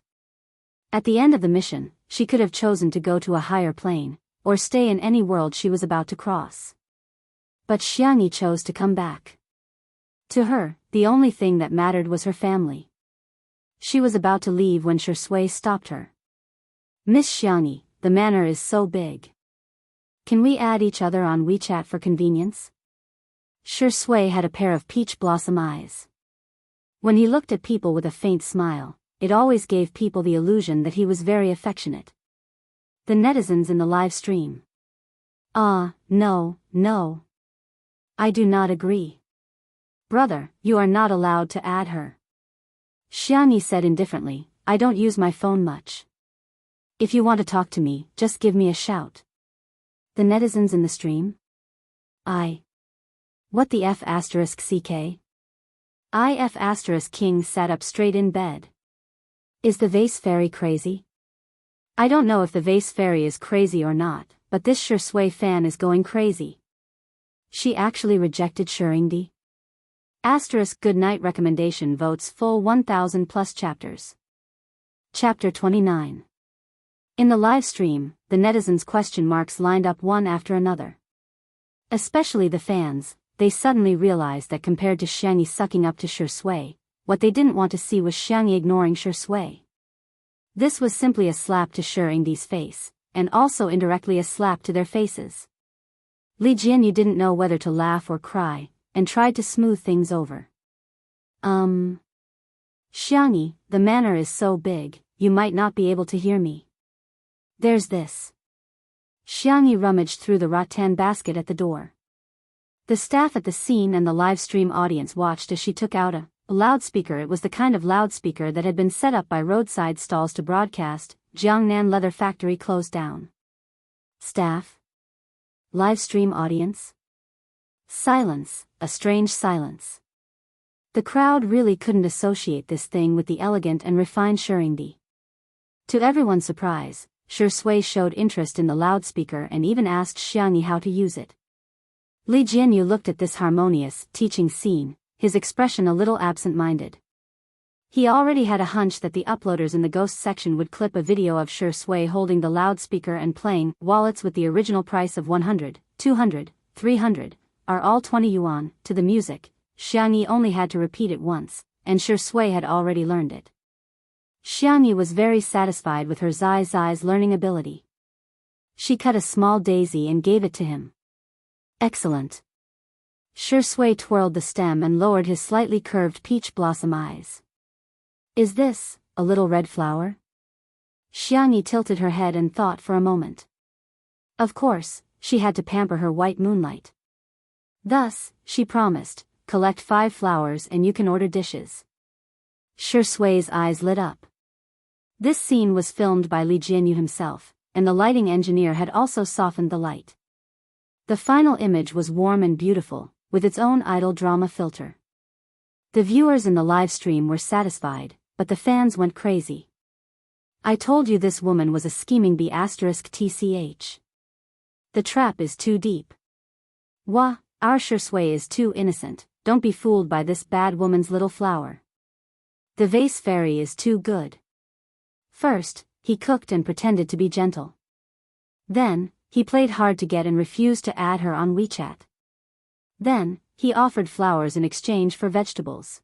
At the end of the mission, she could have chosen to go to a higher plane, or stay in any world she was about to cross. But Xianxia chose to come back. To her, the only thing that mattered was her family. She was about to leave when Shui stopped her. Miss Xianxia, the manor is so big. Can we add each other on WeChat for convenience? Shui had a pair of peach blossom eyes. When he looked at people with a faint smile, it always gave people the illusion that he was very affectionate. The netizens in the live stream. No. I do not agree. Brother, you are not allowed to add her. Xianxia said indifferently, I don't use my phone much. If you want to talk to me, just give me a shout. The netizens in the stream? What the F***CK? King sat up straight in bed. Is the vase fairy crazy? I don't know if the vase fairy is crazy or not, but this Shui fan is going crazy. She actually rejected Shurindi? Good night recommendation votes full 1000 plus chapters. Chapter 29. In the live stream, the netizens' question marks lined up one after another. Especially the fans, they suddenly realized that compared to Xianxia sucking up to Shui, what they didn't want to see was Xianxia ignoring Shui. This was simply a slap to Shurindi's face, and also indirectly a slap to their faces. Li Jianyu didn't know whether to laugh or cry, and tried to smooth things over. Xianxia, the manor is so big, you might not be able to hear me. There's this. Xianxia rummaged through the rattan basket at the door. The staff at the scene and the live stream audience watched as she took out a loudspeaker. It was the kind of loudspeaker that had been set up by roadside stalls to broadcast, Jiangnan leather factory closed down. Staff? Live stream audience? Silence, a strange silence. The crowd really couldn't associate this thing with the elegant and refined Shurindi. To everyone's surprise, Shui showed interest in the loudspeaker and even asked Xianxia how to use it. Li Jianyu looked at this harmonious, teaching scene, his expression a little absent-minded. He already had a hunch that the uploaders in the ghost section would clip a video of Shui holding the loudspeaker and playing wallets with the original price of 100, 200, 300, are all 20 yuan, to the music. Xianxia only had to repeat it once, and Shui had already learned it. Xianxia was very satisfied with her Zai's learning ability. She cut a small daisy and gave it to him. Excellent. Shui twirled the stem and lowered his slightly curved peach blossom eyes. Is this a little red flower? Xianxia tilted her head and thought for a moment. Of course, she had to pamper her white moonlight. Thus, she promised, collect 5 flowers and you can order dishes. Shi Sui's eyes lit up. This scene was filmed by Li Jianyu himself, and the lighting engineer had also softened the light. The final image was warm and beautiful, with its own idle drama filter. The viewers in the live stream were satisfied, but the fans went crazy. I told you this woman was a scheming B*TCH. The trap is too deep. Wah, our Shi Sui is too innocent, don't be fooled by this bad woman's little flower. The vase fairy is too good. First, he cooked and pretended to be gentle. Then, he played hard to get and refused to add her on WeChat. Then, he offered flowers in exchange for vegetables.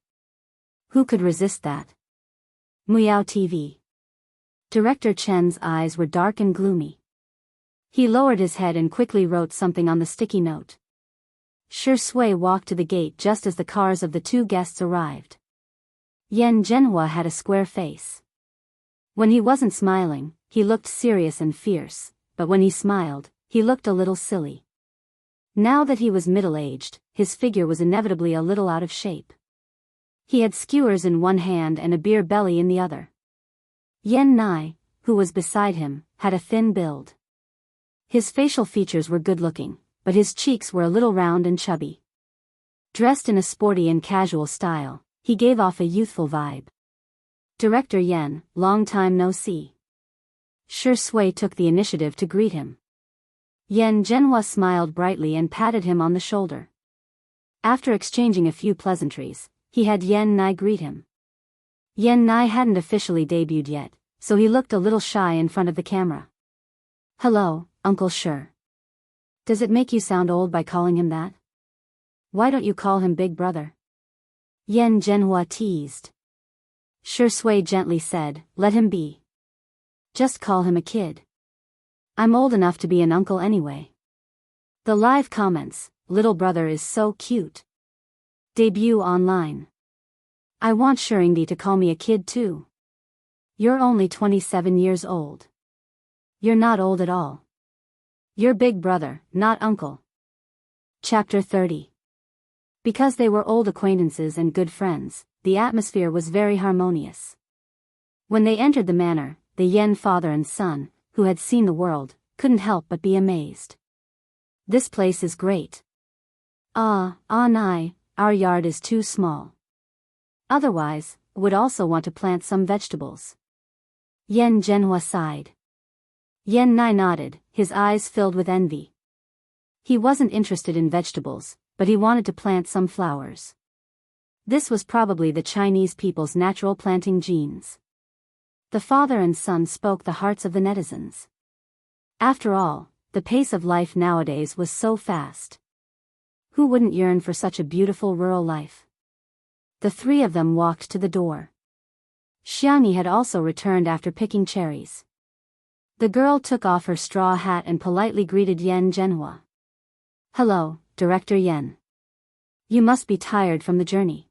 Who could resist that? Muyao TV. Director Chen's eyes were dark and gloomy. He lowered his head and quickly wrote something on the sticky note. Shi Sui walked to the gate just as the cars of the two guests arrived. Yan Zhenhua had a square face. When he wasn't smiling, he looked serious and fierce, but when he smiled, he looked a little silly. Now that he was middle-aged, his figure was inevitably a little out of shape. He had skewers in one hand and a beer belly in the other. Yan Nai, who was beside him, had a thin build. His facial features were good-looking, but his cheeks were a little round and chubby. Dressed in a sporty and casual style, he gave off a youthful vibe. Director Yan, long time no see. Shi Sui took the initiative to greet him. Yan Zhenhua smiled brightly and patted him on the shoulder. After exchanging a few pleasantries, he had Yan Nai greet him. Yan Nai hadn't officially debuted yet, so he looked a little shy in front of the camera. Hello, Uncle Shi. Does it make you sound old by calling him that? Why don't you call him Big Brother? Yan Zhenhua teased. Shi Sui gently said, let him be. Just call him a kid. I'm old enough to be an uncle anyway. The live comments, little brother is so cute. Debut online. I want Shirindi to call me a kid too. You're only 27 years old. You're not old at all. You're big brother, not uncle. Chapter 30. Because they were old acquaintances and good friends, the atmosphere was very harmonious. When they entered the manor, the Yen father and son, who had seen the world, couldn't help but be amazed. This place is great. Nai, our yard is too small. Otherwise, would also want to plant some vegetables. Yan Zhenhua sighed. Yan Nai nodded, his eyes filled with envy. He wasn't interested in vegetables, but he wanted to plant some flowers. This was probably the Chinese people's natural planting genes. The father and son spoke the hearts of the netizens. After all, the pace of life nowadays was so fast. Who wouldn't yearn for such a beautiful rural life? The three of them walked to the door. Xianxia had also returned after picking cherries. The girl took off her straw hat and politely greeted Yan Zhenhua. Hello, Director Yan. You must be tired from the journey.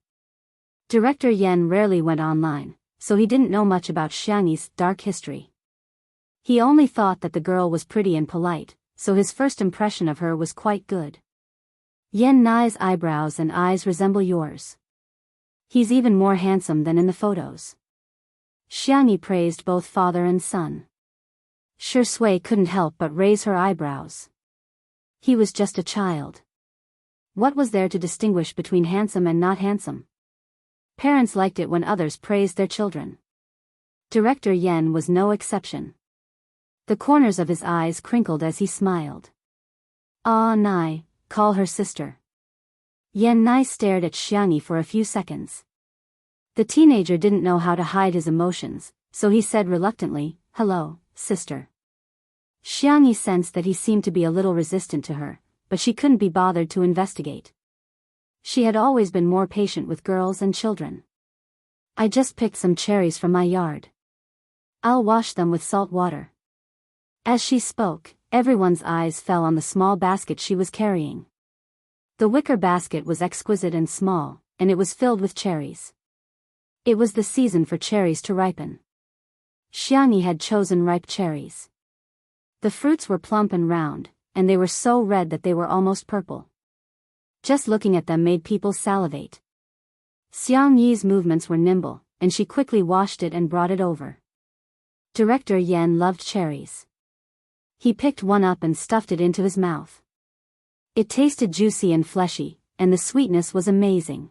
Director Yan rarely went online, so he didn't know much about Xianxi's dark history. He only thought that the girl was pretty and polite, so his first impression of her was quite good. Yan Nai's eyebrows and eyes resemble yours. He's even more handsome than in the photos. Xianxia praised both father and son. Shi Sui couldn't help but raise her eyebrows. He was just a child. What was there to distinguish between handsome and not handsome? Parents liked it when others praised their children. Director Yan was no exception. The corners of his eyes crinkled as he smiled. Nai, call her sister. Yan Nai stared at Xianxia for a few seconds. The teenager didn't know how to hide his emotions, so he said reluctantly, hello, sister. Xianxia sensed that he seemed to be a little resistant to her, but she couldn't be bothered to investigate. She had always been more patient with girls and children. I just picked some cherries from my yard. I'll wash them with salt water. As she spoke, everyone's eyes fell on the small basket she was carrying. The wicker basket was exquisite and small, and it was filled with cherries. It was the season for cherries to ripen. Xianxia had chosen ripe cherries. The fruits were plump and round, and they were so red that they were almost purple. Just looking at them made people salivate. Xianxi's movements were nimble, and she quickly washed it and brought it over. Director Yan loved cherries. He picked one up and stuffed it into his mouth. It tasted juicy and fleshy, and the sweetness was amazing.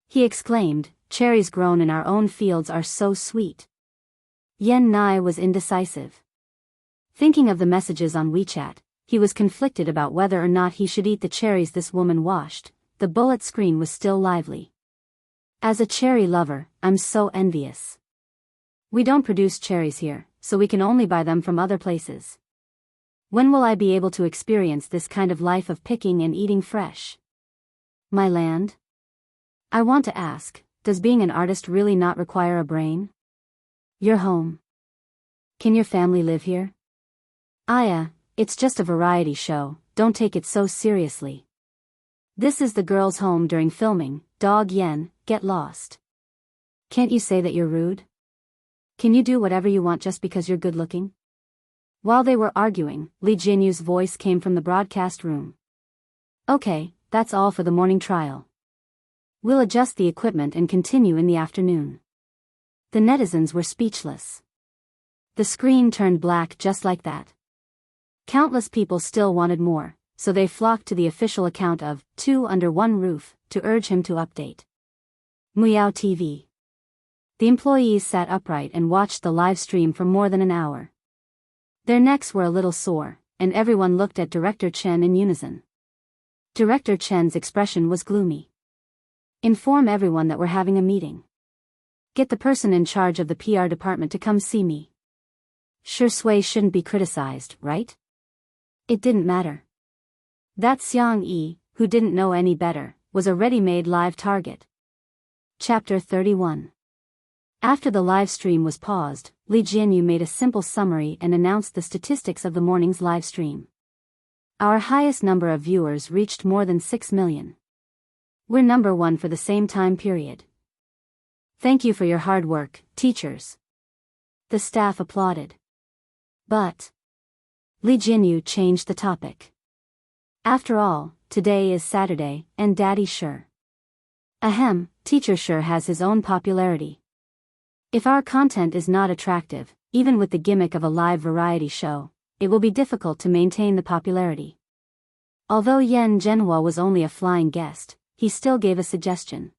He exclaimed, "Cherries grown in our own fields are so sweet." Yan Nai was indecisive. Thinking of the messages on WeChat, he was conflicted about whether or not he should eat the cherries this woman washed. The bullet screen was still lively. As a cherry lover, I'm so envious. We don't produce cherries here, so we can only buy them from other places. When will I be able to experience this kind of life of picking and eating fresh? My land? I want to ask, does being an artist really not require a brain? Your home. Can your family live here? Aya, it's just a variety show, don't take it so seriously. This is the girl's home during filming, dog Yen, get lost. Can't you say that you're rude? Can you do whatever you want just because you're good looking? While they were arguing, Li Jianyu's voice came from the broadcast room. Okay, that's all for the morning trial. We'll adjust the equipment and continue in the afternoon. The netizens were speechless. The screen turned black just like that. Countless people still wanted more, so they flocked to the official account of Two Under One Roof to urge him to update. Muyao TV. The employees sat upright and watched the live stream for more than an hour. Their necks were a little sore, and everyone looked at Director Chen in unison. Director Chen's expression was gloomy. Inform everyone that we're having a meeting. Get the person in charge of the PR department to come see me. Shui shouldn't be criticized, right? It didn't matter. That Xiang Yi, who didn't know any better, was a ready-made live target. Chapter 31. After the live stream was paused, Li Jianyu made a simple summary and announced the statistics of the morning's live stream. Our highest number of viewers reached more than 6 million. We're number one for the same time period. Thank you for your hard work, teachers. The staff applauded. But Li Jianyu changed the topic. After all, today is Saturday, and Daddy sure. Ahem, teacher sure has his own popularity. If our content is not attractive, even with the gimmick of a live variety show, it will be difficult to maintain the popularity. Although Yan Zhenhua was only a flying guest, he still gave a suggestion.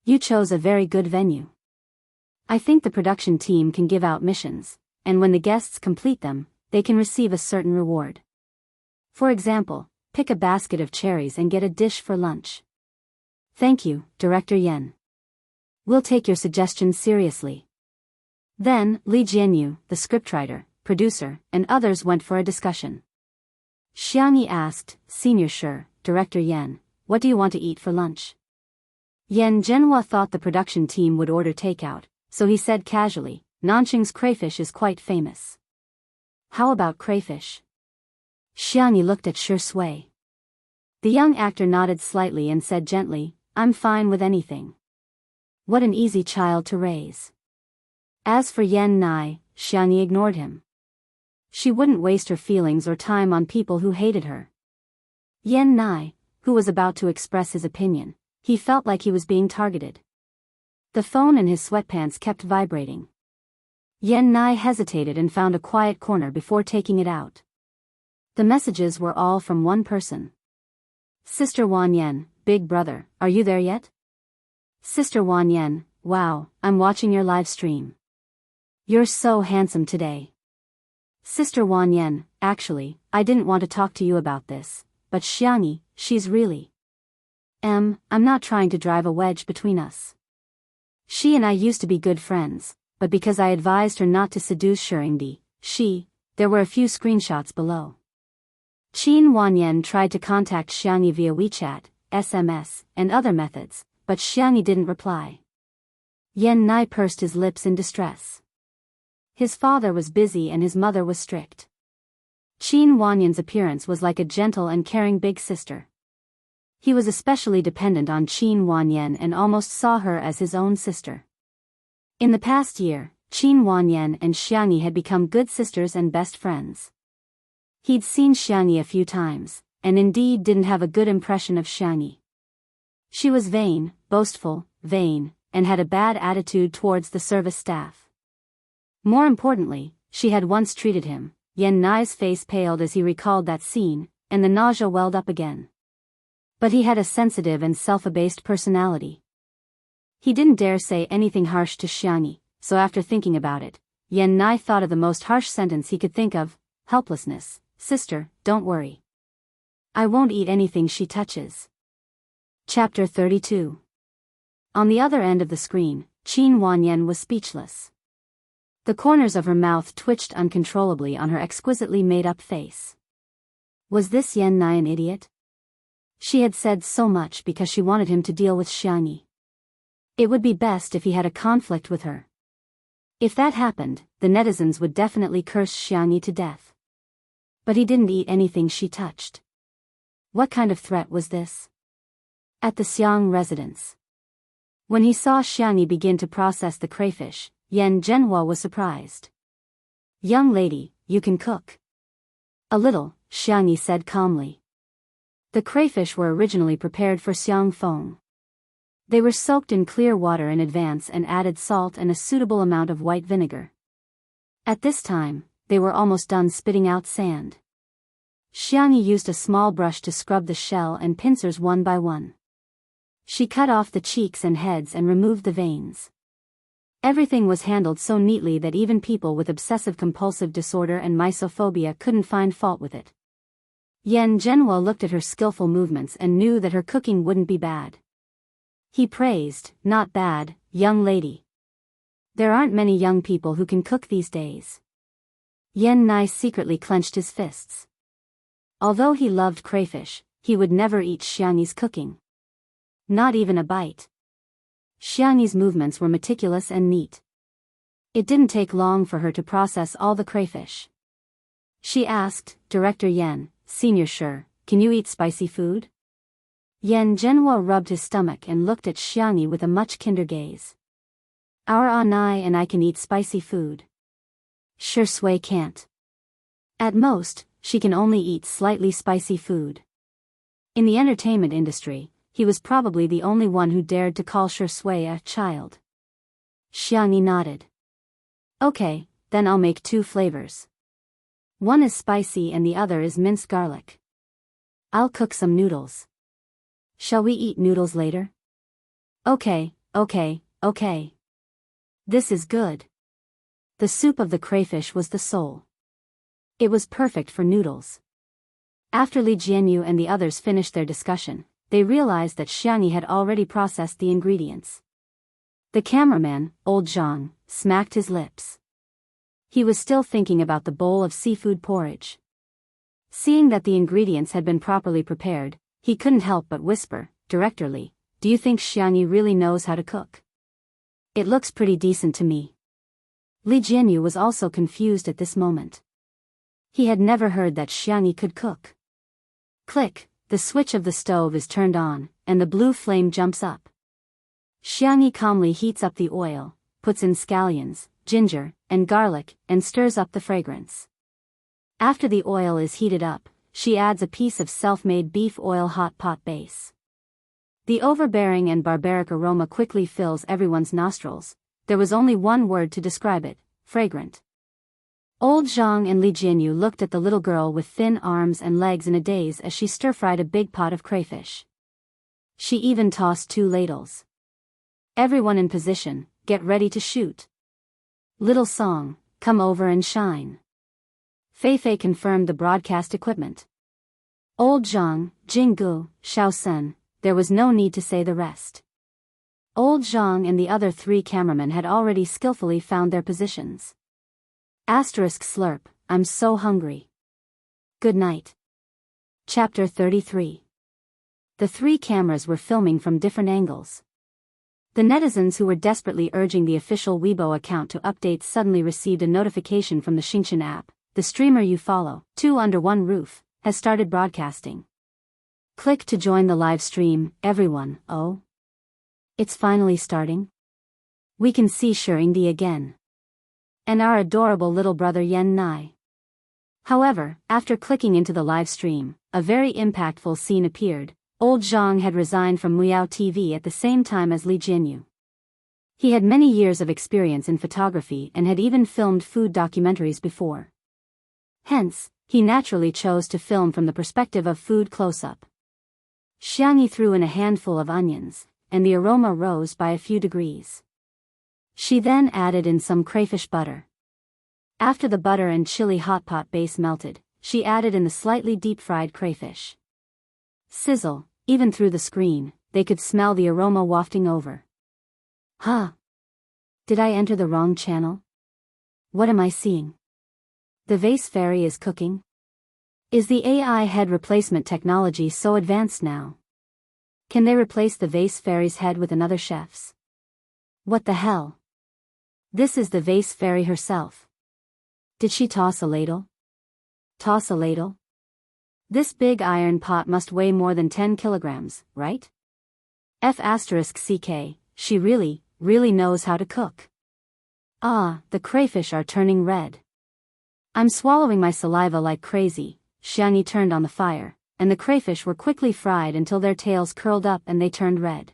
You chose a very good venue. I think the production team can give out missions, and when the guests complete them, they can receive a certain reward. For example, pick a basket of cherries and get a dish for lunch. Thank you, Director Yan. We'll take your suggestion seriously. Then, Li Jianyu, the scriptwriter, producer, and others went for a discussion. Xiangyi asked, Senior Sure, Director Yan, what do you want to eat for lunch? Yan Zhenhua thought the production team would order takeout, so he said casually, Nanqing's crayfish is quite famous. How about crayfish? Xiangyi looked at Shui. The young actor nodded slightly and said gently, I'm fine with anything. What an easy child to raise. As for Yan Nai, Xiangyi ignored him. She wouldn't waste her feelings or time on people who hated her. Yan Nai, who was about to express his opinion, he felt like he was being targeted. The phone in his sweatpants kept vibrating. Yan Nai hesitated and found a quiet corner before taking it out. The messages were all from one person. Sister Wan Yan, big brother, are you there yet? Sister Wan Yan, wow, I'm watching your live stream. You're so handsome today. Sister Wan Yan, actually, I didn't want to talk to you about this, but Xiangyi, she's really. I'm not trying to drive a wedge between us. She and I used to be good friends, but because I advised her not to seduce Shurindi, there were a few screenshots below. Qin Wanyan tried to contact Xiangyi via WeChat, SMS, and other methods, but Xiangyi didn't reply. Yan Nai pursed his lips in distress. His father was busy and his mother was strict. Qin Wanyan's appearance was like a gentle and caring big sister. He was especially dependent on Qin Wanyan and almost saw her as his own sister. In the past year, Qin Wanyan and Xiangyi had become good sisters and best friends. He'd seen Xiangyi a few times, and indeed didn't have a good impression of Xiangyi. She was vain, boastful, and had a bad attitude towards the service staff. More importantly, she had once treated him. Yan Nai's face paled as he recalled that scene, and the nausea welled up again. But he had a sensitive and self-abased personality. He didn't dare say anything harsh to Xianxia, so after thinking about it, Yan Nai thought of the most harsh sentence he could think of: helplessness. Sister, don't worry. I won't eat anything she touches. Chapter 32. On the other end of the screen, Qin Wanyan was speechless. The corners of her mouth twitched uncontrollably on her exquisitely made-up face. Was this Yan Nai an idiot? She had said so much because she wanted him to deal with Xianxia. It would be best if he had a conflict with her. If that happened, the netizens would definitely curse Xianxia to death. But he didn't eat anything she touched. What kind of threat was this? At the Xiang residence. When he saw Xianxia begin to process the crayfish, Yan Zhenhua was surprised. Young lady, you can cook. A little, Xianxia said calmly. The crayfish were originally prepared for Xiang Feng. They were soaked in clear water in advance and added salt and a suitable amount of white vinegar. At this time, they were almost done spitting out sand. Xianxia used a small brush to scrub the shell and pincers one by one. She cut off the cheeks and heads and removed the veins. Everything was handled so neatly that even people with obsessive-compulsive disorder and mysophobia couldn't find fault with it. Yan Zhenhua looked at her skillful movements and knew that her cooking wouldn't be bad. He praised, not bad, young lady. There aren't many young people who can cook these days. Yan Nai secretly clenched his fists. Although he loved crayfish, he would never eat Xianxia's cooking. Not even a bite. Xianxia's movements were meticulous and neat. It didn't take long for her to process all the crayfish. She asked, Director Yan, Senior Shi, can you eat spicy food? Yan Zhenhua rubbed his stomach and looked at Xianxia with a much kinder gaze. Our Anai and I can eat spicy food. Shi Sui can't. At most, she can only eat slightly spicy food. In the entertainment industry, he was probably the only one who dared to call Shi Sui a child. Xianxia nodded. Okay, then I'll make 2 flavors. One is spicy and the other is minced garlic. I'll cook some noodles. Shall we eat noodles later? Okay. This is good. The soup of the crayfish was the soul. It was perfect for noodles. After Li Jianyu and the others finished their discussion, they realized that Xianxia had already processed the ingredients. The cameraman, old Zhang, smacked his lips. He was still thinking about the bowl of seafood porridge. Seeing that the ingredients had been properly prepared, he couldn't help but whisper, Director Li, do you think Xianxia really knows how to cook? It looks pretty decent to me. Li Jianyu was also confused at this moment. He had never heard that Xianxia could cook. Click, the switch of the stove is turned on, and the blue flame jumps up. Xianxia calmly heats up the oil, puts in scallions, ginger, and garlic, and stirs up the fragrance. After the oil is heated up, she adds a piece of self-made beef oil hot pot base. The overbearing and barbaric aroma quickly fills everyone's nostrils. There was only one word to describe it: fragrant. Old Zhang and Li Jianyu looked at the little girl with thin arms and legs in a daze as she stir-fried a big pot of crayfish. She even tossed 2 ladles. Everyone in position, get ready to shoot. Little song, come over and shine. Fei confirmed the broadcast equipment. Old Zhang, Jianghu, Shaosen, there was no need to say the rest. Old Zhang and the other 3 cameramen had already skillfully found their positions. Slurp, I'm so hungry. Good night. Chapter 33. The 3 cameras were filming from different angles. The netizens who were desperately urging the official Weibo account to update suddenly received a notification from the Xingchen app. The streamer you follow, 2 under one roof, has started broadcasting. Click to join the live stream, everyone. Oh, it's finally starting. We can see Shirindi again. And our adorable little brother Yan Nai. However, after clicking into the live stream, a very impactful scene appeared. Old Zhang had resigned from Miao TV at the same time as Li Jianyu. He had many years of experience in photography and had even filmed food documentaries before. Hence, he naturally chose to film from the perspective of food close-up. Xianxia threw in a handful of onions, and the aroma rose by a few degrees. She then added in some crayfish butter. After the butter and chili hot pot base melted, she added in the slightly deep-fried crayfish. Sizzle, even through the screen, they could smell the aroma wafting over. Huh? Did I enter the wrong channel? What am I seeing? The vase fairy is cooking? Is the AI head replacement technology so advanced now? Can they replace the vase fairy's head with another chef's? What the hell? This is the vase fairy herself. Did she toss a ladle? Toss a ladle? This big iron pot must weigh more than 10 kilograms, right? F***ck, she really knows how to cook. Ah, the crayfish are turning red. I'm swallowing my saliva like crazy. Xianxia turned on the fire, and the crayfish were quickly fried until their tails curled up and they turned red.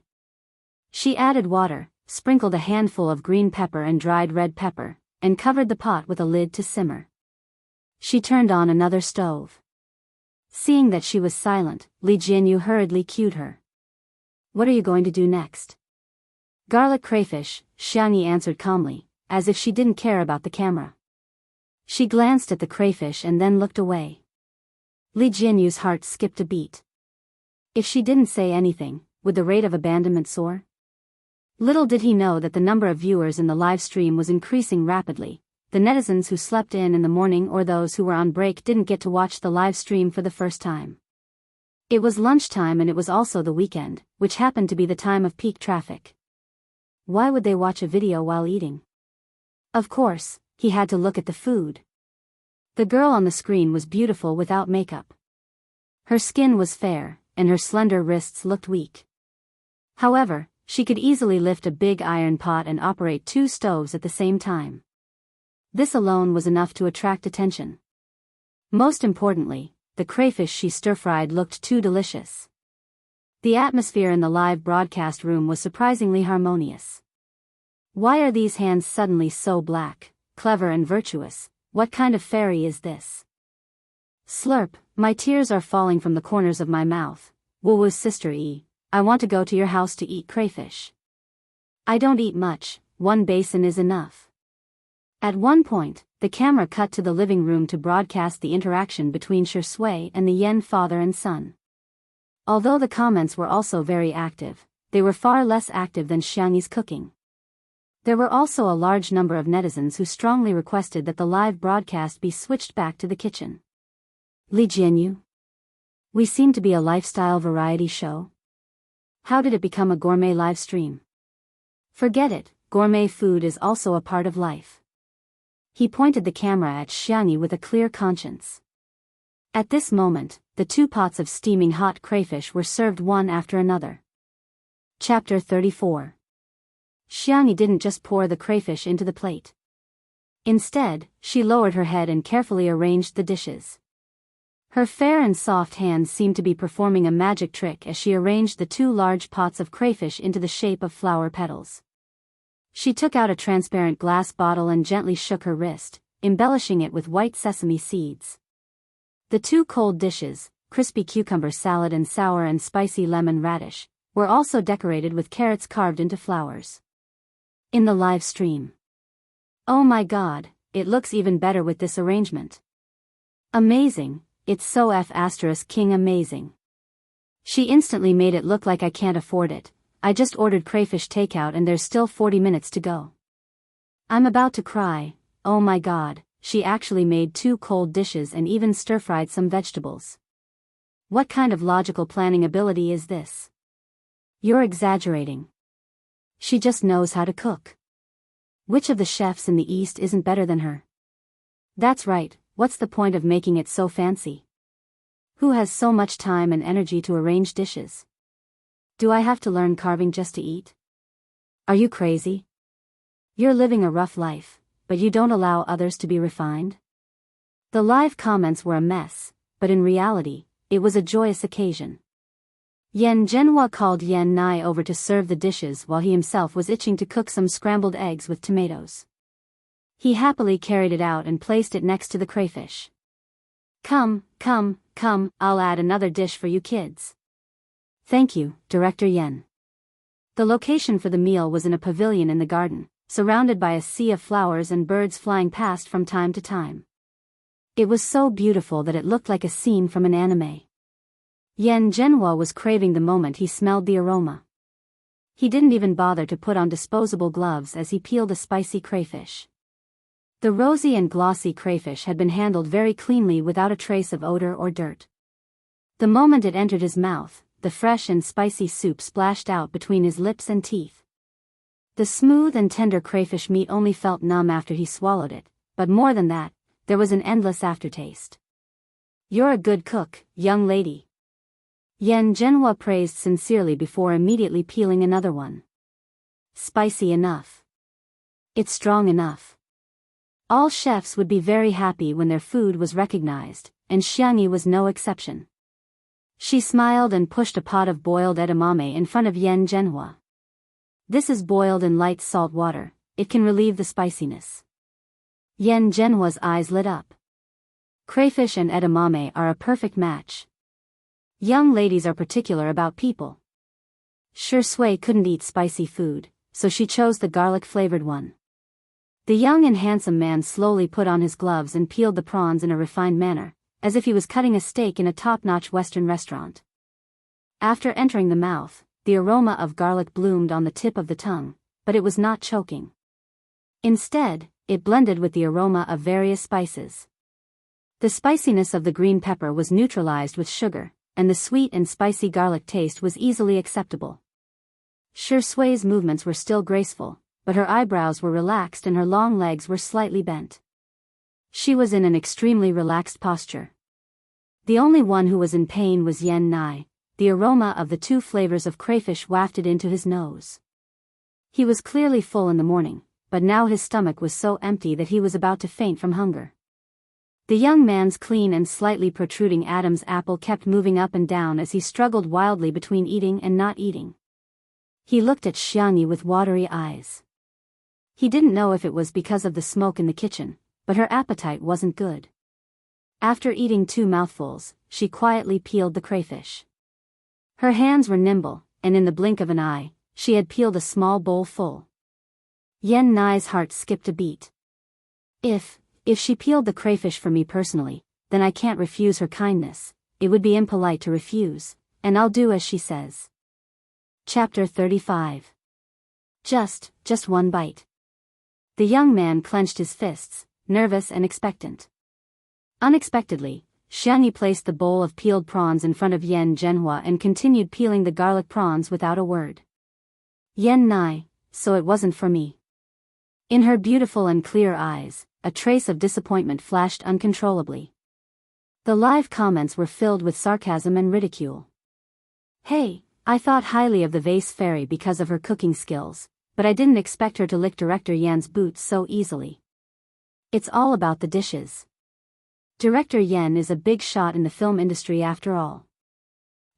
She added water, sprinkled a handful of green pepper and dried red pepper, and covered the pot with a lid to simmer. She turned on another stove. Seeing that she was silent, Jianghu hurriedly cued her. What are you going to do next? Garlic crayfish, Xianxia answered calmly, as if she didn't care about the camera. She glanced at the crayfish and then looked away. Jianghu's heart skipped a beat. If she didn't say anything, would the rate of abandonment soar? Little did he know that the number of viewers in the live stream was increasing rapidly. The netizens who slept in the morning or those who were on break didn't get to watch the live stream for the first time. It was lunchtime and it was also the weekend, which happened to be the time of peak traffic. Why would they watch a video while eating? Of course, he had to look at the food. The girl on the screen was beautiful without makeup. Her skin was fair, and her slender wrists looked weak. However, she could easily lift a big iron pot and operate 2 stoves at the same time. This alone was enough to attract attention. Most importantly, the crayfish she stir-fried looked too delicious. The atmosphere in the live broadcast room was surprisingly harmonious. Why are these hands suddenly so black, clever and virtuous? What kind of fairy is this? Slurp, my tears are falling from the corners of my mouth. Wuwu's sister I want to go to your house to eat crayfish. I don't eat much, 1 basin is enough. At one point, the camera cut to the living room to broadcast the interaction between Shui and the Yen father and son. Although the comments were also very active, they were far less active than Xianxi's cooking. There were also a large number of netizens who strongly requested that the live broadcast be switched back to the kitchen. Jianghu? We seem to be a lifestyle variety show. How did it become a gourmet live stream? Forget it, gourmet food is also a part of life. He pointed the camera at Xianxia with a clear conscience. At this moment, the 2 pots of steaming hot crayfish were served one after another. Chapter 34. Xianxia didn't just pour the crayfish into the plate. Instead, she lowered her head and carefully arranged the dishes. Her fair and soft hands seemed to be performing a magic trick as she arranged the 2 large pots of crayfish into the shape of flower petals. She took out a transparent glass bottle and gently shook her wrist, embellishing it with white sesame seeds. The 2 cold dishes, crispy cucumber salad and sour and spicy lemon radish, were also decorated with carrots carved into flowers. In the live stream. Oh my god, it looks even better with this arrangement. Amazing, it's so F***king amazing. She instantly made it look like I can't afford it. I just ordered crayfish takeout and there's still 40 minutes to go. I'm about to cry. Oh my god, she actually made 2 cold dishes and even stir-fried some vegetables. What kind of logical planning ability is this? You're exaggerating. She just knows how to cook. Which of the chefs in the East isn't better than her? That's right, what's the point of making it so fancy? Who has so much time and energy to arrange dishes? Do I have to learn carving just to eat? Are you crazy? You're living a rough life, but you don't allow others to be refined? The live comments were a mess, but in reality, it was a joyous occasion. Yan Zhenhua called Yan Nai over to serve the dishes while he himself was itching to cook some scrambled eggs with tomatoes. He happily carried it out and placed it next to the crayfish. Come, I'll add another dish for you kids. Thank you, Director Yan. The location for the meal was in a pavilion in the garden, surrounded by a sea of flowers and birds flying past from time to time. It was so beautiful that it looked like a scene from an anime. Yan Zhenhua was craving the moment he smelled the aroma. He didn't even bother to put on disposable gloves as he peeled a spicy crayfish. The rosy and glossy crayfish had been handled very cleanly without a trace of odor or dirt. The moment it entered his mouth, the fresh and spicy soup splashed out between his lips and teeth. The smooth and tender crayfish meat only felt numb after he swallowed it, but more than that, there was an endless aftertaste. You're a good cook, young lady. Yan Zhenhua praised sincerely before immediately peeling another one. Spicy enough. It's strong enough. All chefs would be very happy when their food was recognized, and Xiangyi was no exception. She smiled and pushed a pot of boiled edamame in front of Yan Zhenhua. This is boiled in light salt water, it can relieve the spiciness. Yan Zhenhua's eyes lit up. Crayfish and edamame are a perfect match. Young ladies are particular about people. Shui couldn't eat spicy food, so she chose the garlic-flavored one. The young and handsome man slowly put on his gloves and peeled the prawns in a refined manner, as if he was cutting a steak in a top-notch Western restaurant. After entering the mouth, the aroma of garlic bloomed on the tip of the tongue, but it was not choking. Instead, it blended with the aroma of various spices. The spiciness of the green pepper was neutralized with sugar, and the sweet and spicy garlic taste was easily acceptable. Shui's movements were still graceful, but her eyebrows were relaxed and her long legs were slightly bent. She was in an extremely relaxed posture. The only one who was in pain was Yan Nai. The aroma of the two flavors of crayfish wafted into his nose. He was clearly full in the morning, but now his stomach was so empty that he was about to faint from hunger. The young man's clean and slightly protruding Adam's apple kept moving up and down as he struggled wildly between eating and not eating. He looked at Xiangyi with watery eyes. He didn't know if it was because of the smoke in the kitchen, but her appetite wasn't good. After eating 2 mouthfuls, she quietly peeled the crayfish. Her hands were nimble, and in the blink of an eye, she had peeled a small bowl full. Yan Nai's heart skipped a beat. If she peeled the crayfish for me personally, then I can't refuse her kindness. It would be impolite to refuse, and I'll do as she says. Chapter 35. Just one bite. The young man clenched his fists, nervous and expectant. Unexpectedly, Xiangyi placed the bowl of peeled prawns in front of Yan Zhenhua and continued peeling the garlic prawns without a word. Yan Nai, so it wasn't for me. In her beautiful and clear eyes, a trace of disappointment flashed uncontrollably. The live comments were filled with sarcasm and ridicule. Hey, I thought highly of the vase fairy because of her cooking skills, but I didn't expect her to lick Director Yan's boots so easily. It's all about the dishes. Director Yan is a big shot in the film industry after all.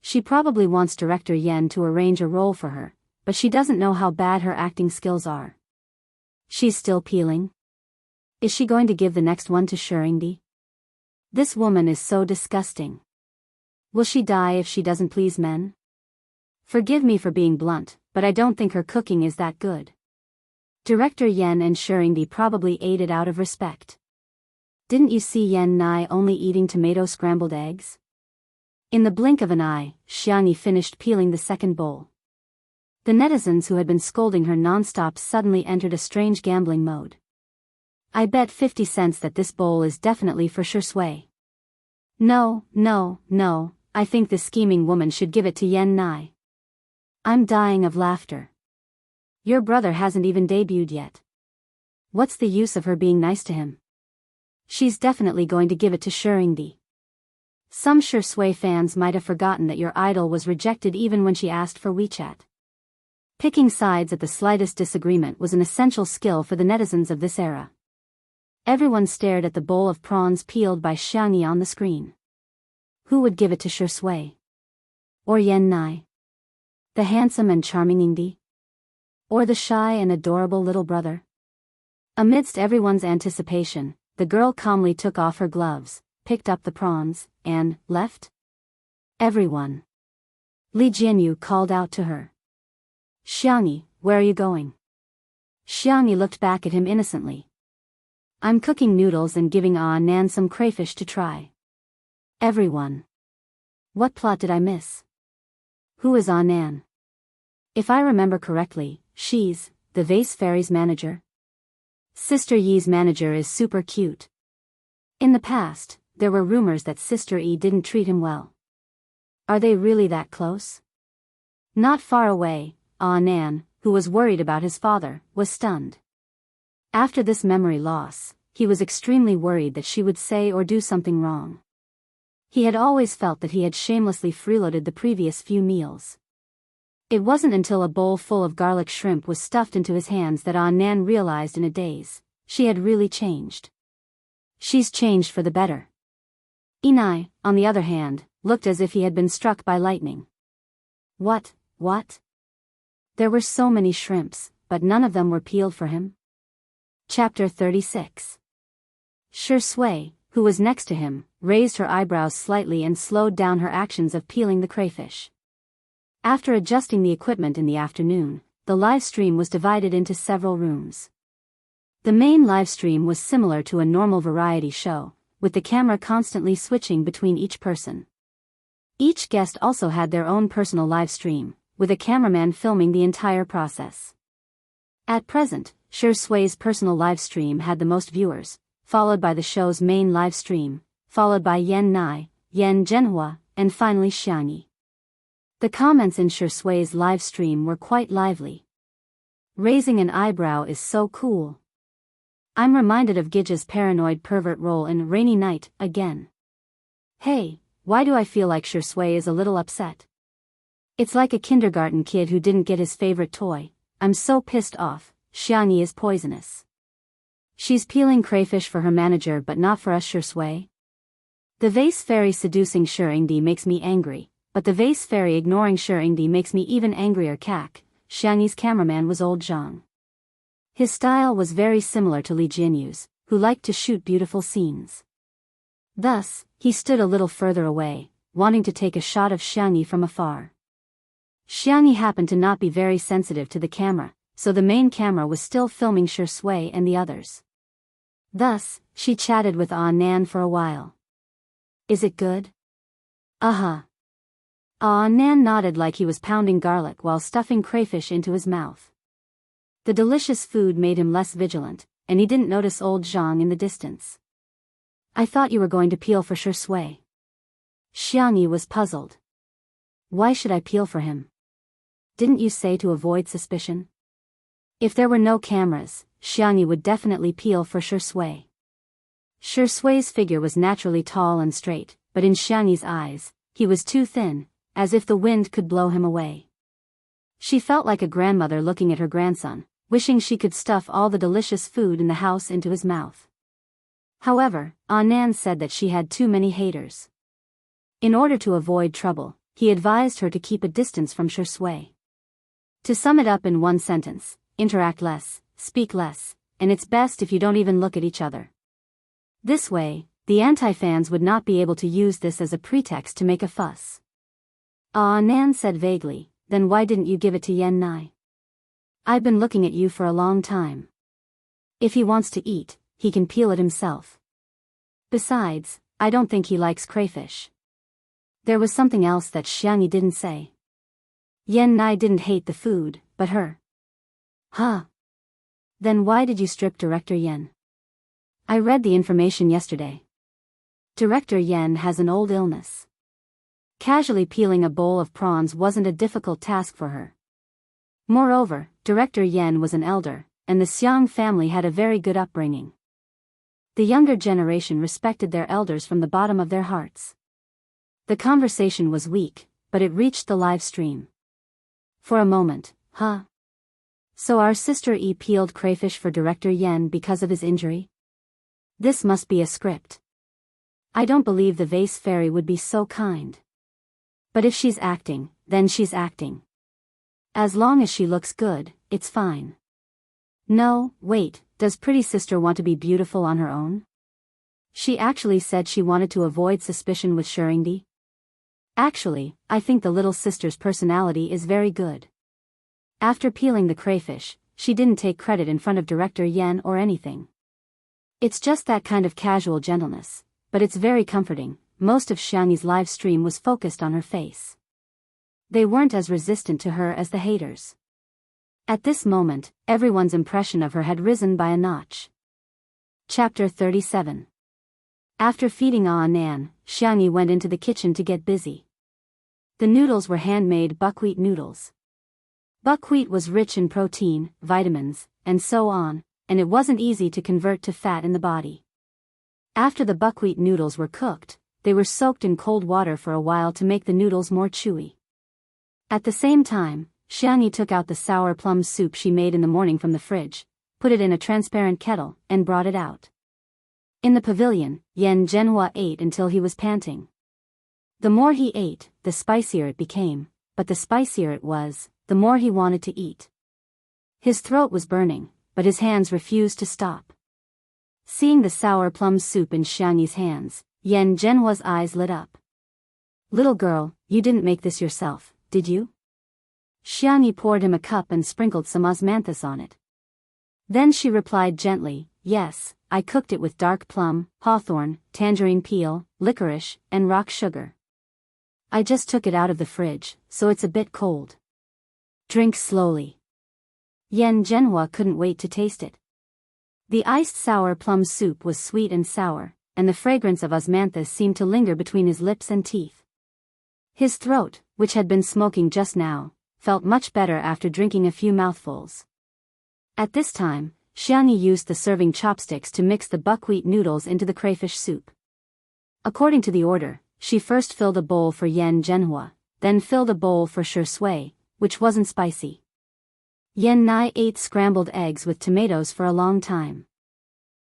She probably wants Director Yan to arrange a role for her, but she doesn't know how bad her acting skills are. She's still peeling. Is she going to give the next one to Shurindi? This woman is so disgusting. Will she die if she doesn't please men? Forgive me for being blunt, but I don't think her cooking is that good. Director Yan and Shurindi probably ate it out of respect. Didn't you see Yan Nai only eating tomato scrambled eggs? In the blink of an eye, Xiangyi finished peeling the second bowl. The netizens who had been scolding her non-stop suddenly entered a strange gambling mode. I bet 50 cents that this bowl is definitely for Shui. No, I think this scheming woman should give it to Yan Nai. I'm dying of laughter. Your brother hasn't even debuted yet. What's the use of her being nice to him? She's definitely going to give it to Shurindi. Some Shui fans might have forgotten that your idol was rejected even when she asked for WeChat. Picking sides at the slightest disagreement was an essential skill for the netizens of this era. Everyone stared at the bowl of prawns peeled by Xiangyi on the screen. Who would give it to Shui? Or Yan Nai? The handsome and charming Yingdi? Or the shy and adorable little brother? Amidst everyone's anticipation, the girl calmly took off her gloves, picked up the prawns, and left. Everyone. Li Jianyu called out to her. Xiangyi, where are you going? Xiangyi looked back at him innocently. I'm cooking noodles and giving Nan some crayfish to try. Everyone. What plot did I miss? Who is Nan? If I remember correctly, she's the Vase Fairy's manager. Sister Yi's manager is super cute. In the past, there were rumors that Sister Yi didn't treat him well. Are they really that close? Not far away, Nan, who was worried about his father, was stunned. After this memory loss, he was extremely worried that she would say or do something wrong. He had always felt that he had shamelessly freeloaded the previous few meals. It wasn't until a bowl full of garlic shrimp was stuffed into his hands that Nan realized in a daze, she had really changed. She's changed for the better. Inai, on the other hand, looked as if he had been struck by lightning. What? There were so many shrimps, but none of them were peeled for him. Chapter 36. Shi Sui, who was next to him, raised her eyebrows slightly and slowed down her actions of peeling the crayfish. After adjusting the equipment in the afternoon, the live stream was divided into several rooms. The main live stream was similar to a normal variety show, with the camera constantly switching between each person. Each guest also had their own personal live stream, with a cameraman filming the entire process. At present, Shi Sui's personal live stream had the most viewers, followed by the show's main live stream, followed by Yan Nai, Yan Zhenhua, and finally Xiangyi. The comments in Shi Sui's live stream were quite lively. Raising an eyebrow is so cool. I'm reminded of Gija's paranoid pervert role in Rainy Night, again. Hey, why do I feel like Shi Sui is a little upset? It's like a kindergarten kid who didn't get his favorite toy. I'm so pissed off. Xiangyi is poisonous. She's peeling crayfish for her manager but not for us. Shi Sui. The Vase Fairy seducing Shi Yingdi makes me angry, but the Vase Fairy ignoring Shi Yingdi makes me even angrier. Xiangyi's cameraman was old Zhang. His style was very similar to Li Jianyu's, who liked to shoot beautiful scenes. Thus, he stood a little further away, wanting to take a shot of Xiangyi from afar. Xiangyi happened to not be very sensitive to the camera, so the main camera was still filming Shi Sui and the others. Thus, she chatted with Nan for a while. Is it good? Nan nodded like he was pounding garlic while stuffing crayfish into his mouth. The delicious food made him less vigilant, and he didn't notice old Zhang in the distance. I thought you were going to peel for Shi Sui. Xiangyi was puzzled. Why should I peel for him? Didn't you say to avoid suspicion? If there were no cameras, Xiangyi would definitely peel for Shi Sui. Shi Sui's figure was naturally tall and straight, but in Xiangyi's eyes, he was too thin, as if the wind could blow him away. She felt like a grandmother looking at her grandson, wishing she could stuff all the delicious food in the house into his mouth. However, Nan said that she had too many haters. In order to avoid trouble, he advised her to keep a distance from Shi Sui. To sum it up in one sentence, interact less, speak less, and it's best if you don't even look at each other. This way, the anti-fans would not be able to use this as a pretext to make a fuss. Nan said vaguely, then why didn't you give it to Yan Nai? I've been looking at you for a long time. If he wants to eat, he can peel it himself. Besides, I don't think he likes crayfish. There was something else that Xiangyi didn't say. Yan Nai didn't hate the food, but her. Then why did you strip Director Yan? I read the information yesterday. Director Yan has an old illness. Casually peeling a bowl of prawns wasn't a difficult task for her. Moreover, Director Yan was an elder, and the Xiang family had a very good upbringing. The younger generation respected their elders from the bottom of their hearts. The conversation was weak, but it reached the live stream. For a moment, So our sister E peeled crayfish for Director Yan because of his injury? This must be a script. I don't believe the Vase Fairy would be so kind. But if she's acting, then she's acting. As long as she looks good, it's fine. No, wait, does pretty sister want to be beautiful on her own? She actually said she wanted to avoid suspicion with Shurindi. Actually, I think the little sister's personality is very good. After peeling the crayfish, she didn't take credit in front of director Yen or anything. It's just that kind of casual gentleness, but it's very comforting. Most of Xiangyi's live stream was focused on her face. They weren't as resistant to her as the haters. At this moment, everyone's impression of her had risen by a notch. Chapter 37. After feeding Nan, Xiangyi went into the kitchen to get busy. The noodles were handmade buckwheat noodles. Buckwheat was rich in protein, vitamins, and so on, and it wasn't easy to convert to fat in the body. After the buckwheat noodles were cooked, they were soaked in cold water for a while to make the noodles more chewy. At the same time, Xiangyi took out the sour plum soup she made in the morning from the fridge, put it in a transparent kettle, and brought it out. In the pavilion, Yan Zhenhua ate until he was panting. The more he ate, the spicier it became, but the spicier it was, the more he wanted to eat. His throat was burning, but his hands refused to stop. Seeing the sour plum soup in Xiangyi's hands, Yan Zhenhua's eyes lit up. Little girl, you didn't make this yourself, did you? Xiangyi poured him a cup and sprinkled some osmanthus on it. Then she replied gently, yes, I cooked it with dark plum, hawthorn, tangerine peel, licorice, and rock sugar. I just took it out of the fridge, so it's a bit cold. Drink slowly. Yan Zhenhua couldn't wait to taste it. The iced sour plum soup was sweet and sour, and the fragrance of osmanthus seemed to linger between his lips and teeth. His throat, which had been smoking just now, felt much better after drinking a few mouthfuls. At this time, Xiangyi used the serving chopsticks to mix the buckwheat noodles into the crayfish soup. According to the order, she first filled a bowl for Yan Zhenhua, then filled a bowl for Shui, which wasn't spicy. Yan Nai ate scrambled eggs with tomatoes for a long time.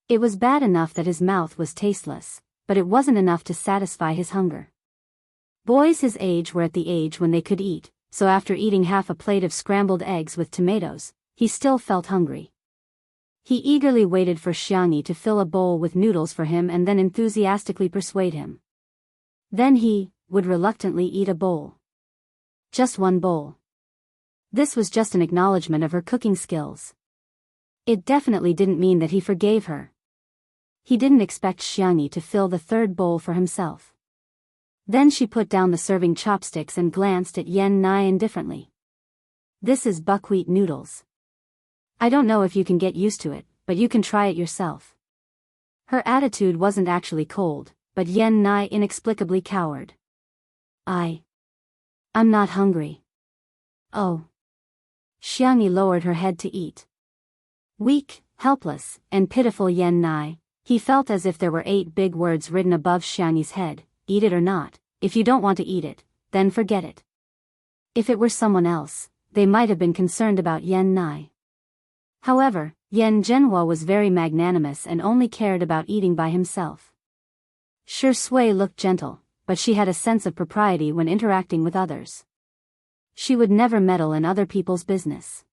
It was bad enough that his mouth was tasteless, but it wasn't enough to satisfy his hunger. Boys his age were at the age when they could eat, so after eating half a plate of scrambled eggs with tomatoes, he still felt hungry. He eagerly waited for Xiangyi to fill a bowl with noodles for him and then enthusiastically persuade him. Then he would reluctantly eat a bowl. Just one bowl. This was just an acknowledgement of her cooking skills. It definitely didn't mean that he forgave her. He didn't expect Xiangyi to fill the third bowl for himself. Then she put down the serving chopsticks and glanced at Yan Nai indifferently. This is buckwheat noodles. I don't know if you can get used to it, but you can try it yourself. Her attitude wasn't actually cold, but Yan Nai inexplicably cowered. I'm not hungry. Oh. Xiangyi lowered her head to eat. Weak, helpless, and pitiful Yan Nai, he felt as if there were 8 big words written above Xiangyi's head, eat it or not. If you don't want to eat it, then forget it. If it were someone else, they might have been concerned about Yan Nai. However, Yan Zhenhua was very magnanimous and only cared about eating by himself. Shui looked gentle, but she had a sense of propriety when interacting with others. She would never meddle in other people's business.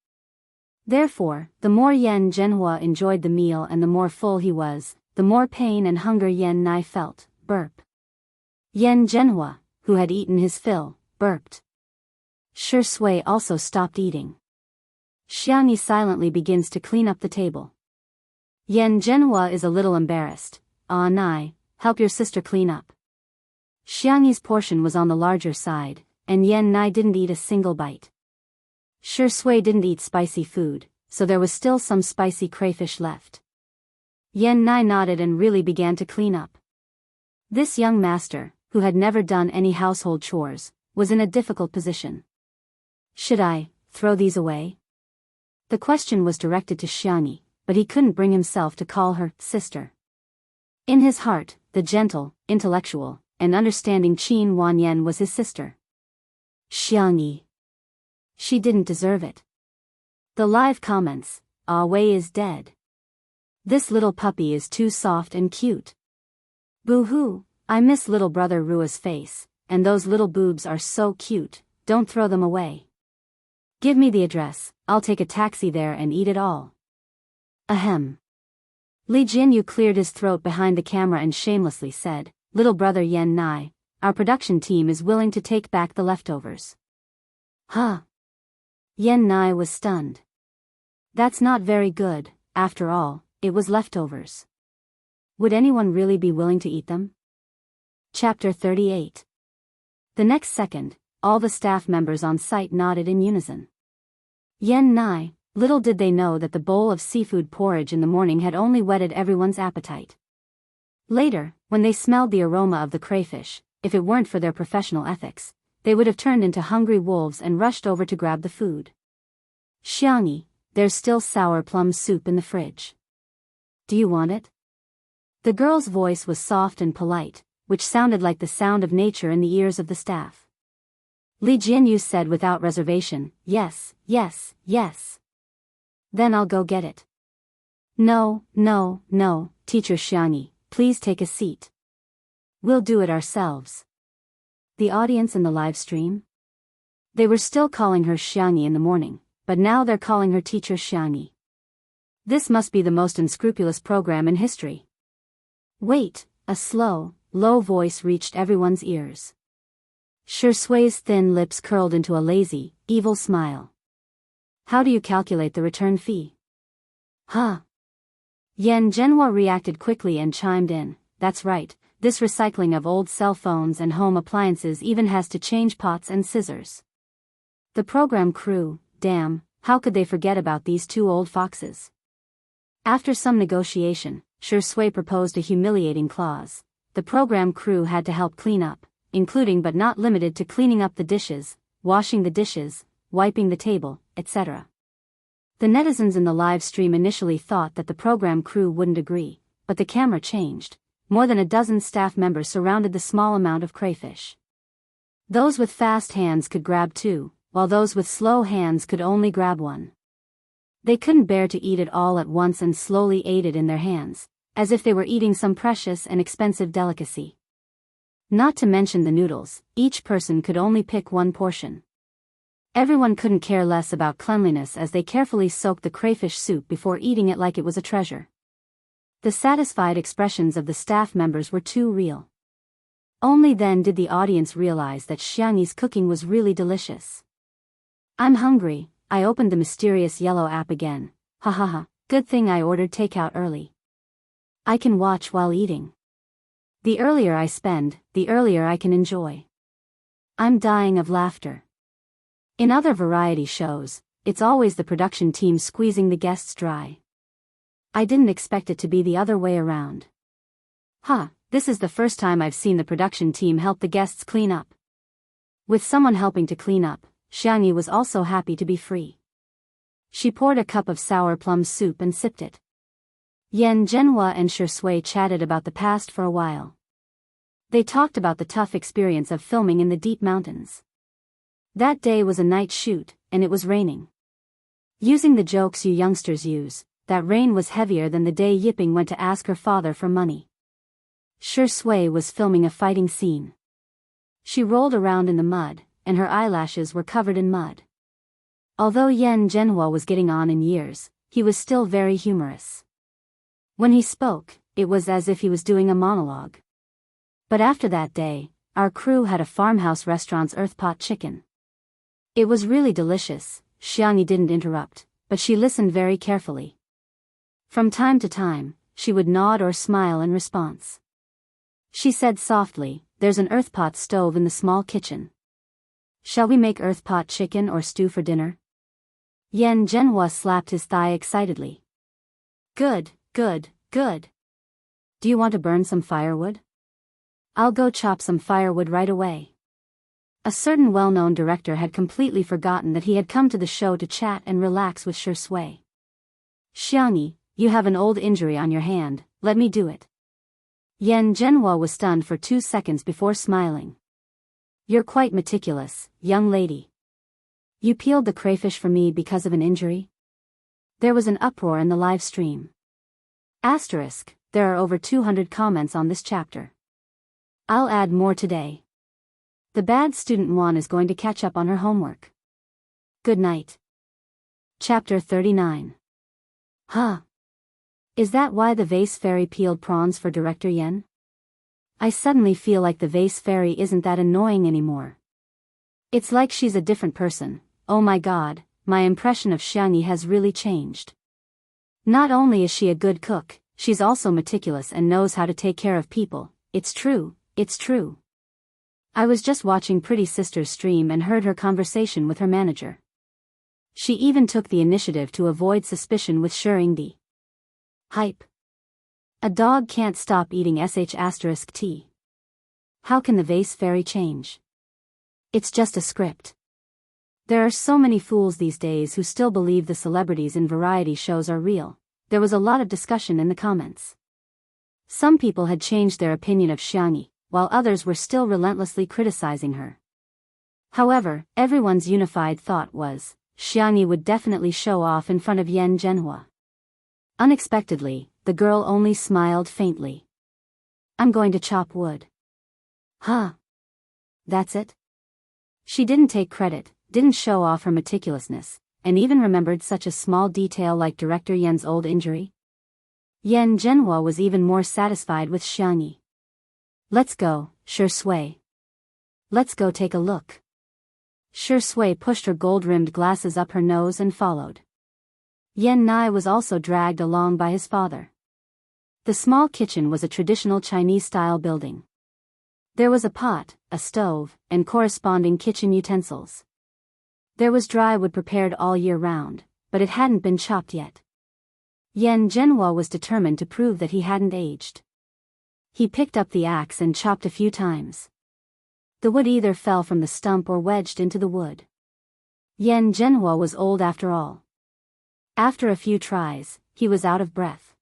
Therefore, the more Yan Zhenhua enjoyed the meal and the more full he was, the more pain and hunger Yan Nai felt. Burp. Yan Zhenhua, who had eaten his fill, burped. Shui also stopped eating. Xiangyi silently begins to clean up the table. Yan Zhenhua is a little embarrassed. Nai, help your sister clean up. Xiangyi's portion was on the larger side, and Yan Nai didn't eat a single bite. Shui didn't eat spicy food, so there was still some spicy crayfish left. Yan Nai nodded and really began to clean up. This young master, who had never done any household chores, was in a difficult position. Should I throw these away? The question was directed to Xiangyi, but he couldn't bring himself to call her sister. In his heart, the gentle, intellectual, and understanding Qin Wanyan was his sister. Xiangyi. She didn't deserve it. The live comments, Wei is dead. This little puppy is too soft and cute. Boo-hoo, I miss little brother Rua's face, and those little boobs are so cute, don't throw them away. Give me the address, I'll take a taxi there and eat it all. Ahem. Li Jianyu cleared his throat behind the camera and shamelessly said, Little brother Yan Nai, our production team is willing to take back the leftovers. Huh? Yan Nai was stunned. That's not very good, after all, it was leftovers. Would anyone really be willing to eat them? Chapter 38. The next second, all the staff members on site nodded in unison. Yan Nai, little did they know that the bowl of seafood porridge in the morning had only whetted everyone's appetite. Later, when they smelled the aroma of the crayfish, if it weren't for their professional ethics, they would have turned into hungry wolves and rushed over to grab the food. Xianxia, there's still sour plum soup in the fridge. Do you want it? The girl's voice was soft and polite, which sounded like the sound of nature in the ears of the staff. Li Jianyu said without reservation, Yes, yes, yes. Then I'll go get it. No, no, no, Teacher Xianxia, please take a seat. We'll do it ourselves. The audience in the live stream? They were still calling her Xianxia in the morning, but now they're calling her Teacher Xianxia. This must be the most unscrupulous program in history. Wait, a slow, low voice reached everyone's ears. Shui's thin lips curled into a lazy, evil smile. How do you calculate the return fee? Huh? Yan Zhenhua reacted quickly and chimed in, That's right, this recycling of old cell phones and home appliances even has to change pots and scissors. The program crew, damn, how could they forget about these two old foxes? After some negotiation, Shui proposed a humiliating clause. The program crew had to help clean up, including but not limited to cleaning up the dishes, washing the dishes, wiping the table, etc. The netizens in the live stream initially thought that the program crew wouldn't agree, but the camera changed. More than a dozen staff members surrounded the small amount of crayfish. Those with fast hands could grab two, while those with slow hands could only grab one. They couldn't bear to eat it all at once and slowly ate it in their hands, as if they were eating some precious and expensive delicacy. Not to mention the noodles, each person could only pick one portion. Everyone couldn't care less about cleanliness as they carefully soaked the crayfish soup before eating it like it was a treasure. The satisfied expressions of the staff members were too real. Only then did the audience realize that Xianxi's cooking was really delicious. I'm hungry, I opened the mysterious yellow app again. Ha ha ha, good thing I ordered takeout early. I can watch while eating. The earlier I spend, the earlier I can enjoy. I'm dying of laughter. In other variety shows, it's always the production team squeezing the guests dry. I didn't expect it to be the other way around. This is the first time I've seen the production team help the guests clean up. With someone helping to clean up, Xianxia was also happy to be free. She poured a cup of sour plum soup and sipped it. Yan Zhenhua and Shui chatted about the past for a while. They talked about the tough experience of filming in the deep mountains. That day was a night shoot, and it was raining. Using the jokes you youngsters use, that rain was heavier than the day Yiping went to ask her father for money. Shui was filming a fighting scene. She rolled around in the mud, and her eyelashes were covered in mud. Although Yan Zhenhua was getting on in years, he was still very humorous. When he spoke, it was as if he was doing a monologue. But after that day, our crew had a farmhouse restaurant's earthpot chicken. It was really delicious. Xianxia didn't interrupt, but she listened very carefully. From time to time, she would nod or smile in response. She said softly, There's an earthpot stove in the small kitchen. Shall we make earthpot chicken or stew for dinner? Yan Zhenhua slapped his thigh excitedly. Good, good, good. Do you want to burn some firewood? I'll go chop some firewood right away. A certain well-known director had completely forgotten that he had come to the show to chat and relax with Shui. Xianxia, you have an old injury on your hand, let me do it. Yan Zhenhua was stunned for 2 seconds before smiling. You're quite meticulous, young lady. You peeled the crayfish for me because of an injury? There was an uproar in the live stream. Asterisk, there are over 200 comments on this chapter. I'll add more today. The bad student Juan is going to catch up on her homework. Good night. Chapter 39. Huh. Is that why the vase fairy peeled prawns for Director Yen? I suddenly feel like the vase fairy isn't that annoying anymore. It's like she's a different person. Oh my god, my impression of Xianxia has really changed. Not only is she a good cook, she's also meticulous and knows how to take care of people. It's true, it's true. I was just watching Pretty Sister's stream and heard her conversation with her manager. She even took the initiative to avoid suspicion with sharing the hype. A dog can't stop eating sh*t. How can the vase fairy change? It's just a script. There are so many fools these days who still believe the celebrities in variety shows are real. There was a lot of discussion in the comments. Some people had changed their opinion of Xianxia, while others were still relentlessly criticizing her. However, everyone's unified thought was, Xianxia would definitely show off in front of Yen Zhenhua. Unexpectedly, the girl only smiled faintly. I'm going to chop wood. Huh? That's it? She didn't take credit, didn't show off her meticulousness, and even remembered such a small detail like Director Yen's old injury. Yen Zhenhua was even more satisfied with Xianxia. Let's go, Shi Sui. Let's go take a look. Shi Sui pushed her gold-rimmed glasses up her nose and followed. Yen Nai was also dragged along by his father. The small kitchen was a traditional Chinese-style building. There was a pot, a stove, and corresponding kitchen utensils. There was dry wood prepared all year round, but it hadn't been chopped yet. Yen Zhenhua was determined to prove that he hadn't aged. He picked up the axe and chopped a few times. The wood either fell from the stump or wedged into the wood. Yen Zhenhua was old after all. After a few tries, he was out of breath.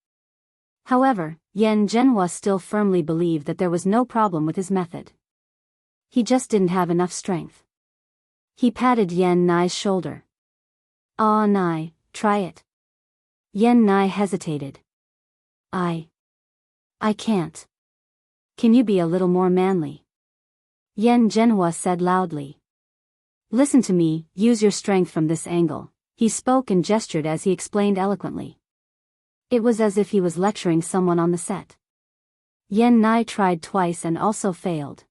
However, Yen Zhenhua still firmly believed that there was no problem with his method. He just didn't have enough strength. He patted Yen Nai's shoulder. Ah, Nai, try it. Yen Nai hesitated. I can't. Can you be a little more manly? Yen Zhenhua said loudly. Listen to me, use your strength from this angle. He spoke and gestured as he explained eloquently. It was as if he was lecturing someone on the set. Yen Nai tried twice and also failed.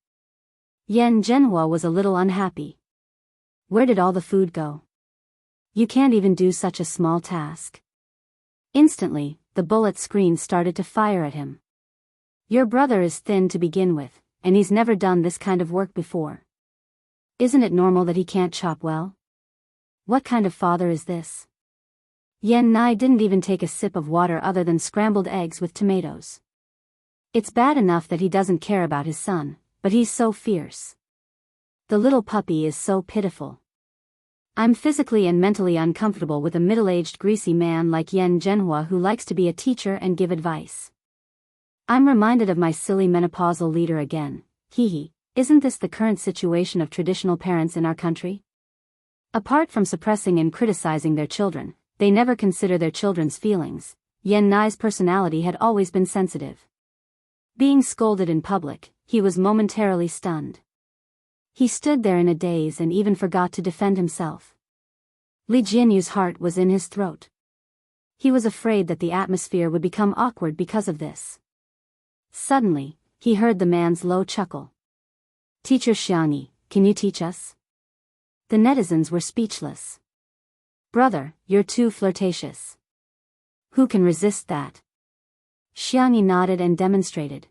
Yen Zhenhua was a little unhappy. Where did all the food go? You can't even do such a small task. Instantly, the bullet screen started to fire at him. Your brother is thin to begin with, and he's never done this kind of work before. Isn't it normal that he can't chop well? What kind of father is this? Yen Nai didn't even take a sip of water other than scrambled eggs with tomatoes. It's bad enough that he doesn't care about his son, but he's so fierce. The little puppy is so pitiful. I'm physically and mentally uncomfortable with a middle-aged greasy man like Yen Zhenhua who likes to be a teacher and give advice. I'm reminded of my silly menopausal leader again. Hee. Isn't this the current situation of traditional parents in our country? Apart from suppressing and criticizing their children, they never consider their children's feelings. Yen Nai's personality had always been sensitive. Being scolded in public, he was momentarily stunned. He stood there in a daze and even forgot to defend himself. Li Jianyu's heart was in his throat. He was afraid that the atmosphere would become awkward because of this. Suddenly, he heard the man's low chuckle. Teacher Xianxia, can you teach us? The netizens were speechless. Brother, you're too flirtatious. Who can resist that? Xianxia nodded and demonstrated.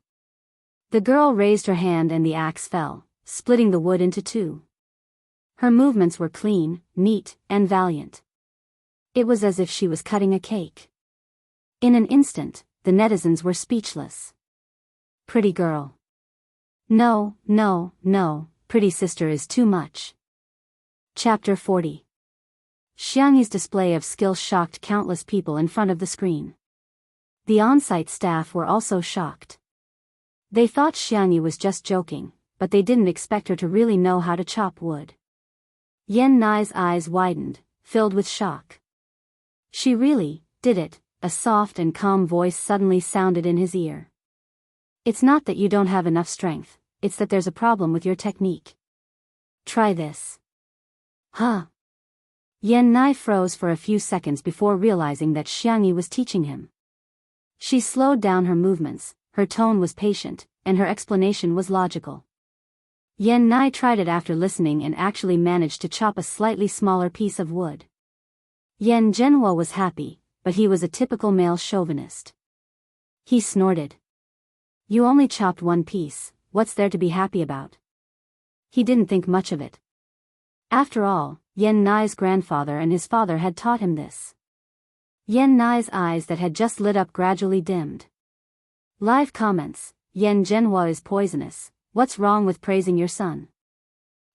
The girl raised her hand and the axe fell, splitting the wood into two. Her movements were clean, neat, and valiant. It was as if she was cutting a cake. In an instant, the netizens were speechless. Pretty girl. No, pretty sister is too much. Chapter 40. Xianxia's display of skill shocked countless people in front of the screen. The on-site staff were also shocked. They thought Xianxia was just joking, but they didn't expect her to really know how to chop wood. Yen Nai's eyes widened, filled with shock. She really did it, a soft and calm voice suddenly sounded in his ear. It's not that you don't have enough strength, it's that there's a problem with your technique. Try this. Huh? Yan Nai froze for a few seconds before realizing that Xiangyi was teaching him. She slowed down her movements, her tone was patient, and her explanation was logical. Yan Nai tried it after listening and actually managed to chop a slightly smaller piece of wood. Yan Zhenhua was happy, but he was a typical male chauvinist. He snorted. You only chopped one piece, what's there to be happy about? He didn't think much of it. After all, Yan Nai's grandfather and his father had taught him this. Yan Nai's eyes that had just lit up gradually dimmed. Live comments. Yan Zhenhua is poisonous. What's wrong with praising your son?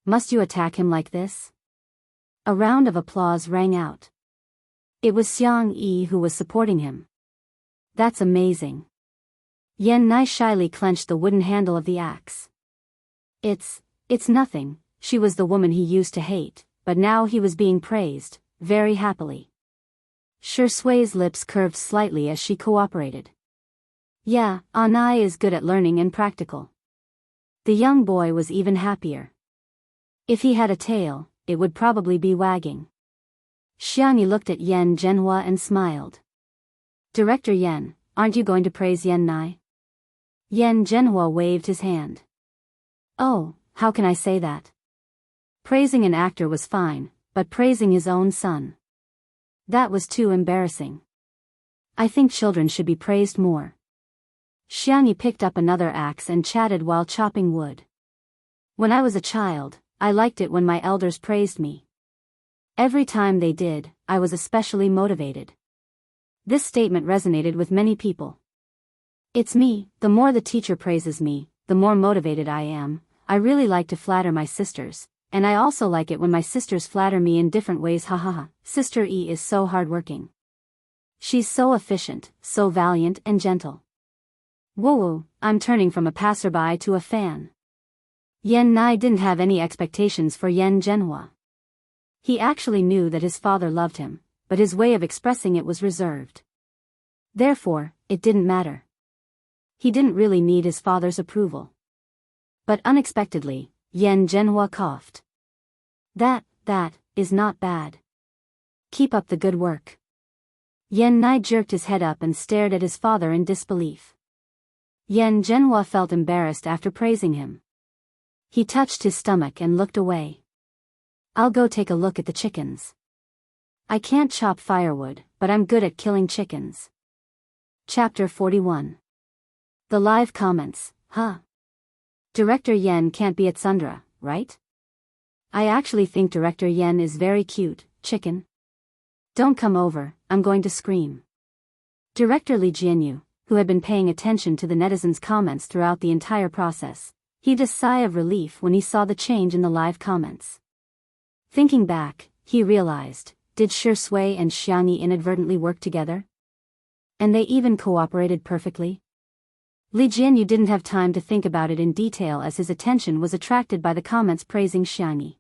Must you attack him like this? A round of applause rang out. It was Xiang Yi who was supporting him. That's amazing. Yan Nai shyly clenched the wooden handle of the axe. It's nothing, she was the woman he used to hate, but now he was being praised, very happily. Shi Sui's lips curved slightly as she cooperated. Yeah, Anai is good at learning and practical. The young boy was even happier. If he had a tail, it would probably be wagging. Xiangyi looked at Yan Zhenhua and smiled. Director Yan, aren't you going to praise Yan Nai? Yan Zhenhua waved his hand. Oh, how can I say that? Praising an actor was fine, but praising his own son. That was too embarrassing. I think children should be praised more. Xiangyi picked up another axe and chatted while chopping wood. When I was a child, I liked it when my elders praised me. Every time they did, I was especially motivated. This statement resonated with many people. It's me, the more the teacher praises me, the more motivated I am. I really like to flatter my sisters, and I also like it when my sisters flatter me in different ways. Ha. Sister E is so hardworking. She's so efficient, so valiant and gentle. Woo, I'm turning from a passerby to a fan. Yan Nai didn't have any expectations for Yan Zhenhua. He actually knew that his father loved him, but his way of expressing it was reserved. Therefore, it didn't matter. He didn't really need his father's approval. But unexpectedly, Yan Zhenhua coughed. That is not bad. Keep up the good work. Yan Nai jerked his head up and stared at his father in disbelief. Yan Zhenhua felt embarrassed after praising him. He touched his stomach and looked away. I'll go take a look at the chickens. I can't chop firewood, but I'm good at killing chickens. Chapter 41. The live comments, huh? Director Yan can't be at Sundra, right? I actually think Director Yan is very cute, chicken. Don't come over, I'm going to scream. Director Li Jianyu, who had been paying attention to the netizens' comments throughout the entire process, heaved a sigh of relief when he saw the change in the live comments. Thinking back, he realized, did Shi Sui and Xiangyi inadvertently work together? And they even cooperated perfectly? Li Jianyu didn't have time to think about it in detail as his attention was attracted by the comments praising Xiangyi.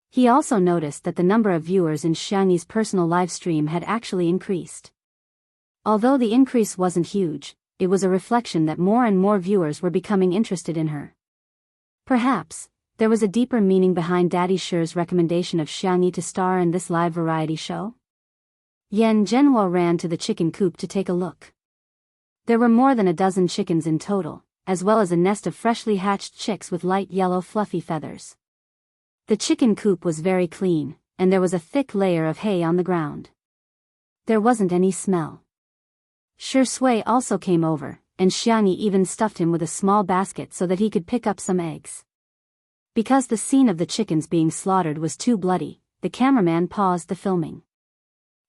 He also noticed that the number of viewers in Xiangyi's personal live stream had actually increased. Although the increase wasn't huge, it was a reflection that more and more viewers were becoming interested in her. Perhaps, there was a deeper meaning behind Daddy Shi's recommendation of Xiangyi to star in this live variety show. Yan Zhenhua ran to the chicken coop to take a look. There were more than a dozen chickens in total, as well as a nest of freshly hatched chicks with light yellow fluffy feathers. The chicken coop was very clean, and there was a thick layer of hay on the ground. There wasn't any smell. Shi Sui also came over, and Xiangyi even stuffed him with a small basket so that he could pick up some eggs. Because the scene of the chickens being slaughtered was too bloody, the cameraman paused the filming.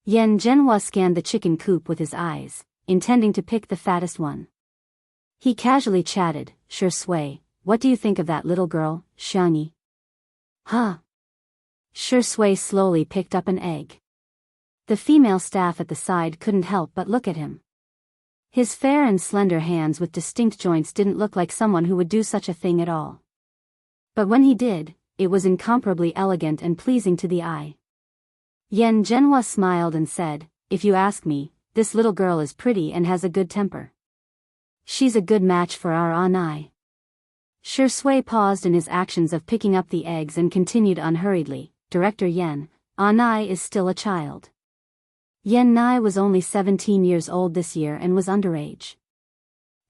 Yan Zhenhua scanned the chicken coop with his eyes, intending to pick the fattest one. He casually chatted, Shi Sui, what do you think of that little girl, Xiangyi? Huh? Shi Sui slowly picked up an egg. The female staff at the side couldn't help but look at him. His fair and slender hands with distinct joints didn't look like someone who would do such a thing at all. But when he did, it was incomparably elegant and pleasing to the eye. Yan Zhenhua smiled and said, if you ask me, this little girl is pretty and has a good temper. She's a good match for our Anai. Shui paused in his actions of picking up the eggs and continued unhurriedly, Director Yan, Anai is still a child. Yan Nai was only 17 years old this year and was underage.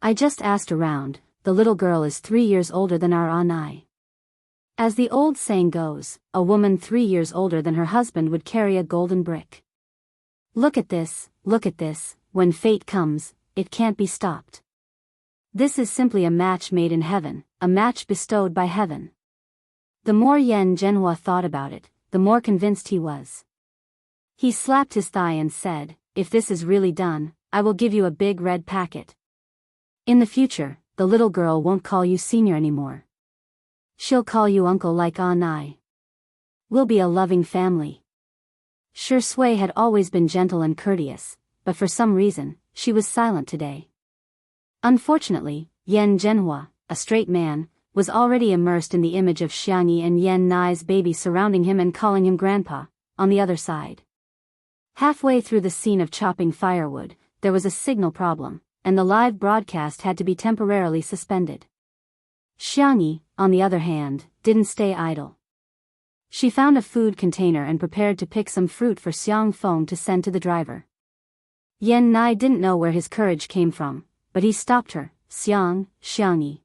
I just asked around, the little girl is 3 years older than our Anai. As the old saying goes, a woman 3 years older than her husband would carry a golden brick. Look at this, when fate comes, it can't be stopped. This is simply a match made in heaven, a match bestowed by heaven. The more Yan Zhenhua thought about it, the more convinced he was. He slapped his thigh and said, if this is really done, I will give you a big red packet. In the future, the little girl won't call you senior anymore. She'll call you uncle like Anai. We'll be a loving family. Shui had always been gentle and courteous, but for some reason, she was silent today. Unfortunately, Yan Zhenhua, a straight man, was already immersed in the image of Xiangyi and Yan Nai's baby surrounding him and calling him grandpa, on the other side. Halfway through the scene of chopping firewood, there was a signal problem, and the live broadcast had to be temporarily suspended. Xiangyi, on the other hand, didn't stay idle. She found a food container and prepared to pick some fruit for Xiang Feng to send to the driver. Yan Nai didn't know where his courage came from, but he stopped her. Xiangyi.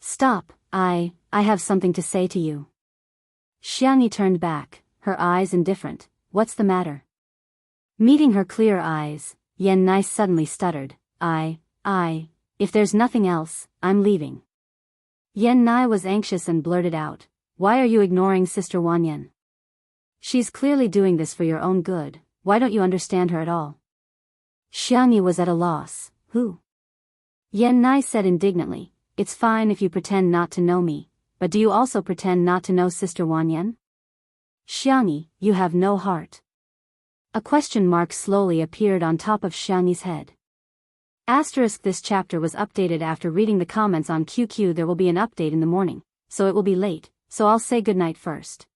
Stop, I have something to say to you. Xiangyi turned back, her eyes indifferent. What's the matter? Meeting her clear eyes, Yan Nai suddenly stuttered, if there's nothing else, I'm leaving. Yan Nai was anxious and blurted out, why are you ignoring Sister Wanyan? She's clearly doing this for your own good, why don't you understand her at all? Xiangyi was at a loss. Who? Yan Nai said indignantly, it's fine if you pretend not to know me, but do you also pretend not to know Sister Wanyan? Xiangyi, you have no heart. A question mark slowly appeared on top of Xiangyi's head. This chapter was updated after reading the comments on QQ. There will be an update in the morning, so it will be late, so I'll say goodnight first.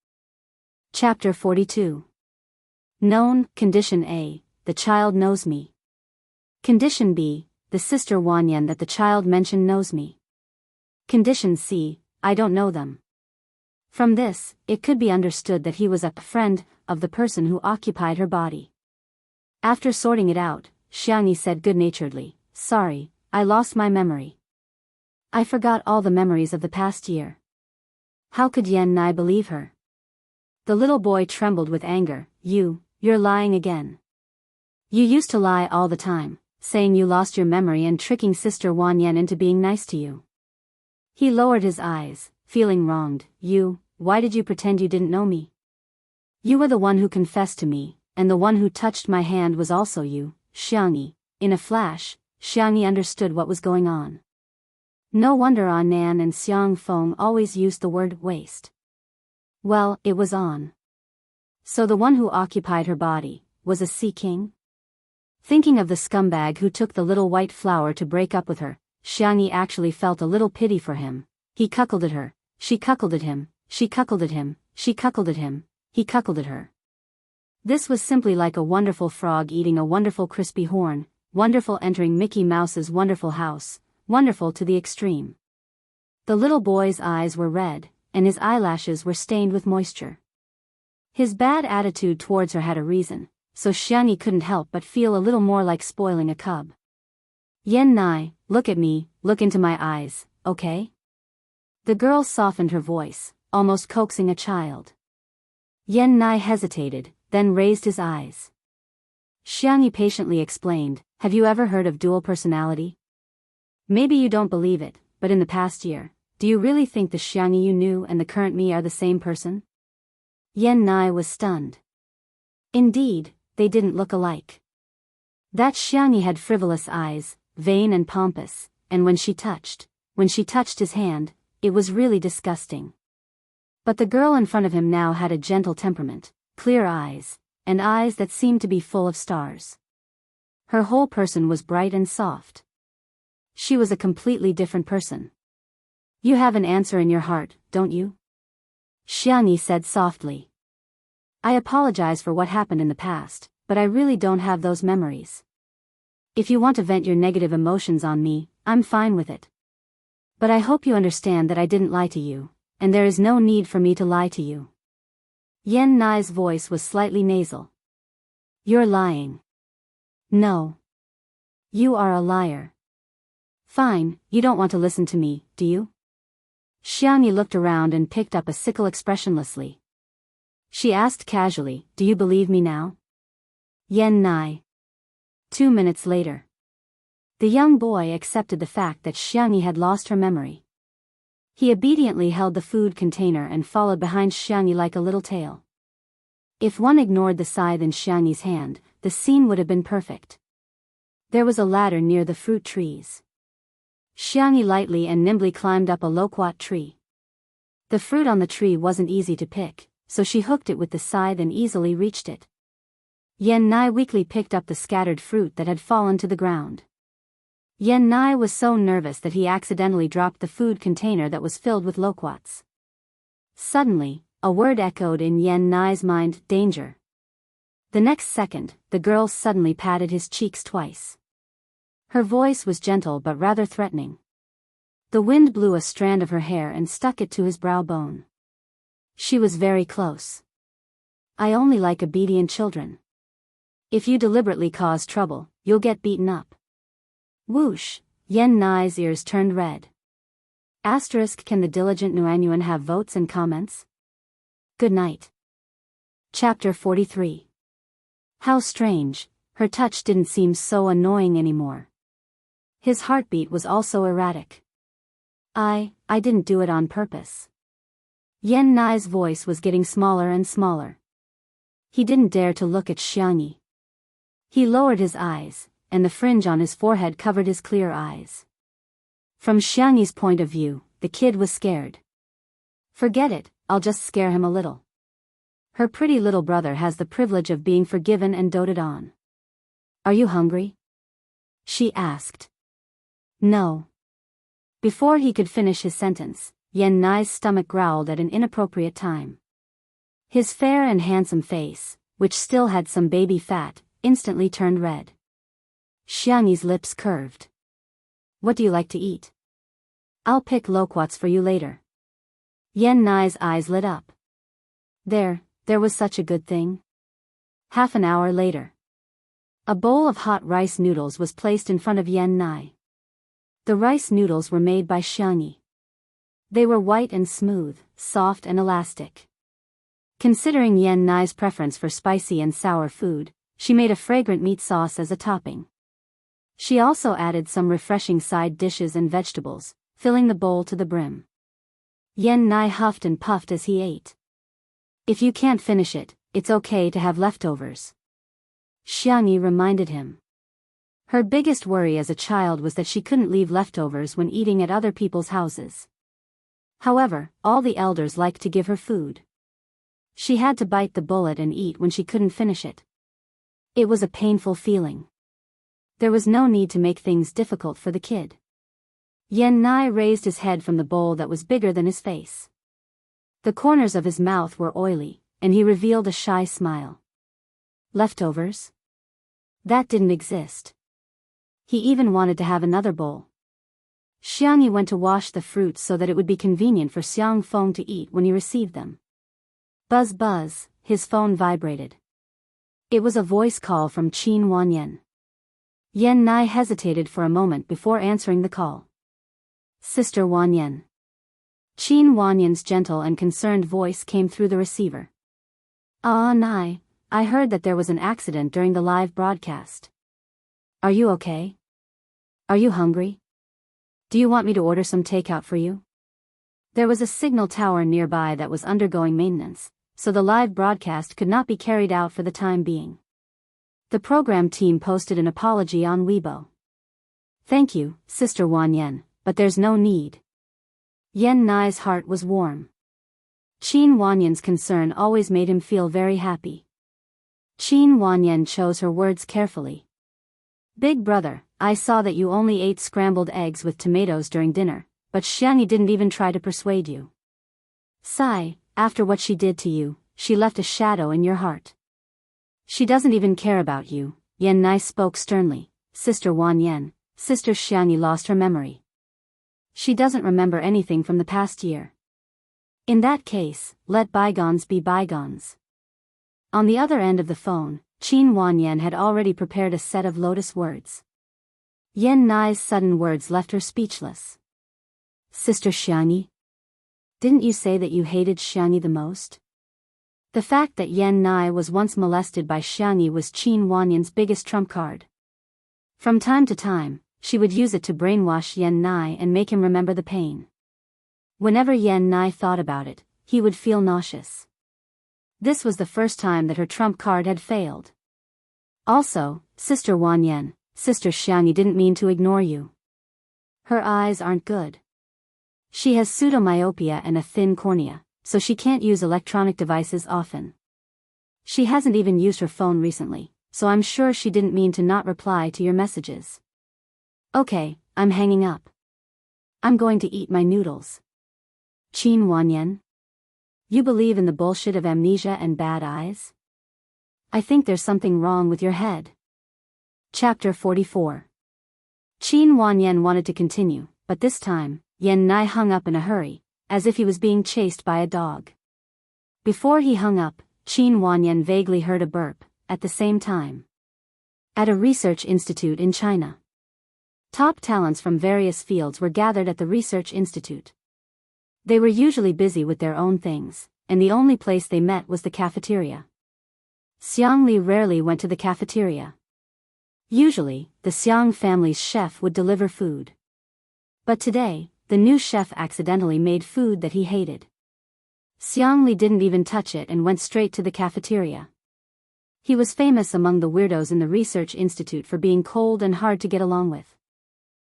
Chapter 42. Known. Condition A, the child knows me. Condition B, the Sister Wanyan that the child mentioned knows me. Condition C, I don't know them. From this, it could be understood that he was a friend of the person who occupied her body. After sorting it out, Xiangyi said good-naturedly, sorry, I lost my memory. I forgot all the memories of the past year. How could Yan Nai believe her? The little boy trembled with anger. You're lying again. You used to lie all the time, saying you lost your memory and tricking Sister Wanyan into being nice to you. He lowered his eyes, feeling wronged. Why did you pretend you didn't know me? You were the one who confessed to me, and the one who touched my hand was also you, Xiangyi. In a flash, Xiangyi understood what was going on. No wonder Nan and Xiang Feng always used the word waste. Well, it was on. So the one who occupied her body was a sea king? Thinking of the scumbag who took the little white flower to break up with her, Xiangyi actually felt a little pity for him. He cuckolded at her, she cuckolded at him, she cuckolded at him, she cuckolded at him, he cuckolded at her. This was simply like a wonderful frog eating a wonderful crispy horn, wonderful entering Mickey Mouse's wonderful house, wonderful to the extreme. The little boy's eyes were red, and his eyelashes were stained with moisture. His bad attitude towards her had a reason, so Xiangyi couldn't help but feel a little more like spoiling a cub. Yan Nai, look at me, look into my eyes, okay? The girl softened her voice, almost coaxing a child. Yan Nai hesitated, then raised his eyes. Xiangyi patiently explained, have you ever heard of dual personality? Maybe you don't believe it, but in the past year, do you really think the Xiangyi you knew and the current me are the same person? Yan Nai was stunned. Indeed, they didn't look alike. That Xiangyi had frivolous eyes, vain and pompous, and when she touched his hand, it was really disgusting. But the girl in front of him now had a gentle temperament, clear eyes, and eyes that seemed to be full of stars. Her whole person was bright and soft. She was a completely different person. You have an answer in your heart, don't you? Xiangyi said softly. I apologize for what happened in the past, but I really don't have those memories. If you want to vent your negative emotions on me, I'm fine with it. But I hope you understand that I didn't lie to you, and there is no need for me to lie to you. Yan Nai's voice was slightly nasal. You're lying. No. You are a liar. Fine, you don't want to listen to me, do you? Xianxia looked around and picked up a sickle expressionlessly. She asked casually, do you believe me now? Yan Nai. 2 minutes later. The young boy accepted the fact that Xianxia had lost her memory. He obediently held the food container and followed behind Xianxia like a little tail. If one ignored the scythe in Xianxi's hand, the scene would have been perfect. There was a ladder near the fruit trees. Xianxia lightly and nimbly climbed up a loquat tree. The fruit on the tree wasn't easy to pick, so she hooked it with the scythe and easily reached it. Yan Nai weakly picked up the scattered fruit that had fallen to the ground. Yan Nai was so nervous that he accidentally dropped the food container that was filled with loquats. Suddenly, a word echoed in Yan Nai's mind, danger. The next second, the girl suddenly patted his cheeks twice. Her voice was gentle but rather threatening. The wind blew a strand of her hair and stuck it to his brow bone. She was very close. I only like obedient children. If you deliberately cause trouble, you'll get beaten up. Whoosh, Yan Nai's ears turned red. Asterisk, can the diligent Nuanyuan have votes and comments? Good night. Chapter 43. How strange, her touch didn't seem so annoying anymore. His heartbeat was also erratic. I didn't do it on purpose. Yan Nai's voice was getting smaller and smaller. He didn't dare to look at Xianxia. He lowered his eyes, and the fringe on his forehead covered his clear eyes. From Xianxi's point of view, the kid was scared. Forget it, I'll just scare him a little. Her pretty little brother has the privilege of being forgiven and doted on. Are you hungry? She asked. No. Before he could finish his sentence, Yan Nai's stomach growled at an inappropriate time. His fair and handsome face, which still had some baby fat, instantly turned red. Xianxi's lips curved. What do you like to eat? I'll pick loquats for you later. Yan Nai's eyes lit up. There was such a good thing. Half an hour later. A bowl of hot rice noodles was placed in front of Yan Nai. The rice noodles were made by Xianxia. They were white and smooth, soft and elastic. Considering Yan Nai's preference for spicy and sour food, she made a fragrant meat sauce as a topping. She also added some refreshing side dishes and vegetables, filling the bowl to the brim. Yan Nai huffed and puffed as he ate. If you can't finish it, it's okay to have leftovers. Xianxia reminded him. Her biggest worry as a child was that she couldn't leave leftovers when eating at other people's houses. However, all the elders liked to give her food. She had to bite the bullet and eat when she couldn't finish it. It was a painful feeling. There was no need to make things difficult for the kid. Yan Nai raised his head from the bowl that was bigger than his face. The corners of his mouth were oily, and he revealed a shy smile. Leftovers? That didn't exist. He even wanted to have another bowl. Xianxia went to wash the fruits so that it would be convenient for Xiang Feng to eat when he received them. Buzz buzz, his phone vibrated. It was a voice call from Qin Wanyan. Yan Nai hesitated for a moment before answering the call. Sister Wanyan. Qin Wanyan's gentle and concerned voice came through the receiver. Nai, I heard that there was an accident during the live broadcast. Are you okay? Are you hungry? Do you want me to order some takeout for you? There was a signal tower nearby that was undergoing maintenance, so the live broadcast could not be carried out for the time being. The program team posted an apology on Weibo. Thank you, Sister Wanyan, but there's no need. Yan Nai's heart was warm. Qin Wanyan's concern always made him feel very happy. Qin Wanyan chose her words carefully. Big brother, I saw that you only ate scrambled eggs with tomatoes during dinner, but Xianxia didn't even try to persuade you. Sigh, after what she did to you, she left a shadow in your heart. She doesn't even care about you, Yan Nai spoke sternly. Sister Wanyan, Sister Xianxia lost her memory. She doesn't remember anything from the past year. In that case, let bygones be bygones. On the other end of the phone, Qin Wanyan had already prepared a set of lotus words. Yan Nai's sudden words left her speechless. Sister Xianxia? Didn't you say that you hated Xianxia the most? The fact that Yan Nai was once molested by Xianxia was Qin Wanyan's biggest trump card. From time to time, she would use it to brainwash Yan Nai and make him remember the pain. Whenever Yan Nai thought about it, he would feel nauseous. This was the first time that her trump card had failed. Also, Sister Wanyan, Sister Xianxia didn't mean to ignore you. Her eyes aren't good. She has pseudomyopia and a thin cornea, so she can't use electronic devices often. She hasn't even used her phone recently, so I'm sure she didn't mean to not reply to your messages. Okay, I'm hanging up. I'm going to eat my noodles. Qin Wanyan? You believe in the bullshit of amnesia and bad eyes? I think there's something wrong with your head. Chapter 44. Qin Wanyan wanted to continue, but this time, Yan Nai hung up in a hurry, as if he was being chased by a dog. Before he hung up, Qin Wanyan vaguely heard a burp, at the same time. At a research institute in China. Top talents from various fields were gathered at the research institute. They were usually busy with their own things, and the only place they met was the cafeteria. Xiang Li rarely went to the cafeteria. Usually, the Xiang family's chef would deliver food. But today, the new chef accidentally made food that he hated. Xiang Li didn't even touch it and went straight to the cafeteria. He was famous among the weirdos in the research institute for being cold and hard to get along with.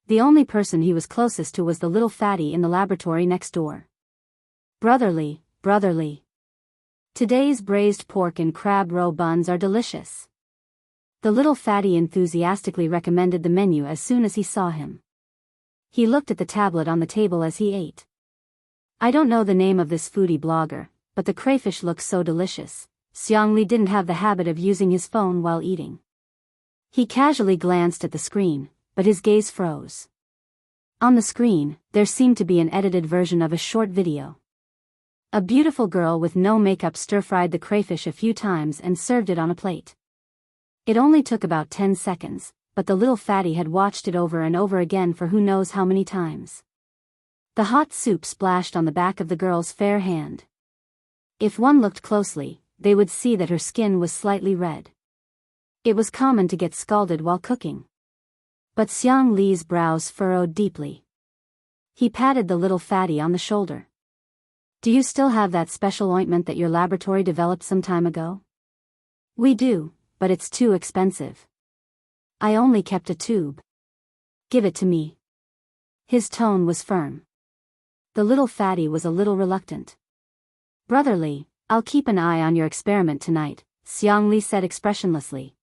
The only person he was closest to was the little fatty in the laboratory next door. Brotherly, brotherly. Today's braised pork and crab roe buns are delicious. The little fatty enthusiastically recommended the menu as soon as he saw him. He looked at the tablet on the table as he ate. I don't know the name of this foodie blogger, but the crayfish looks so delicious. Xiang Li didn't have the habit of using his phone while eating. He casually glanced at the screen, but his gaze froze. On the screen, there seemed to be an edited version of a short video. A beautiful girl with no makeup stir-fried the crayfish a few times and served it on a plate. It only took about 10 seconds, but the little fatty had watched it over and over again for who knows how many times. The hot soup splashed on the back of the girl's fair hand. If one looked closely, they would see that her skin was slightly red. It was common to get scalded while cooking. But Xiang Li's brows furrowed deeply. He patted the little fatty on the shoulder. Do you still have that special ointment that your laboratory developed some time ago? We do, but it's too expensive. I only kept a tube. Give it to me. His tone was firm. The little fatty was a little reluctant. Brotherly, I'll keep an eye on your experiment tonight, Xiang Li said expressionlessly.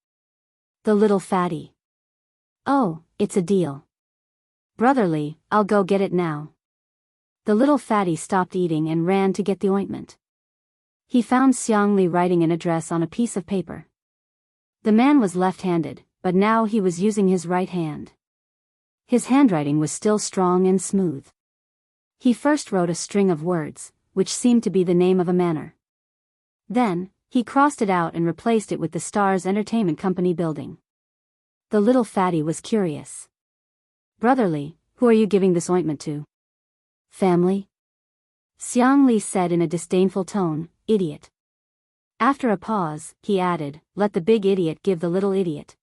The little fatty. Oh, it's a deal. Brotherly, I'll go get it now. The little fatty stopped eating and ran to get the ointment. He found Xiang Li writing an address on a piece of paper. The man was left-handed, but now he was using his right hand. His handwriting was still strong and smooth. He first wrote a string of words, which seemed to be the name of a manor. Then, he crossed it out and replaced it with the Stars Entertainment Company building. The little fatty was curious. Brotherly, who are you giving this ointment to? Family? Xiang Li said in a disdainful tone, idiot. After a pause, he added, let the big idiot give the little idiot.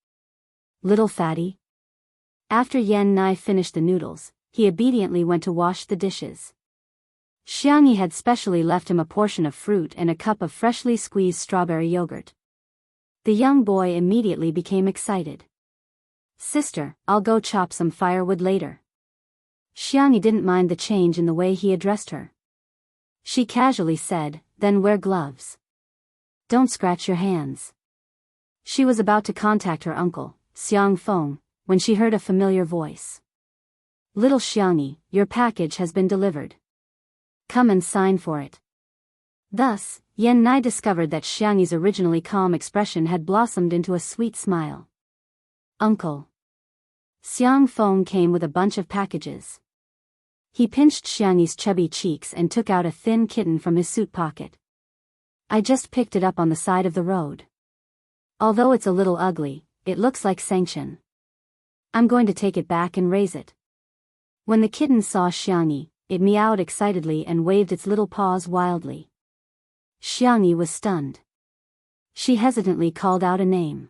Little fatty? After Yan Nai finished the noodles, he obediently went to wash the dishes. Xiangyi had specially left him a portion of fruit and a cup of freshly squeezed strawberry yogurt. The young boy immediately became excited. Sister, I'll go chop some firewood later. Xiangyi didn't mind the change in the way he addressed her. She casually said, then wear gloves. Don't scratch your hands. She was about to contact her uncle, Xiang Feng, when she heard a familiar voice. Little Xiangyi, your package has been delivered. Come and sign for it. Thus, Yan Nai discovered that Xiangyi's originally calm expression had blossomed into a sweet smile. Uncle. Xiang Feng came with a bunch of packages. He pinched Xianyi's chubby cheeks and took out a thin kitten from his suit pocket. I just picked it up on the side of the road. Although it's a little ugly, it looks like Xianxian. I'm going to take it back and raise it. When the kitten saw Xianyi, it meowed excitedly and waved its little paws wildly. Xianyi was stunned. She hesitantly called out a name.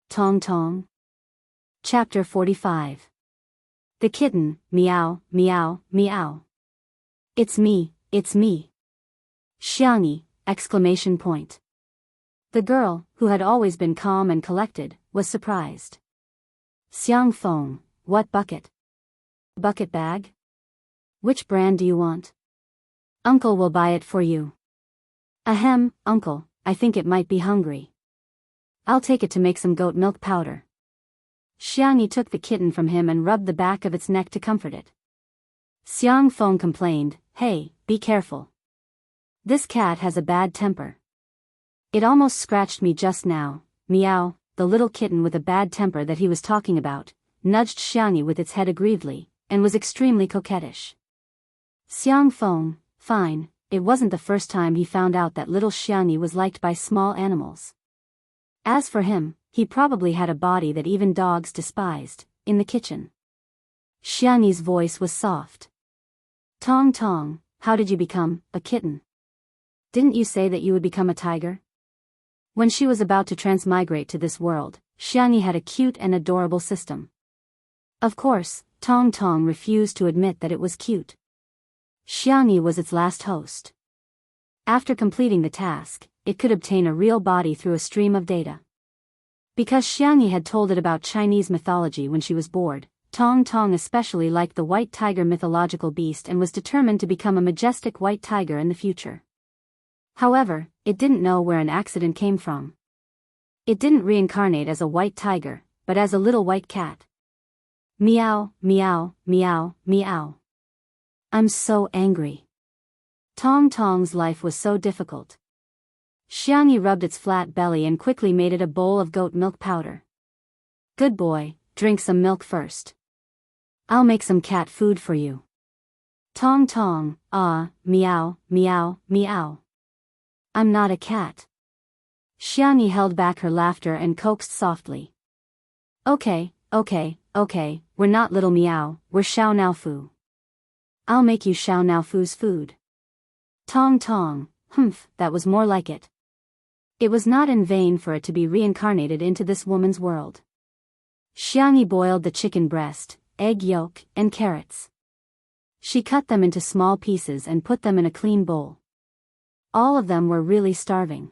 Tong Tong. Chapter 45. The kitten, meow, meow, meow. It's me, it's me. Xianyi, exclamation point. The girl, who had always been calm and collected, was surprised. Xiang Feng, what bucket? Bucket bag? Which brand do you want? Uncle will buy it for you. Ahem, uncle, I think it might be hungry. I'll take it to make some goat milk powder. Xianyi took the kitten from him and rubbed the back of its neck to comfort it. Xiang Feng complained, hey, be careful. This cat has a bad temper. It almost scratched me just now. Meow. The little kitten with a bad temper that he was talking about, nudged Xianyi with its head aggrievedly, and was extremely coquettish. Xiang Feng, fine, it wasn't the first time he found out that little Xianyi was liked by small animals. As for him, he probably had a body that even dogs despised, in the kitchen. Xianyi's voice was soft. Tong Tong, how did you become a kitten? Didn't you say that you would become a tiger? When she was about to transmigrate to this world, Xianyi had a cute and adorable system. Of course, Tong Tong refused to admit that it was cute. Xianyi was its last host. After completing the task, it could obtain a real body through a stream of data. Because Xianyi had told it about Chinese mythology when she was bored, Tong Tong especially liked the white tiger mythological beast and was determined to become a majestic white tiger in the future. However, it didn't know where an accident came from. It didn't reincarnate as a white tiger, but as a little white cat. Meow, meow, meow, meow. I'm so angry. Tong Tong's life was so difficult. Xianyi rubbed its flat belly and quickly made it a bowl of goat milk powder. Good boy, drink some milk first. I'll make some cat food for you. Tong Tong, meow, meow, meow. I'm not a cat. Xianyi held back her laughter and coaxed softly. Okay, we're not little meow, we're Xiao Nao Fu. I'll make you Xiao Nao Fu's food. Tong Tong, that was more like it. It was not in vain for it to be reincarnated into this woman's world. Xianyi boiled the chicken breast, egg yolk, and carrots. She cut them into small pieces and put them in a clean bowl. All of them were really starving.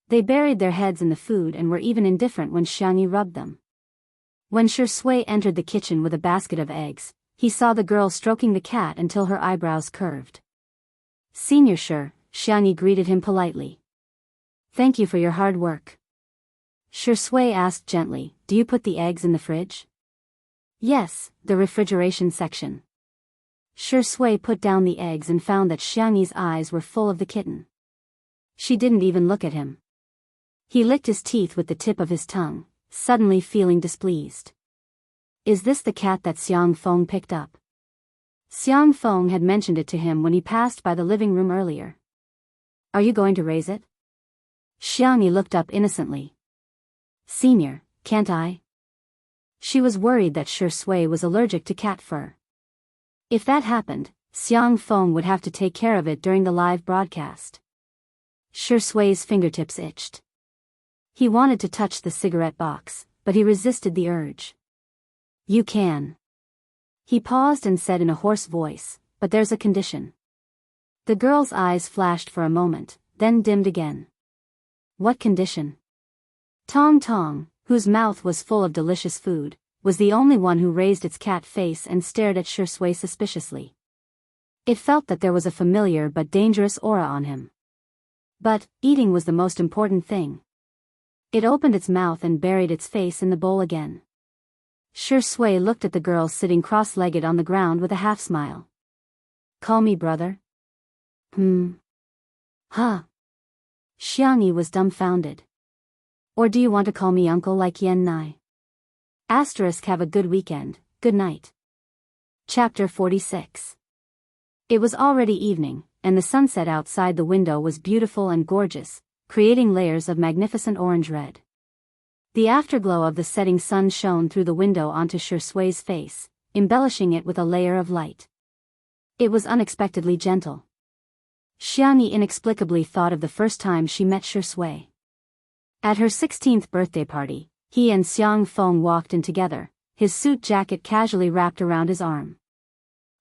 They buried their heads in the food and were even indifferent when Xianyi rubbed them. When Shui entered the kitchen with a basket of eggs, he saw the girl stroking the cat until her eyebrows curved. Senior Xianyi greeted him politely. Thank you for your hard work. Shui asked gently, do you put the eggs in the fridge? Yes, the refrigeration section. Shui put down the eggs and found that Xianyi's eyes were full of the kitten. She didn't even look at him. He licked his teeth with the tip of his tongue, suddenly feeling displeased. Is this the cat that Xiang Feng picked up? Xiang Feng had mentioned it to him when he passed by the living room earlier. Are you going to raise it? Xianyi looked up innocently. Senior, can't I? She was worried that Shui was allergic to cat fur. If that happened, Xiang Feng would have to take care of it during the live broadcast. Shui's fingertips itched. He wanted to touch the cigarette box, but he resisted the urge. You can. He paused and said in a hoarse voice, but there's a condition. The girl's eyes flashed for a moment, then dimmed again. What condition? Tong Tong, whose mouth was full of delicious food, was the only one who raised its cat face and stared at Shui suspiciously. It felt that there was a familiar but dangerous aura on him. But, eating was the most important thing. It opened its mouth and buried its face in the bowl again. Shui looked at the girl sitting cross-legged on the ground with a half-smile. Call me brother? Huh. Xianyi was dumbfounded. Or do you want to call me uncle like Yen Nai? Asterisk have a good weekend, good night. Chapter 46. It was already evening, and the sunset outside the window was beautiful and gorgeous, creating layers of magnificent orange-red. The afterglow of the setting sun shone through the window onto Shui's face, embellishing it with a layer of light. It was unexpectedly gentle. Xianxia inexplicably thought of the first time she met Shui. At her 16th birthday party, he and Xiang Feng walked in together, his suit jacket casually wrapped around his arm.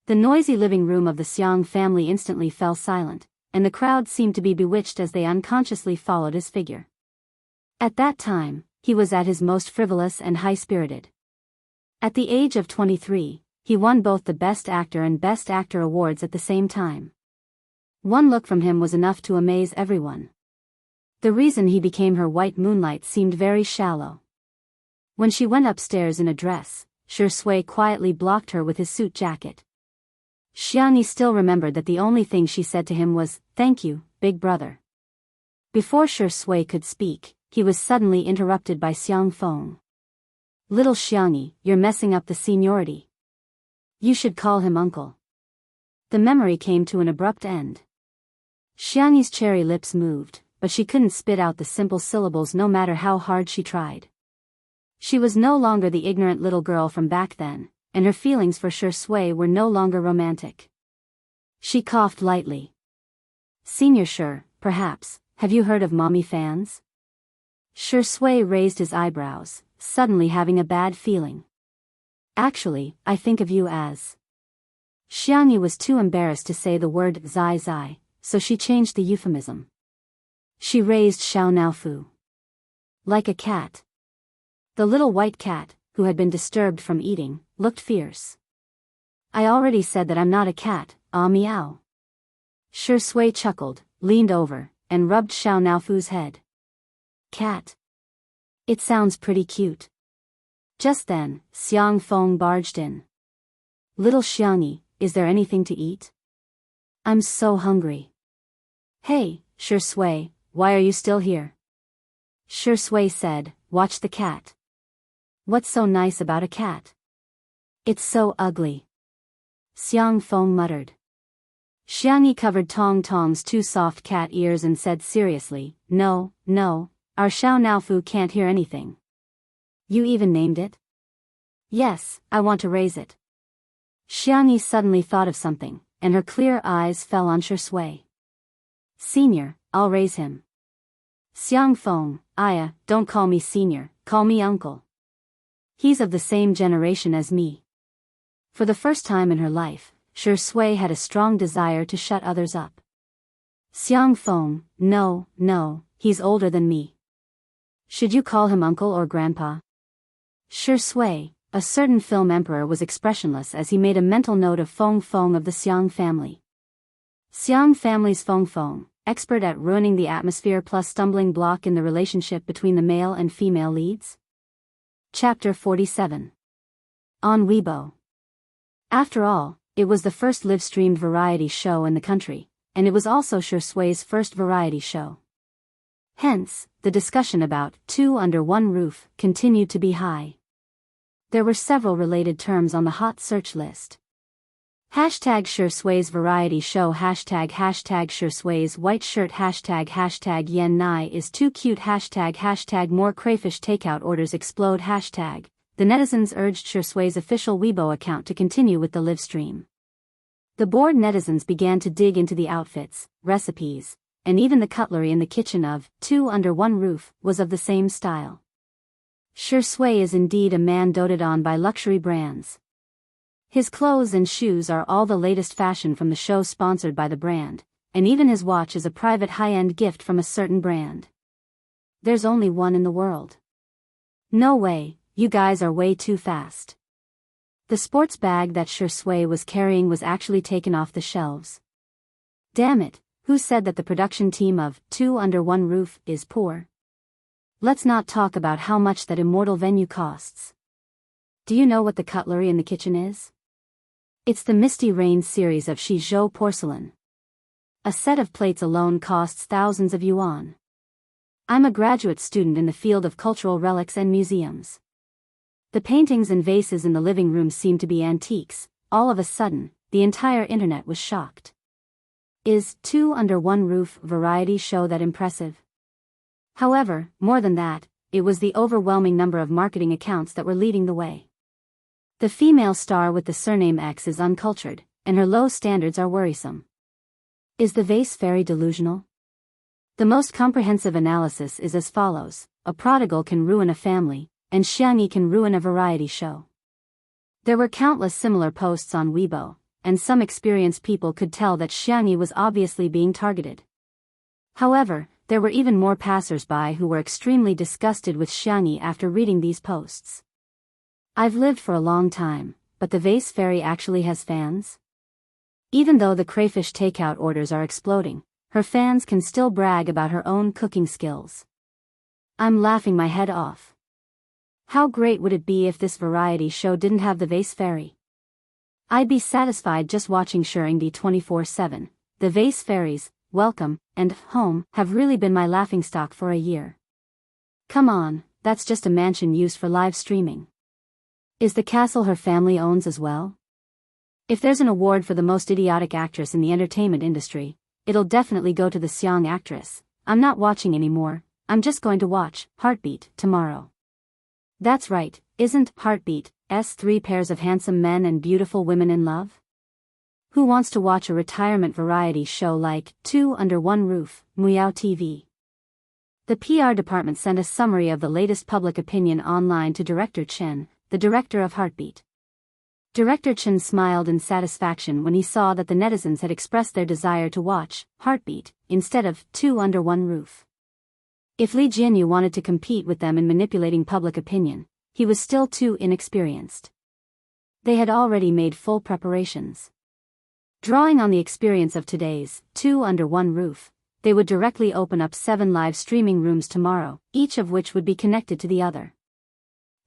The noisy living room of the Xiang family instantly fell silent, and the crowd seemed to be bewitched as they unconsciously followed his figure. At that time, he was at his most frivolous and high-spirited. At the age of 23, he won both the Best Actor and Best Actor awards at the same time. One look from him was enough to amaze everyone. The reason he became her white moonlight seemed very shallow. When she went upstairs in a dress, Shui quietly blocked her with his suit jacket. Xianxia still remembered that the only thing she said to him was, "Thank you, big brother." Before Shui could speak, he was suddenly interrupted by Xiang Feng. "Little Xianxia, you're messing up the seniority. You should call him uncle." The memory came to an abrupt end. Xianxi's cherry lips moved, but she couldn't spit out the simple syllables no matter how hard she tried. She was no longer the ignorant little girl from back then, and her feelings for Shui were no longer romantic. She coughed lightly. "Senior Sure, perhaps, have you heard of mommy fans?" Shui raised his eyebrows, suddenly having a bad feeling. "Actually, I think of you as..." Xianxia was too embarrassed to say the word zai zai, so she changed the euphemism. She raised Xiao Naofu. "Like a cat." The little white cat, who had been disturbed from eating, looked fierce. "I already said that I'm not a cat, ah meow." Shui chuckled, leaned over, and rubbed Xiao Naofu's head. "Cat. It sounds pretty cute." Just then, Xiang Feng barged in. "Little Xianxia, is there anything to eat? I'm so hungry." "Hey, Shui, why are you still here?" Shui said, "Watch the cat." "What's so nice about a cat?" "It's so ugly." Xiang Feng muttered. Xianxia covered Tong Tong's two soft cat ears and said seriously, No, our Xiao Naofu can't hear anything." "You even named it?" "Yes, I want to raise it." Xianxia suddenly thought of something, and her clear eyes fell on Shui. "Senior, I'll raise him." "Xiang Feng, Aya, don't call me senior, call me uncle. He's of the same generation as me." For the first time in her life, Shui had a strong desire to shut others up. "Xiang Feng, no, he's older than me." "Should you call him uncle or grandpa?" Shui, a certain film emperor, was expressionless as he made a mental note of Feng of the Xiang family. Xiang family's Feng, expert at ruining the atmosphere plus stumbling block in the relationship between the male and female leads. Chapter 47. On Weibo. After all, it was the first live-streamed variety show in the country, and it was also Shui's first variety show. Hence, the discussion about two under one roof continued to be high. There were several related terms on the hot search list. #Shui's variety show, #Shui's white shirt, #Yen Nai is too cute, #more crayfish takeout orders explode, The netizens urged Shui's official Weibo account to continue with the live stream. The bored netizens began to dig into the outfits, recipes, and even the cutlery in the kitchen of Two Under One Roof was of the same style. Shui is indeed a man doted on by luxury brands. His clothes and shoes are all the latest fashion from the show sponsored by the brand, and even his watch is a private high-end gift from a certain brand. There's only one in the world. No way, you guys are way too fast. The sports bag that Shui was carrying was actually taken off the shelves. Damn it, who said that the production team of Two Under One Roof is poor? Let's not talk about how much that immortal venue costs. Do you know what the cutlery in the kitchen is? It's the Misty Rain series of Shizhou porcelain. A set of plates alone costs thousands of yuan. I'm a graduate student in the field of cultural relics and museums. The paintings and vases in the living room seem to be antiques, all of a sudden, the entire internet was shocked. Is Two Under One Roof variety show that impressive? However, more than that, it was the overwhelming number of marketing accounts that were leading the way. The female star with the surname X is uncultured, and her low standards are worrisome. Is the vase fairy delusional? The most comprehensive analysis is as follows: a prodigal can ruin a family, and Xianxia can ruin a variety show. There were countless similar posts on Weibo, and some experienced people could tell that Xianxia was obviously being targeted. However, there were even more passers-by who were extremely disgusted with Xianxia after reading these posts. I've lived for a long time, but the vase fairy actually has fans? Even though the crayfish takeout orders are exploding, her fans can still brag about her own cooking skills. I'm laughing my head off. How great would it be if this variety show didn't have the vase fairy? I'd be satisfied just watching Shuringdi 24/7. The vase fairies, welcome, and home have really been my laughingstock for a year. Come on, that's just a mansion used for live streaming. Is the castle her family owns as well? If there's an award for the most idiotic actress in the entertainment industry, it'll definitely go to the Xiang actress. I'm not watching anymore, I'm just going to watch Heartbeat tomorrow. That's right, isn't Heartbeat three pairs of handsome men and beautiful women in love? Who wants to watch a retirement variety show like Two Under One Roof, Muyao TV? The PR department sent a summary of the latest public opinion online to Director Chen, the director of Heartbeat. Director Chen smiled in satisfaction when he saw that the netizens had expressed their desire to watch Heartbeat instead of Two Under One Roof. If Li Jianyu wanted to compete with them in manipulating public opinion, he was still too inexperienced. They had already made full preparations. Drawing on the experience of today's Two Under One Roof, they would directly open up 7 live streaming rooms tomorrow, each of which would be connected to the other.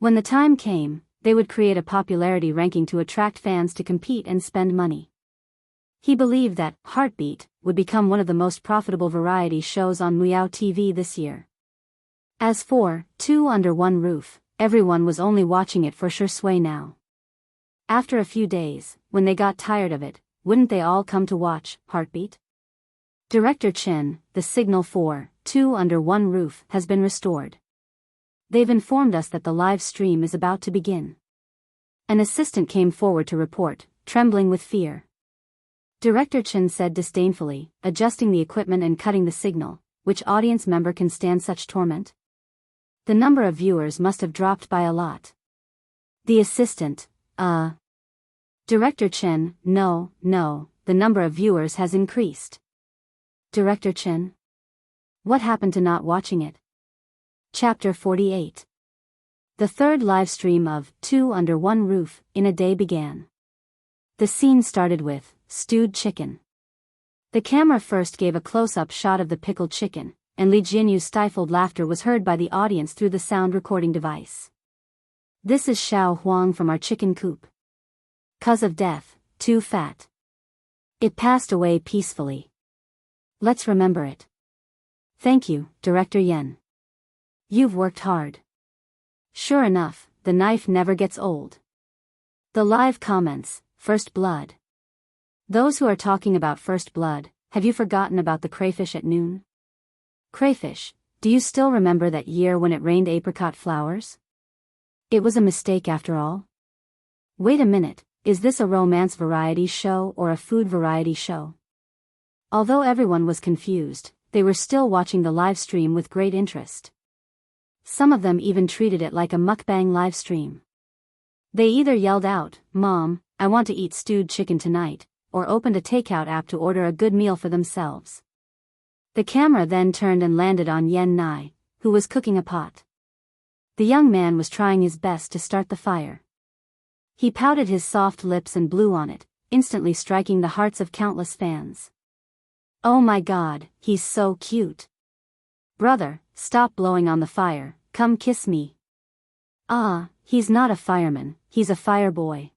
When the time came, they would create a popularity ranking to attract fans to compete and spend money. He believed that Heartbeat would become one of the most profitable variety shows on Muyao TV this year. As for Two Under One Roof, everyone was only watching it for sure sway now. After a few days, when they got tired of it, wouldn't they all come to watch Heartbeat? Director Chen, the signal for Two Under One Roof has been restored. They've informed us that the live stream is about to begin. An assistant came forward to report, trembling with fear. Director Chen said disdainfully, adjusting the equipment and cutting the signal. Which audience member can stand such torment? The number of viewers must have dropped by a lot. The assistant, Director Chen, no, the number of viewers has increased. Director Chen? What happened to not watching it? Chapter 48. The third live stream of Two Under One Roof in a Day began. The scene started with stewed chicken. The camera first gave a close-up shot of the pickled chicken, and Li Jianyu's stifled laughter was heard by the audience through the sound recording device. This is Xiao Huang from our chicken coop. 'Cause of death, too fat. It passed away peacefully. Let's remember it. Thank you, Director Yen. You've worked hard. Sure enough, the knife never gets old. The live comments, First Blood. Those who are talking about First Blood, have you forgotten about the crayfish at noon? Crayfish, do you still remember that year when it rained apricot flowers? It was a mistake after all. Wait a minute, is this a romance variety show or a food variety show? Although everyone was confused, they were still watching the live stream with great interest. Some of them even treated it like a mukbang live stream. They either yelled out, "Mom, I want to eat stewed chicken tonight," or opened a takeout app to order a good meal for themselves. The camera then turned and landed on Yen Nai, who was cooking a pot. The young man was trying his best to start the fire. He pouted his soft lips and blew on it, instantly striking the hearts of countless fans. Oh my God, he's so cute. Brother, stop blowing on the fire, come kiss me. Ah, he's not a fireman, he's a fire boy.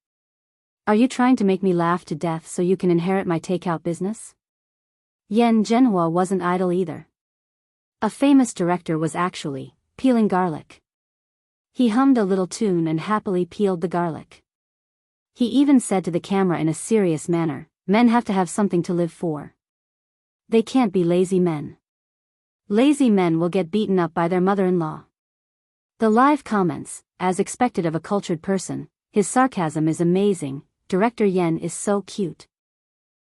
Are you trying to make me laugh to death so you can inherit my takeout business? Yen Zhenhua wasn't idle either. A famous director was actually peeling garlic. He hummed a little tune and happily peeled the garlic. He even said to the camera in a serious manner, "Men have to have something to live for. They can't be lazy men. Lazy men will get beaten up by their mother-in-law." The live comments, as expected of a cultured person, "His sarcasm is amazing, Director Yen is so cute.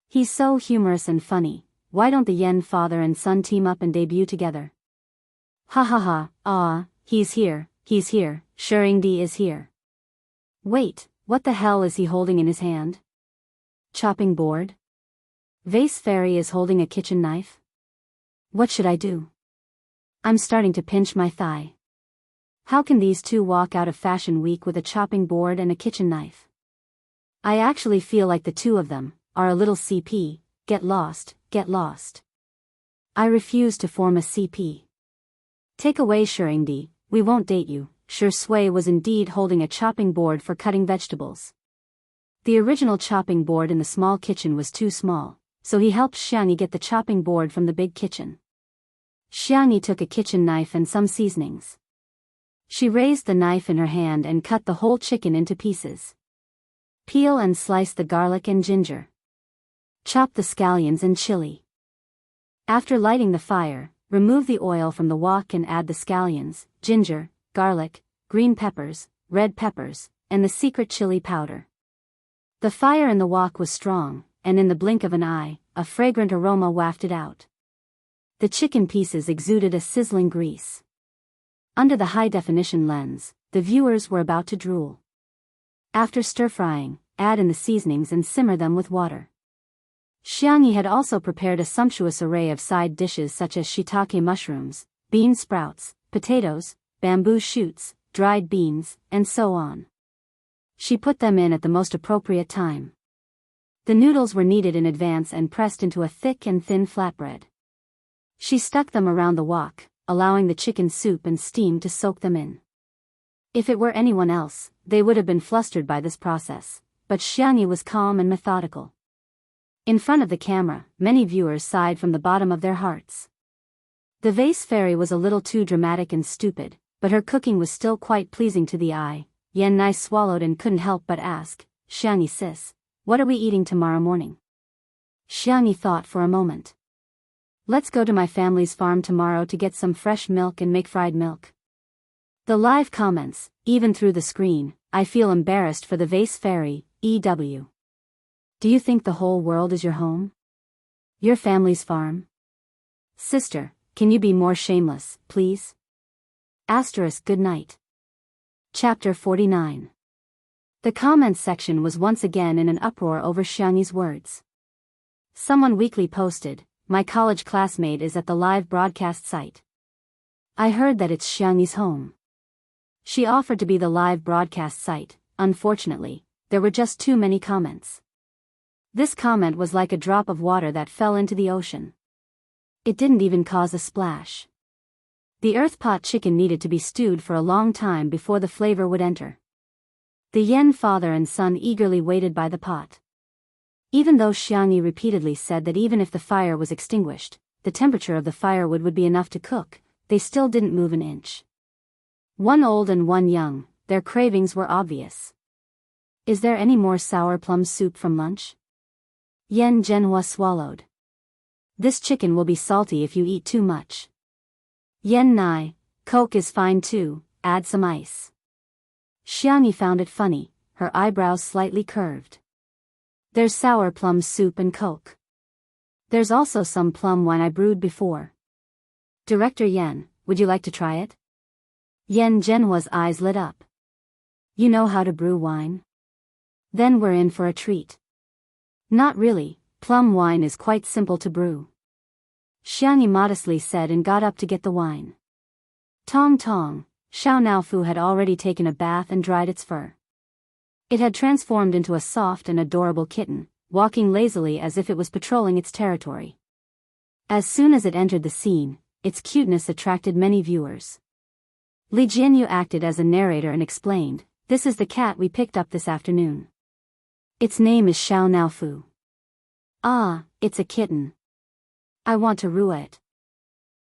He's so humorous and funny, why don't the Yen father and son team up and debut together? Ha ha ha, he's here, Shuringdi is here. Wait, what the hell is he holding in his hand? Chopping board? Vase Fairy is holding a kitchen knife? What should I do? I'm starting to pinch my thigh. How can these two walk out of Fashion Week with a chopping board and a kitchen knife? I actually feel like the two of them are a little CP, get lost. I refuse to form a CP. Take away Shuringdi, we won't date you." Sure Sui was indeed holding a chopping board for cutting vegetables. The original chopping board in the small kitchen was too small, so he helped Xianxia get the chopping board from the big kitchen. Xianxia took a kitchen knife and some seasonings. She raised the knife in her hand and cut the whole chicken into pieces. Peel and slice the garlic and ginger. Chop the scallions and chili. After lighting the fire, remove the oil from the wok and add the scallions, ginger, garlic, green peppers, red peppers, and the secret chili powder. The fire in the wok was strong, and in the blink of an eye, a fragrant aroma wafted out. The chicken pieces exuded a sizzling grease. Under the high-definition lens, the viewers were about to drool. After stir-frying, add in the seasonings and simmer them with water. Xianxia had also prepared a sumptuous array of side dishes such as shiitake mushrooms, bean sprouts, potatoes, bamboo shoots, dried beans, and so on. She put them in at the most appropriate time. The noodles were kneaded in advance and pressed into a thick and thin flatbread. She stuck them around the wok, allowing the chicken soup and steam to soak them in. If it were anyone else, they would have been flustered by this process, but Xianxia was calm and methodical. In front of the camera, many viewers sighed from the bottom of their hearts. The Vase Fairy was a little too dramatic and stupid, but her cooking was still quite pleasing to the eye. Yen Nai swallowed and couldn't help but ask, "Xianxia sis, what are we eating tomorrow morning?" Xianxia thought for a moment. "Let's go to my family's farm tomorrow to get some fresh milk and make fried milk." The live comments, even through the screen, "I feel embarrassed for the Vase Fairy, EW. Do you think the whole world is your home? Your family's farm? Sister, can you be more shameless, please? Good night." Chapter 49. The comments section was once again in an uproar over Xianxia's words. Someone weakly posted, "My college classmate is at the live broadcast site. I heard that it's Xianxia's home." She offered to be the live broadcast site. Unfortunately, there were just too many comments. This comment was like a drop of water that fell into the ocean. It didn't even cause a splash. The earth pot chicken needed to be stewed for a long time before the flavor would enter. The Yen father and son eagerly waited by the pot. Even though Xianxia repeatedly said that even if the fire was extinguished, the temperature of the firewood would be enough to cook, they still didn't move an inch. One old and one young, their cravings were obvious. "Is there any more sour plum soup from lunch?" Yen Zhenhua swallowed. "This chicken will be salty if you eat too much." Yen Nai, "Coke is fine too, add some ice." Xianxia found it funny, her eyebrows slightly curved. "There's sour plum soup and Coke. There's also some plum wine I brewed before. Director Yen, would you like to try it?" Yen Zhenhua's eyes lit up. "You know how to brew wine? Then we're in for a treat." "Not really, plum wine is quite simple to brew," Xianxia modestly said and got up to get the wine. Tong tong, Xiao Naofu had already taken a bath and dried its fur. It had transformed into a soft and adorable kitten, walking lazily as if it was patrolling its territory. As soon as it entered the scene, its cuteness attracted many viewers. Li Jianyu acted as a narrator and explained, "This is the cat we picked up this afternoon. Its name is Xiao Naofu. Ah, it's a kitten. I want to rua it.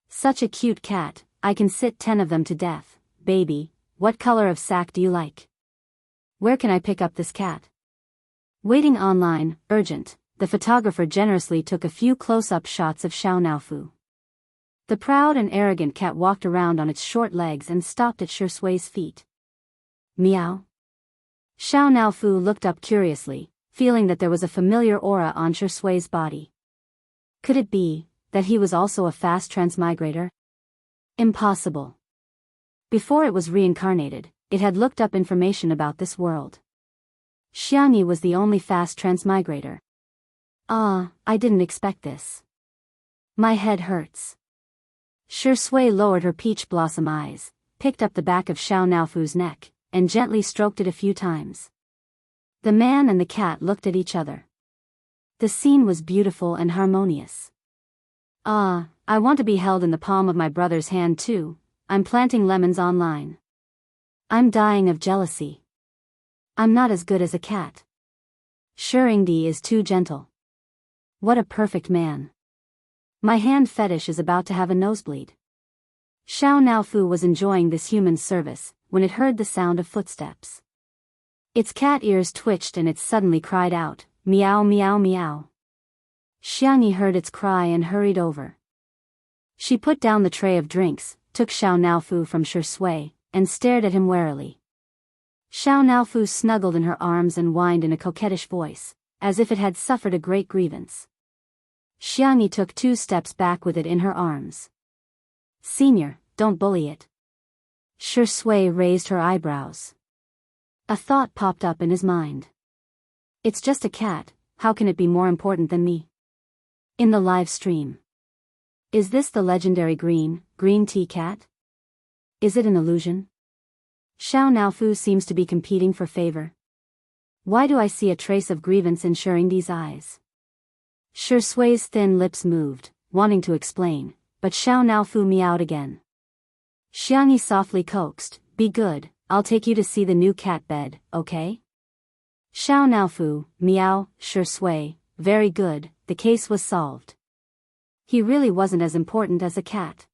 Such a cute cat, I can sit 10 of them to death. Baby, what color of sack do you like? Where can I pick up this cat?" Waiting online, urgent, the photographer generously took a few close-up shots of Xiao Naofu. The proud and arrogant cat walked around on its short legs and stopped at Shi Sui's feet. Meow. Xiao Naofu looked up curiously, feeling that there was a familiar aura on Shi Sui's body. Could it be that he was also a fast transmigrator? Impossible. Before it was reincarnated, it had looked up information about this world. Xianxia was the only fast transmigrator. Ah, I didn't expect this. My head hurts. Shi Sui lowered her peach blossom eyes, picked up the back of Xiao Naofu's neck, and gently stroked it a few times. The man and the cat looked at each other. The scene was beautiful and harmonious. Ah, I want to be held in the palm of my brother's hand too. I'm planting lemons online. I'm dying of jealousy. I'm not as good as a cat. Shuringdi is too gentle. What a perfect man. My hand fetish is about to have a nosebleed. Xiao Naofu was enjoying this human service when it heard the sound of footsteps. Its cat ears twitched and it suddenly cried out, meow meow meow. Xianxia heard its cry and hurried over. She put down the tray of drinks, took Xiao Naofu from Shi Sui, and stared at him warily. Xiao Naofu snuggled in her arms and whined in a coquettish voice, as if it had suffered a great grievance. Xianxia took 2 steps back with it in her arms. Senior, don't bully it. Shi Sui raised her eyebrows. A thought popped up in his mind. It's just a cat, how can it be more important than me? In the live stream. Is this the legendary green tea cat? Is it an illusion? Xiao Naofu seems to be competing for favor. Why do I see a trace of grievance in Shuringdi's eyes? Shi Sui's thin lips moved, wanting to explain, but Xiao Naofu meowed again. Xianxia softly coaxed, be good, I'll take you to see the new cat bed, okay? Xiao Naofu, meow, Shi Sui, very good, the case was solved. He really wasn't as important as a cat.